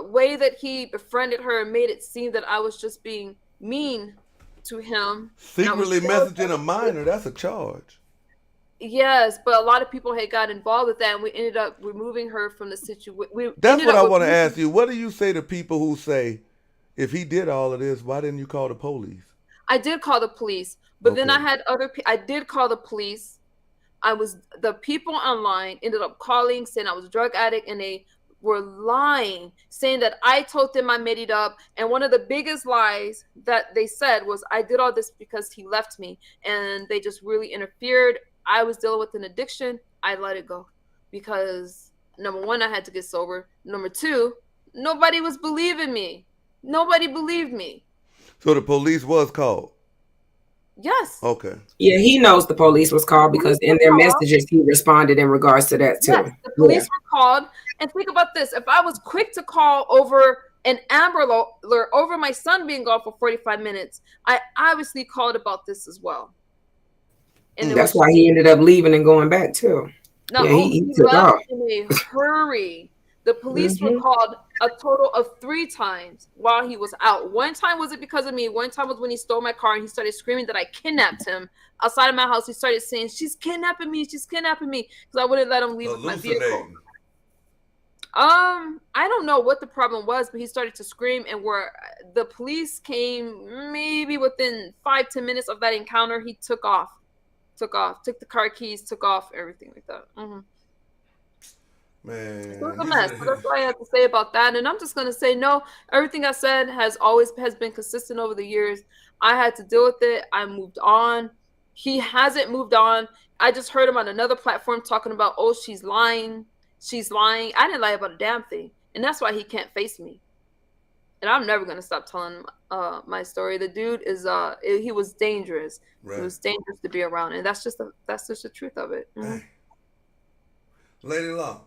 way that he befriended her made it seem that I was just being mean to him. Secretly messaging a minor, that's a charge. Yes, but a lot of people had got involved with that, and we ended up removing her from the situation. That's what I want to ask you. What do you say to people who say, if he did all of this, why didn't you call the police? I did call the police, but then I had I did call the police. The people online ended up calling saying I was a drug addict, and they were lying, saying that I told them I made it up. And one of the biggest lies that they said was I did all this because he left me, and they just really interfered. I was dealing with an addiction. I let it go because number one, I had to get sober. Number two, nobody was believing me. Nobody believed me. So the police was called? Yes. Okay. Yeah, he knows the police was called because in their messages he responded in regards to that too. Yes, the police were called. And think about this. If I was quick to call over an Amber Alert over my son being gone for 45 minutes, I obviously called about this as well. And that's why he ended up leaving and going back too. No, he left in a hurry. The police were called a total of 3 times while he was out. One time was it because of me. One time was when he stole my car and he started screaming that I kidnapped him outside of my house. He started saying, "She's kidnapping me. She's kidnapping me," because I wouldn't let him leave with my vehicle. I don't know what the problem was, but he started to scream, and where the police came maybe within 5-10 minutes of that encounter, he took off, took the car keys, took off, everything like that. Man, it was a mess. So that's what I have to say about that. And I'm just gonna say no. Everything I said has been consistent over the years. I had to deal with it. I moved on. He hasn't moved on. I just heard him on another platform talking about, oh, she's lying. She's lying. I didn't lie about a damn thing, and that's why he can't face me. And I'm never gonna stop telling my story. The dude is he was dangerous. Right. He was dangerous to be around, and that's just the truth of it. LadyLa.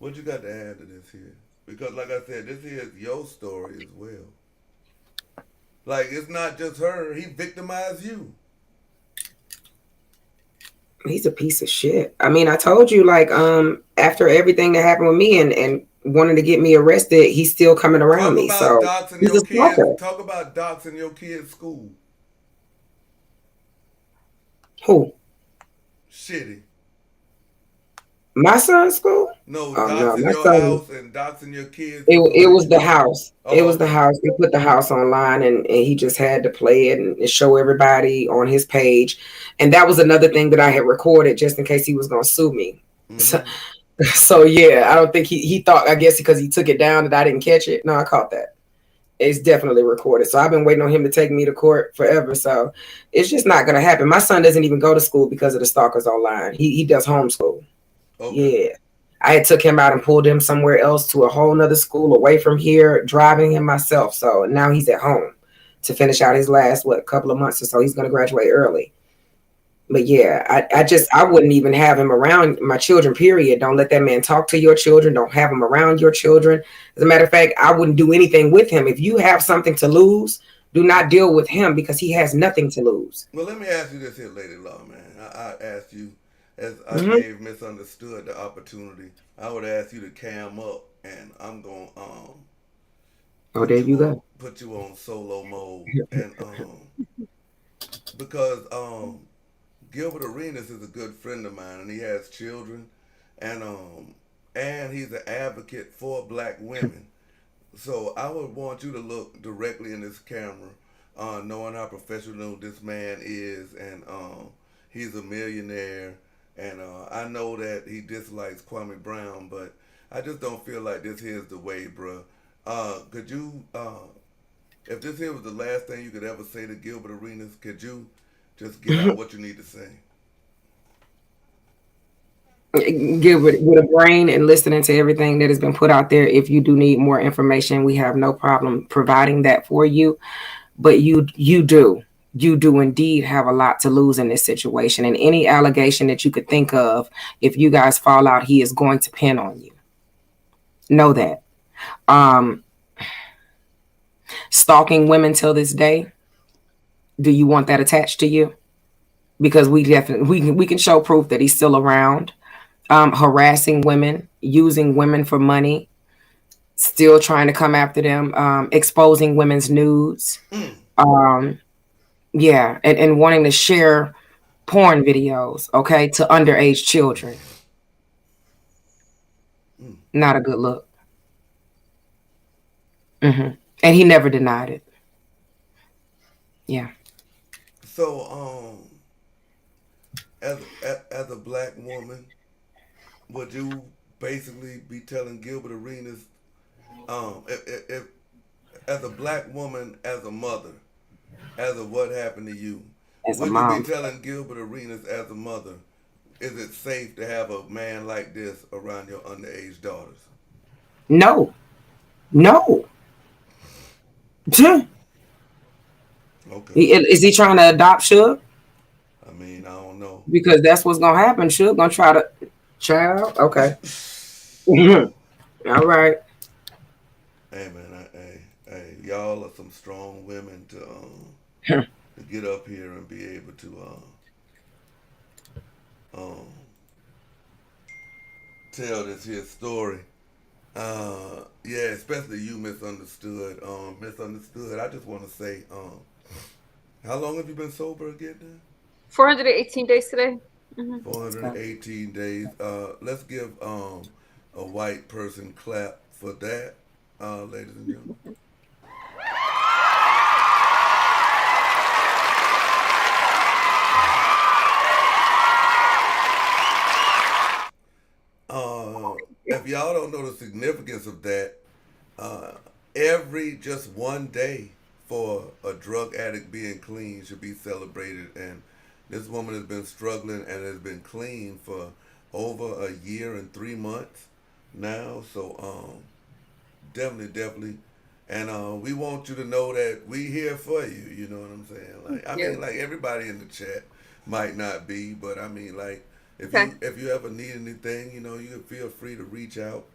What you got to add to this here? Because like I said, this here is your story as well. Like, it's not just her. He victimized you. He's a piece of shit. I mean, I told you, like, after everything that happened with me and wanting to get me arrested, he's still coming around me. So talk about doxing your kids' school. Who? Shitty. My son's school? No, doxing your house and doxing your kids. It was the house. It was the house. They put the house online, and he just had to play it and show everybody on his page. And that was another thing that I had recorded just in case he was going to sue me. So yeah, I don't think he thought, I guess because he took it down, that I didn't catch it. No, I caught that. It's definitely recorded. So I've been waiting on him to take me to court forever. So it's just not going to happen. My son doesn't even go to school because of the stalkers online. He does homeschool. Okay. Yeah. I had took him out and pulled him somewhere else to a whole nother school away from here, driving him myself. So now he's at home to finish out his last, couple of months or so. He's going to graduate early. But yeah, I wouldn't even have him around my children, period. Don't let that man talk to your children. Don't have him around your children. As a matter of fact, I wouldn't do anything with him. If you have something to lose, do not deal with him because he has nothing to lose. Well, let me ask you this here, LadyLa, man. I asked you, as I gave MsUnderstood the opportunity, I would ask you to cam up, and I'm going there you go. Put you on solo mode, and because Gilbert Arenas is a good friend of mine, and he has children, and he's an advocate for black women. So I would want you to look directly in this camera, knowing how professional this man is, and he's a millionaire. And I know that he dislikes Kwame Brown, but I just don't feel like this here's the way, bro. Could you, if this here was the last thing you could ever say to Gilbert Arenas, could you just get out what you need to say? Gilbert, with a brain and listening to everything that has been put out there, if you do need more information, we have no problem providing that for you. But you do indeed have a lot to lose in this situation, and any allegation that you could think of, if you guys fall out, he is going to pin on you. Know that. Stalking women till this day, do you want that attached to you? Because we definitely we can show proof that he's still around. harassing women, using women for money, still trying to come after them, exposing women's nudes. Yeah, and wanting to share porn videos, okay, to underage children. Not a good look. And he never denied it. Yeah. So, as a black woman, would you basically be telling Gilbert Arenas, if as a black woman, as a mother, as of what happened to you, As a would you be mom. telling Gilbert Arenas as a mother, is it safe to have a man like this around your underage daughters? No. No. Okay. Is he trying to adopt Suge? I mean, I don't know. Because that's what's gonna happen. Suge gonna try to child. Okay. All right. Hey man, hey, y'all are some strong women to get up here and be able to tell this here story. Yeah, especially you, MsUnderstood. MsUnderstood. I just want to say, how long have you been sober again? 418 days today. 418 days. Let's give a white person clap for that, ladies and gentlemen. If y'all don't know the significance of that, every just one day for a drug addict being clean should be celebrated. And this woman has been struggling and has been clean for over a year and 3 months now. So definitely. And we want you to know that we here for you. You know what I'm saying? Like, I mean, like everybody in the chat might not be, but I mean, like, if you ever need anything, you know, you can feel free to reach out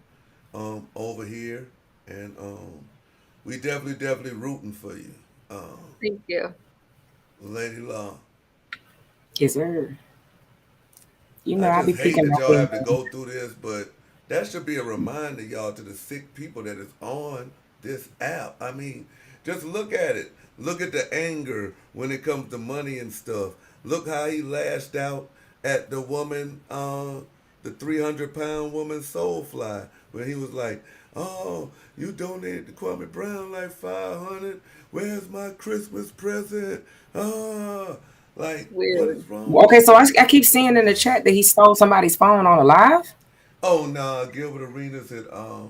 over here, and we definitely rooting for you. Thank you, LadyLa. Yes, sir. You know, I I be just hate picking that up y'all have to go through this, but that should be a reminder, y'all, to the sick people that is on this app. I mean, just look at it. Look at the anger when it comes to money and stuff. Look how he lashed out at the woman, the 300-pound woman Soulfly, when he was like, "Oh, you donated to Kwame Brown like 500. Where's my Christmas present? Ah, like what weird. is wrong Okay, with so I you?" keep seeing in the chat that he stole somebody's phone on a live. Oh nah, Gilbert Arenas had flew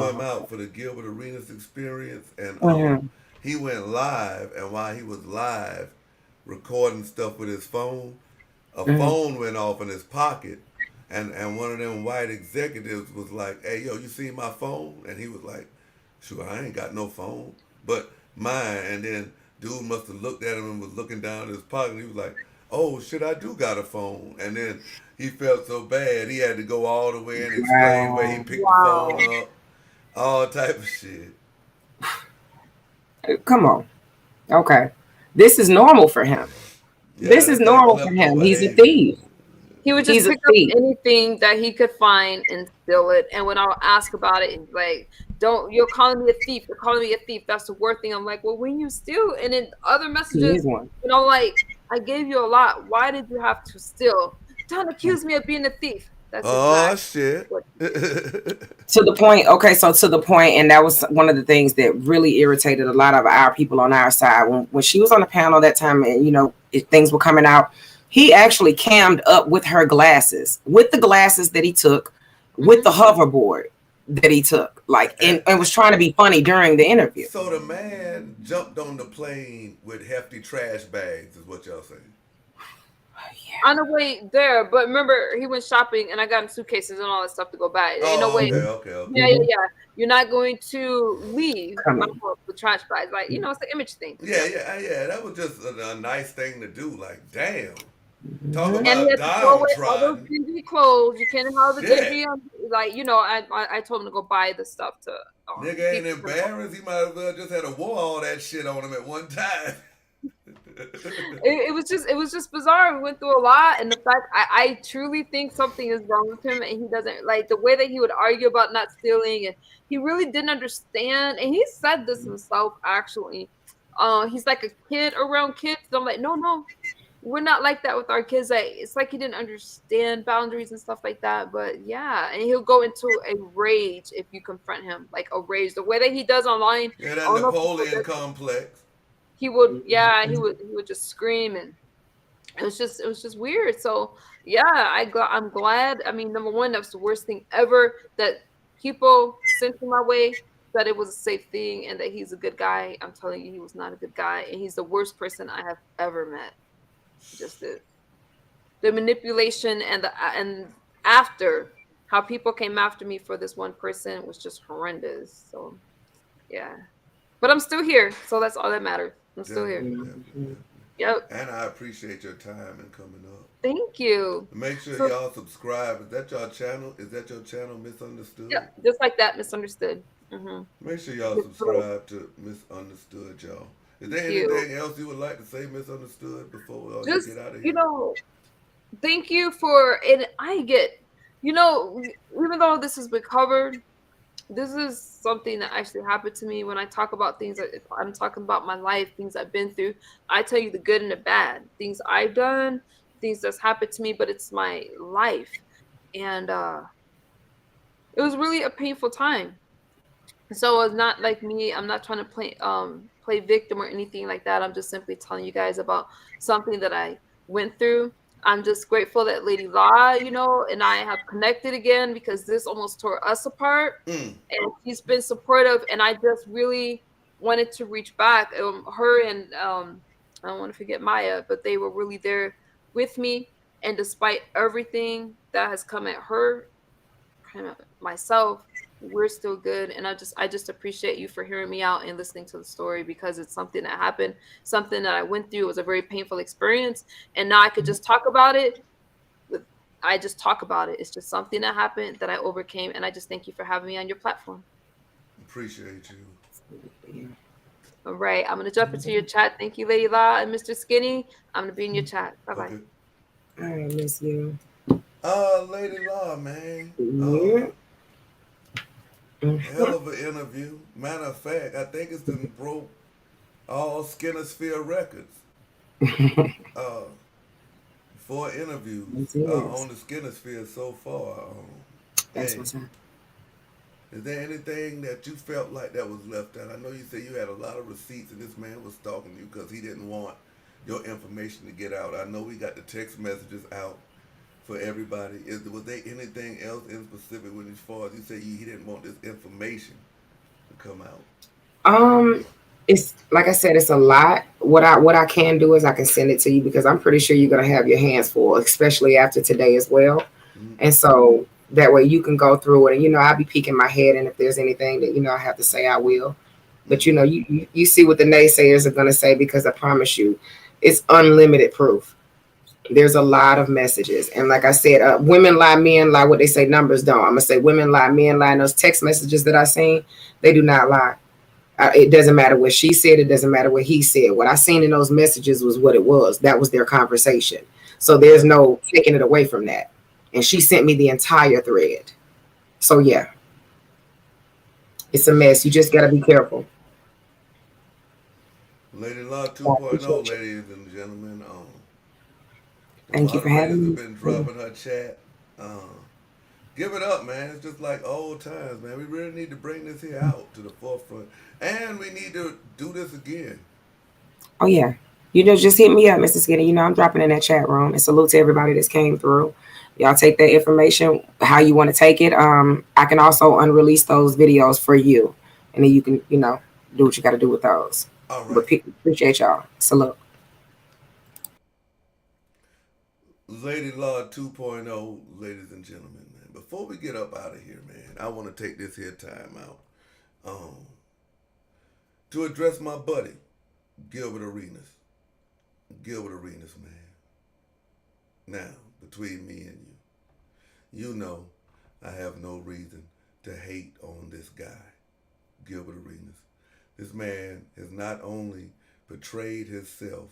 him Oh. out for the Gilbert Arenas experience, and Mhm. he went live, and while he was live recording stuff with his phone, a Mhm. phone went off in his pocket, and one of them white executives was like, "Hey yo, you see my phone?" And he was like, "Sure, I ain't got no phone, but mine." And then dude must have looked at him and was looking down at his pocket, and he was like, "Oh shit, I do got a phone." And then he felt so bad he had to go all the way and explain where he Wow. picked the phone Wow. up, all type of shit. Come on. Okay. This is normal for him. Yeah, This is that's that normal for klepto him. He's a behavior. thief. He would just He's a pick up thief. anything that he could find and steal it. And when I'll ask about it, and like, don't, you're calling me a thief. You're calling me a thief. That's the word thing. I'm like, well, when you steal, and then other He messages, is one. you know, like, I gave you a lot. Why did you have to steal? Don't accuse me of being a thief. That's Oh exactly shit. what. To the point. Okay, so to the point, and that was one of the things that really irritated a lot of our people on our side when she was on the panel that time, and you know, things were coming out. He actually cammed up with her glasses, with the glasses that he took, with the hoverboard that he took, like, and was trying to be funny during the interview. So the man jumped on the plane with hefty trash bags, is what y'all saying? On the way there, but remember, he went shopping, and I got him suitcases and all that stuff to go buy. Ain't no Oh, way. okay. Yeah. You're not going to leave my Coming. house with trash bags. Like, you know, it's an image thing. Yeah. That was just a nice thing to do. Like, damn. Talk And he about had to throw away all those downtrodden. dingy clothes. You can't have the Shit. dingy, like, you know, I told him to go buy the stuff to. Nigga ain't embarrassed. He might as well just had to wear all that shit on him at one time. it was just bizarre. We went through a lot, and the fact I truly think something is wrong with him, and he doesn't like the way that he would argue about not stealing, and he really didn't understand. And he said this himself, actually. He's like a kid around kids. So I'm like, no, we're not like that with our kids. Like, it's like he didn't understand boundaries and stuff like that. But yeah, and he'll go into a rage if you confront him, like a rage. The way that he does online, Yeah, I that don't know if Napoleon complex. he would, yeah, he would just scream, and it was just weird. So yeah, I'm glad. I mean, number one, that was the worst thing ever that people sent to my way. That it was a safe thing and that he's a good guy. I'm telling you, he was not a good guy, and he's the worst person I have ever met. Just the manipulation and after how people came after me for this one person was just horrendous. So yeah, but I'm still here, so that's all that matters. I'm still here. Definitely. Yep. And I appreciate your time and coming up. Thank you. Make sure So, y'all subscribe. Is that your channel? Is that your channel, MsUnderstood? yeah, just like that, misunderstood. Make sure y'all subscribe to MsUnderstood, y'all. Is there anything else you would like to say, MsUnderstood, before we all Just, get out of you here? know, thank you for it. I get, you know, even though this has been covered, this is something that actually happened to me. When I talk about things, if I'm talking about my life, things I've been through, I tell you the good and the bad, things I've done, things that's happened to me, but it's my life. And it was really a painful time. So it's not like me, I'm not trying to play victim or anything like that. I'm just simply telling you guys about something that I went through. I'm just grateful that LadyLa, you know, and I have connected again, because this almost tore us apart. And she's been supportive, and I just really wanted to reach back. Her and I don't want to forget Maya, but they were really there with me. And despite everything that has come at her, kind of myself, we're still good. And I just appreciate you for hearing me out and listening to the story, because it's something that happened, something that I went through. It was a very painful experience, and now I could just talk about it. I just talk about it. It's just something that happened that I overcame, and I just thank you for having me on your platform. Appreciate you. All right, I'm gonna jump into your chat. Thank you, LadyLa and Mr. Skinny. I'm gonna be in your chat. Bye bye. Okay. I miss you. LadyLa, man. Yeah. Hell of an interview. Matter of fact, I think it's been broke all Skinnosphere records for interviews on the Skinnosphere so far. That's what's up. Is there anything that you felt like that was left out? I know you said you had a lot of receipts and this man was stalking you because he didn't want your information to get out. I know we got the text messages out for everybody. Was there anything else in specific when, as far as you say he didn't want this information to come out? It's like I said, it's a lot. What I can do is I can send it to you, because I'm pretty sure you're gonna have your hands full, especially after today as well. And so that way you can go through it, and I'll be peeking my head, and if there's anything that I have to say, I will. But you see what the naysayers are gonna say, because I promise you, it's unlimited proof. There's a lot of messages, and like I said, women lie, men lie. What they say, numbers don't. I'm gonna say women lie, men lie. And those text messages that I seen, they do not lie. It doesn't matter what she said. It doesn't matter what he said. What I seen in those messages was what it was. That was their conversation. So there's no taking it away from that. And she sent me the entire thread. So yeah, it's a mess. You just got to be careful. LadyLa 2.0, ladies and gentlemen. Thank you for having me. Have been dropping her chat. Give it up, man. It's just like old times, man. We really need to bring this here out to the forefront. And we need to do this again. Oh, yeah. Just hit me up, Mr. Skinny. I'm dropping in that chat room. And salute to everybody that's came through. Y'all take that information how you want to take it. I can also unrelease those videos for you. And then you can, do what you got to do with those. All right. But appreciate y'all. Salute. LadyLa 2.0, ladies and gentlemen, man. Before we get up out of here, man, I want to take this here time out to address my buddy, Gilbert Arenas. Gilbert Arenas, man. Now, between me and you, I have no reason to hate on this guy, Gilbert Arenas. This man has not only portrayed himself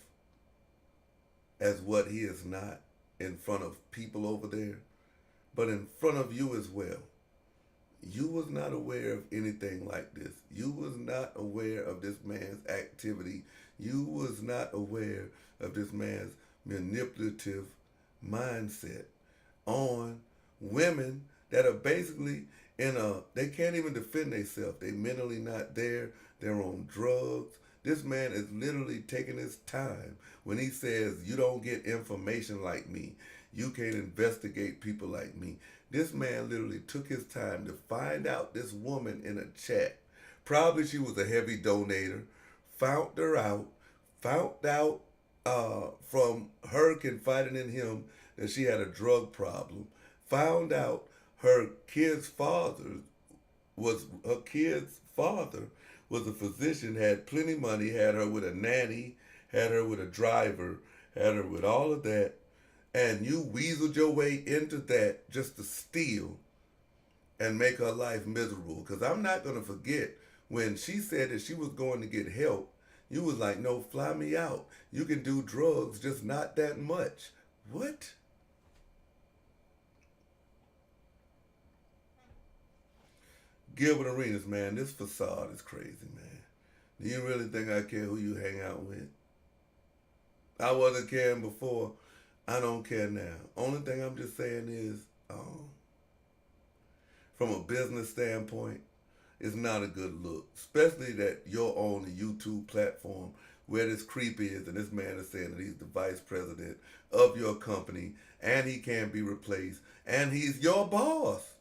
as what he is not in front of people over there, but in front of you as well. You was not aware of anything like this. You was not aware of this man's activity. You was not aware of this man's manipulative mindset on women that are basically they can't even defend themselves. They mentally not there. They're on drugs. This man is literally taking his time when he says, you don't get information like me. You can't investigate people like me. This man literally took his time to find out this woman in a chat. Probably she was a heavy donator. Found her out. Found out from her confiding in him that she had a drug problem. Found out her kid's father was a physician, had plenty of money, had her with a nanny, had her with a driver, had her with all of that, and you weaseled your way into that just to steal and make her life miserable. Because I'm not going to forget when she said that she was going to get help, you was like, no, fly me out. You can do drugs, just not that much. What? Gilbert Arenas, man, this facade is crazy, man. Do you really think I care who you hang out with? I wasn't caring before. I don't care now. Only thing I'm just saying is, from a business standpoint, it's not a good look. Especially that you're on the YouTube platform where this creep is, and this man is saying that he's the vice president of your company, and he can't be replaced, and he's your boss.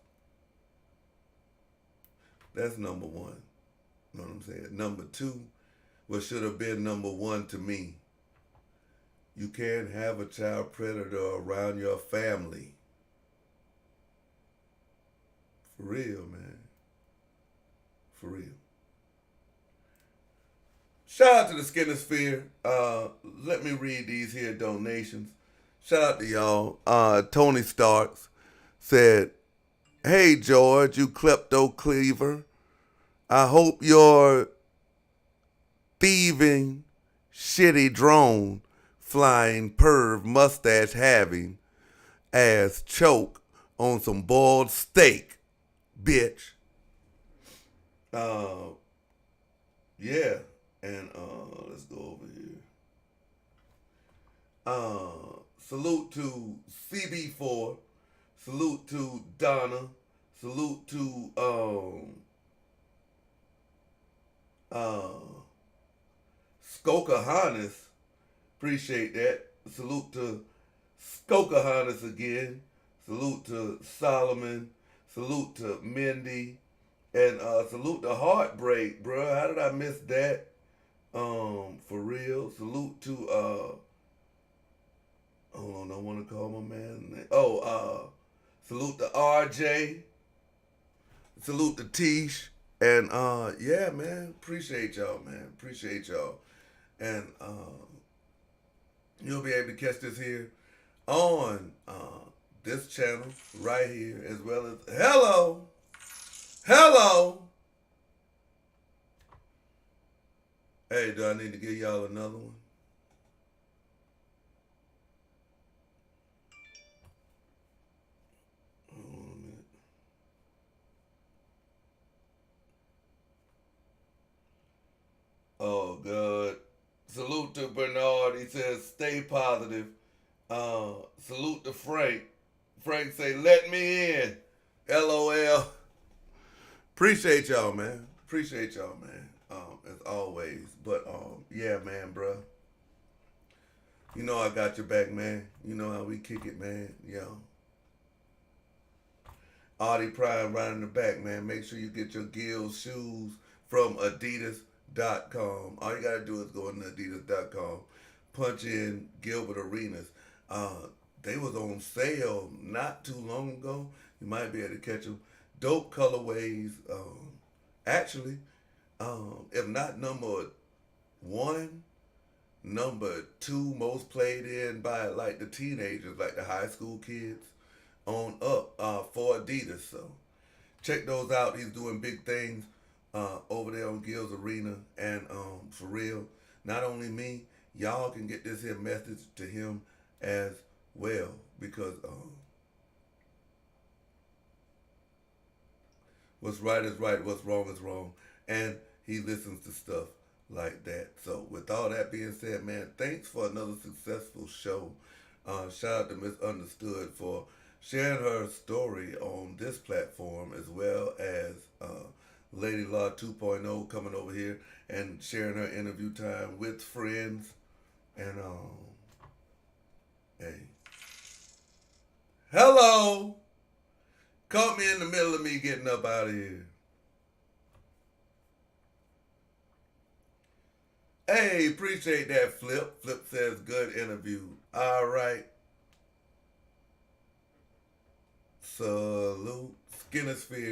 That's number one. You know what I'm saying? Number two, what should have been number one to me. You can't have a child predator around your family. For real, man. For real. Shout out to the Skinnosphere. Let me read these here donations. Shout out to y'all. Tony Starks said, hey, George, you klepto cleaver. I hope your thieving, shitty drone flying perv mustache having ass choke on some boiled steak, bitch. Yeah, and let's go over here. Salute to CB4, salute to Donna, salute to Skokahannis. Appreciate that. Salute to Skokahannis again. Salute to Solomon. Salute to Mindy. And salute to Heartbreak, bruh. How did I miss that? For real. Salute to hold on, I want to call my man's name. Salute to RJ. Salute to Tish. And yeah, man, appreciate y'all, man. Appreciate y'all. And you'll be able to catch this here on this channel right here, as well as hello. Hey, do I need to give y'all another one? Hold on a minute. Oh, God. Salute to Bernard. He says, stay positive. Salute to Frank. Frank say, let me in. LOL. Appreciate y'all, man. Appreciate y'all, man. As always. But, yeah, man, bro. You know I got your back, man. You know how we kick it, man. Yo. Audie Prime right in the back, man. Make sure you get your Gills shoes from Adidas.com. All you got to do is go into Adidas.com. Punch in Gilbert Arenas. They was on sale not too long ago. You might be able to catch them. Dope colorways. Actually, if not number one, number two most played in by like the teenagers, like the high school kids on up for Adidas. So check those out. He's doing big things over there on Gills Arena. And for real, not only me, y'all can get this here message to him as well, because what's right is right, what's wrong is wrong, and he listens to stuff like that. So with all that being said, man, thanks for another successful show. Shout out to MsUnderstood for sharing her story on this platform, as well as LadyLa 2.0 coming over here and sharing her interview time with friends. And hey, hello, caught me in the middle of me getting up out of here. Hey, appreciate that, Flip. Flip says good interview. All right. Salute. Skinnosphere.